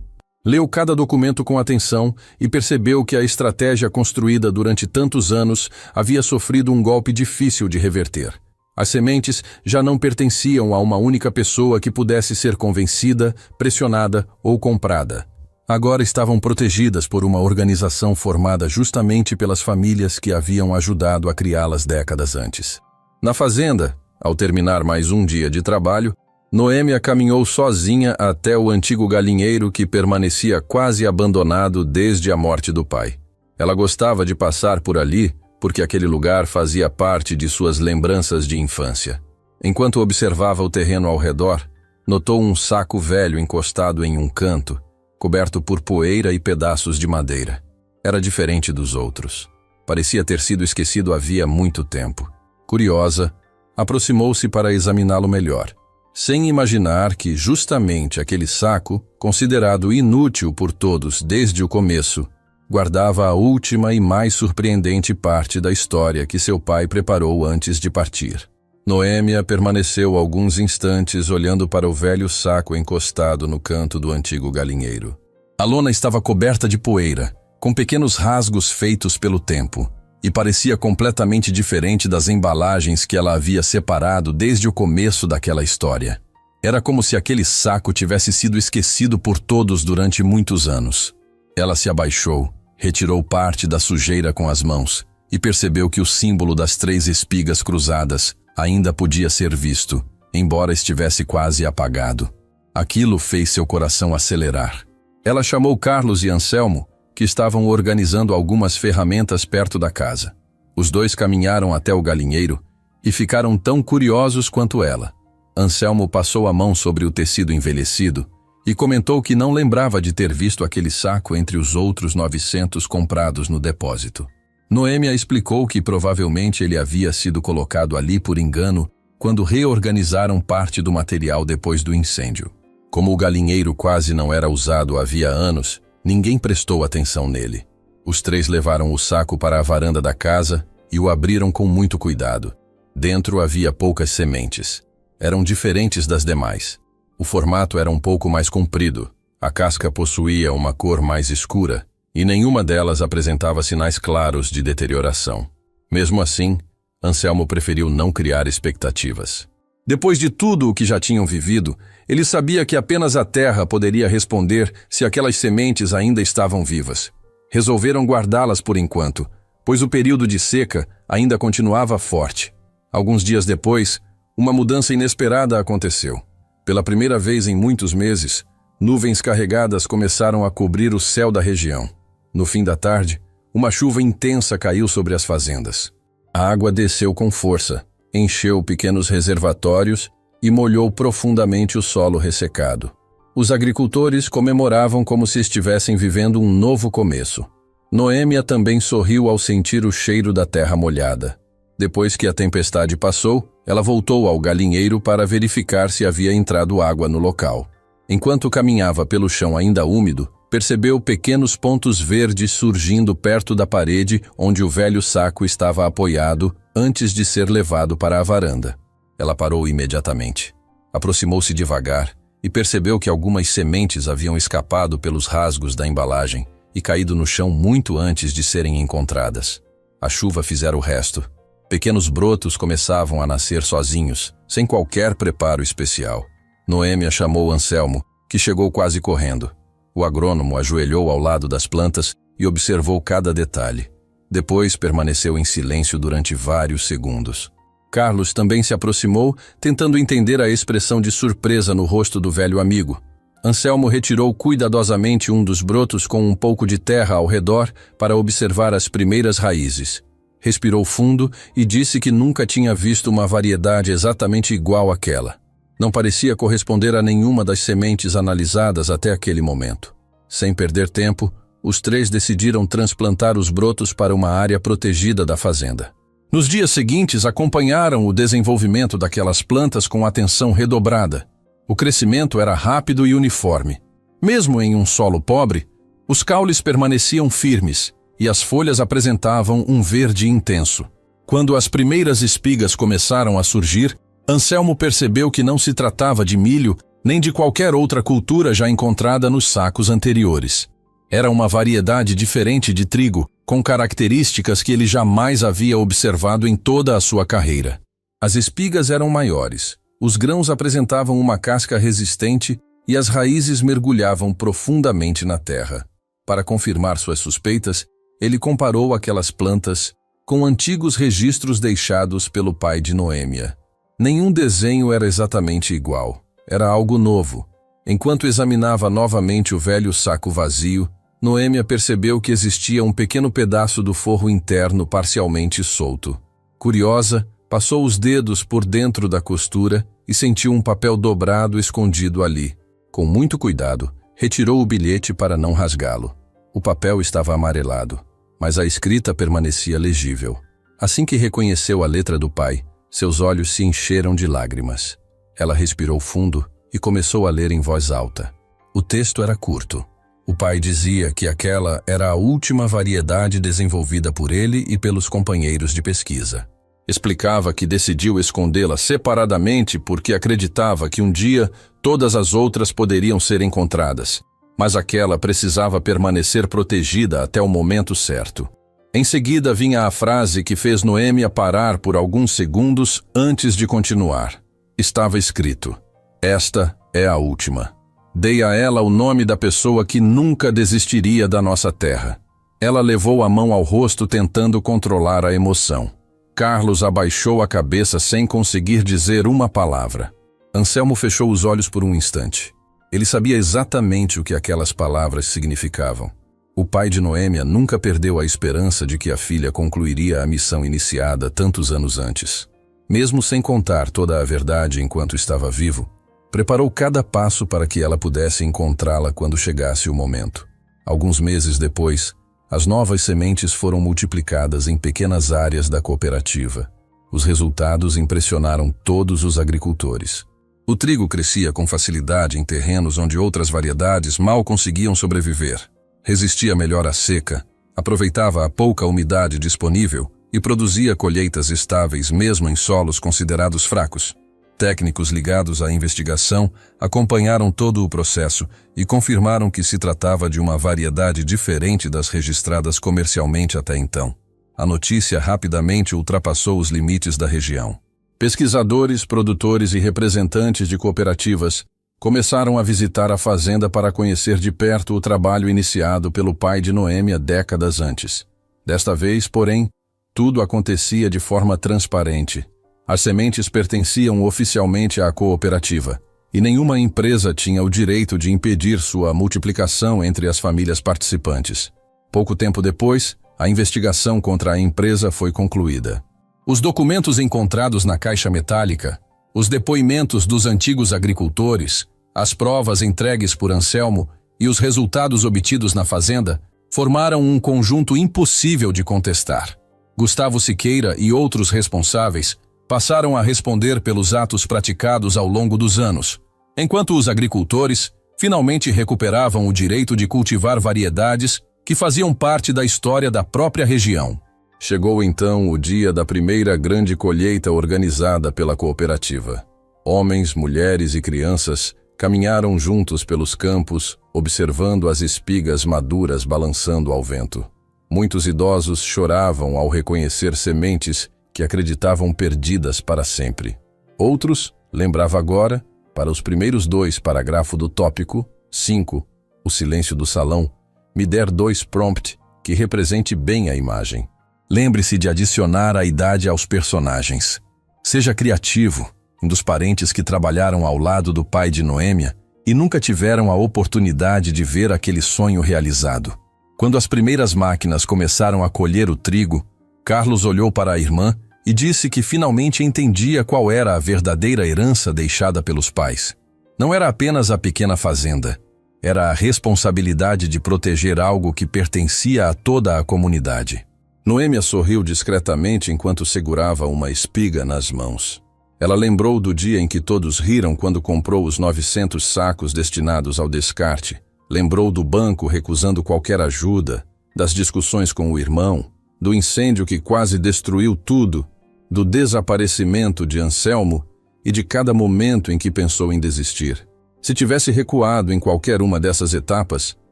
Leu cada documento com atenção e percebeu que a estratégia construída durante tantos anos havia sofrido um golpe difícil de reverter. As sementes já não pertenciam a uma única pessoa que pudesse ser convencida, pressionada ou comprada. Agora estavam protegidas por uma organização formada justamente pelas famílias que haviam ajudado a criá-las décadas antes. Na fazenda, ao terminar mais um dia de trabalho, Noêmia caminhou sozinha até o antigo galinheiro que permanecia quase abandonado desde a morte do pai. Ela gostava de passar por ali porque aquele lugar fazia parte de suas lembranças de infância. Enquanto observava o terreno ao redor, notou um saco velho encostado em um canto, coberto por poeira e pedaços de madeira. Era diferente dos outros. Parecia ter sido esquecido havia muito tempo. Curiosa, aproximou-se para examiná-lo melhor, sem imaginar que justamente aquele saco, considerado inútil por todos desde o começo, guardava a última e mais surpreendente parte da história que seu pai preparou antes de partir. Noêmia permaneceu alguns instantes olhando para o velho saco encostado no canto do antigo galinheiro. A lona estava coberta de poeira, com pequenos rasgos feitos pelo tempo, e parecia completamente diferente das embalagens que ela havia separado desde o começo daquela história. Era como se aquele saco tivesse sido esquecido por todos durante muitos anos. Ela se abaixou, retirou parte da sujeira com as mãos e percebeu que o símbolo das 3 espigas cruzadas ainda podia ser visto, embora estivesse quase apagado. Aquilo fez seu coração acelerar. Ela chamou Carlos e Anselmo, que estavam organizando algumas ferramentas perto da casa. Os dois caminharam até o galinheiro e ficaram tão curiosos quanto ela. Anselmo passou a mão sobre o tecido envelhecido e comentou que não lembrava de ter visto aquele saco entre os outros 900 comprados no depósito. Noêmia explicou que provavelmente ele havia sido colocado ali por engano quando reorganizaram parte do material depois do incêndio. Como o galinheiro quase não era usado havia anos, ninguém prestou atenção nele. Os 3 levaram o saco para a varanda da casa e o abriram com muito cuidado. Dentro havia poucas sementes. Eram diferentes das demais. O formato era um pouco mais comprido, a casca possuía uma cor mais escura e nenhuma delas apresentava sinais claros de deterioração. Mesmo assim, Anselmo preferiu não criar expectativas. Depois de tudo o que já tinham vivido, ele sabia que apenas a terra poderia responder se aquelas sementes ainda estavam vivas. Resolveram guardá-las por enquanto, pois o período de seca ainda continuava forte. Alguns dias depois, uma mudança inesperada aconteceu. Pela primeira vez em muitos meses, nuvens carregadas começaram a cobrir o céu da região. No fim da tarde, uma chuva intensa caiu sobre as fazendas. A água desceu com força, encheu pequenos reservatórios e molhou profundamente o solo ressecado. Os agricultores comemoravam como se estivessem vivendo um novo começo. Noêmia também sorriu ao sentir o cheiro da terra molhada. Depois que a tempestade passou, ela voltou ao galinheiro para verificar se havia entrado água no local. Enquanto caminhava pelo chão ainda úmido, percebeu pequenos pontos verdes surgindo perto da parede onde o velho saco estava apoiado antes de ser levado para a varanda. Ela parou imediatamente. Aproximou-se devagar e percebeu que algumas sementes haviam escapado pelos rasgos da embalagem e caído no chão muito antes de serem encontradas. A chuva fizera o resto. Pequenos brotos começavam a nascer sozinhos, sem qualquer preparo especial. Noêmia chamou Anselmo, que chegou quase correndo. O agrônomo ajoelhou ao lado das plantas e observou cada detalhe. Depois permaneceu em silêncio durante vários segundos. Carlos também se aproximou, tentando entender a expressão de surpresa no rosto do velho amigo. Anselmo retirou cuidadosamente um dos brotos com um pouco de terra ao redor para observar as primeiras raízes. Respirou fundo e disse que nunca tinha visto uma variedade exatamente igual àquela. Não parecia corresponder a nenhuma das sementes analisadas até aquele momento. Sem perder tempo, os três decidiram transplantar os brotos para uma área protegida da fazenda. Nos dias seguintes, acompanharam o desenvolvimento daquelas plantas com atenção redobrada. O crescimento era rápido e uniforme. Mesmo em um solo pobre, os caules permaneciam firmes e as folhas apresentavam um verde intenso. Quando as primeiras espigas começaram a surgir, Anselmo percebeu que não se tratava de milho nem de qualquer outra cultura já encontrada nos sacos anteriores. Era uma variedade diferente de trigo, com características que ele jamais havia observado em toda a sua carreira. As espigas eram maiores, os grãos apresentavam uma casca resistente e as raízes mergulhavam profundamente na terra. Para confirmar suas suspeitas, ele comparou aquelas plantas com antigos registros deixados pelo pai de Noêmia. Nenhum desenho era exatamente igual, era algo novo. Enquanto examinava novamente o velho saco vazio, Noêmia percebeu que existia um pequeno pedaço do forro interno parcialmente solto. Curiosa, passou os dedos por dentro da costura e sentiu um papel dobrado escondido ali. Com muito cuidado, retirou o bilhete para não rasgá-lo. O papel estava amarelado, mas a escrita permanecia legível. Assim que reconheceu a letra do pai, seus olhos se encheram de lágrimas. Ela respirou fundo e começou a ler em voz alta. O texto era curto. O pai dizia que aquela era a última variedade desenvolvida por ele e pelos companheiros de pesquisa. Explicava que decidiu escondê-la separadamente porque acreditava que um dia todas as outras poderiam ser encontradas, mas aquela precisava permanecer protegida até o momento certo. Em seguida vinha a frase que fez Noêmia parar por alguns segundos antes de continuar. Estava escrito: "Esta é a última. Dei a ela o nome da pessoa que nunca desistiria da nossa terra." Ela levou a mão ao rosto tentando controlar a emoção. Carlos abaixou a cabeça sem conseguir dizer uma palavra. Anselmo fechou os olhos por um instante. Ele sabia exatamente o que aquelas palavras significavam. O pai de Noêmia nunca perdeu a esperança de que a filha concluiria a missão iniciada tantos anos antes. Mesmo sem contar toda a verdade enquanto estava vivo, preparou cada passo para que ela pudesse encontrá-la quando chegasse o momento. Alguns meses depois, as novas sementes foram multiplicadas em pequenas áreas da cooperativa. Os resultados impressionaram todos os agricultores. O trigo crescia com facilidade em terrenos onde outras variedades mal conseguiam sobreviver. Resistia melhor à seca, aproveitava a pouca umidade disponível e produzia colheitas estáveis mesmo em solos considerados fracos. Técnicos ligados à investigação acompanharam todo o processo e confirmaram que se tratava de uma variedade diferente das registradas comercialmente até então. A notícia rapidamente ultrapassou os limites da região. Pesquisadores, produtores e representantes de cooperativas começaram a visitar a fazenda para conhecer de perto o trabalho iniciado pelo pai de Noêmia décadas antes. Desta vez, porém, tudo acontecia de forma transparente. As sementes pertenciam oficialmente à cooperativa, e nenhuma empresa tinha o direito de impedir sua multiplicação entre as famílias participantes. Pouco tempo depois, a investigação contra a empresa foi concluída. Os documentos encontrados na caixa metálica, os depoimentos dos antigos agricultores, as provas entregues por Anselmo e os resultados obtidos na fazenda formaram um conjunto impossível de contestar. Gustavo Siqueira e outros responsáveis passaram a responder pelos atos praticados ao longo dos anos, enquanto os agricultores finalmente recuperavam o direito de cultivar variedades que faziam parte da história da própria região. Chegou então o dia da primeira grande colheita organizada pela cooperativa. Homens, mulheres e crianças caminharam juntos pelos campos, observando as espigas maduras balançando ao vento. Muitos idosos choravam ao reconhecer sementes que acreditavam perdidas para sempre. Outros, lembrava agora, para os primeiros 2 parágrafos do tópico 5, o silêncio do salão, me der 2 prompt que represente bem a imagem. Lembre-se de adicionar a idade aos personagens. Seja criativo, um dos parentes que trabalharam ao lado do pai de Noêmia e nunca tiveram a oportunidade de ver aquele sonho realizado. Quando as primeiras máquinas começaram a colher o trigo, Carlos olhou para a irmã e disse que finalmente entendia qual era a verdadeira herança deixada pelos pais. Não era apenas a pequena fazenda, era a responsabilidade de proteger algo que pertencia a toda a comunidade. Noêmia sorriu discretamente enquanto segurava uma espiga nas mãos. Ela lembrou do dia em que todos riram quando comprou os 900 sacos destinados ao descarte. Lembrou do banco recusando qualquer ajuda, das discussões com o irmão, do incêndio que quase destruiu tudo, do desaparecimento de Anselmo e de cada momento em que pensou em desistir. Se tivesse recuado em qualquer uma dessas etapas,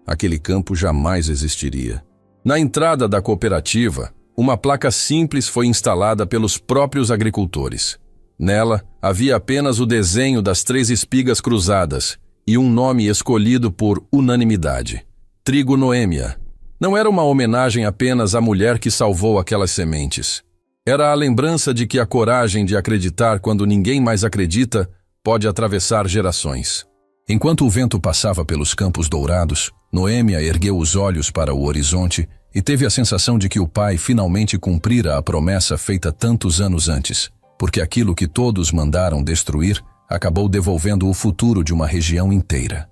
aquele campo jamais existiria. Na entrada da cooperativa, uma placa simples foi instalada pelos próprios agricultores. Nela, havia apenas o desenho das 3 espigas cruzadas e um nome escolhido por unanimidade: Trigo Noêmia. Não era uma homenagem apenas à mulher que salvou aquelas sementes. Era a lembrança de que a coragem de acreditar quando ninguém mais acredita pode atravessar gerações. Enquanto o vento passava pelos campos dourados, Noêmia ergueu os olhos para o horizonte e teve a sensação de que o pai finalmente cumprira a promessa feita tantos anos antes, porque aquilo que todos mandaram destruir acabou devolvendo o futuro de uma região inteira.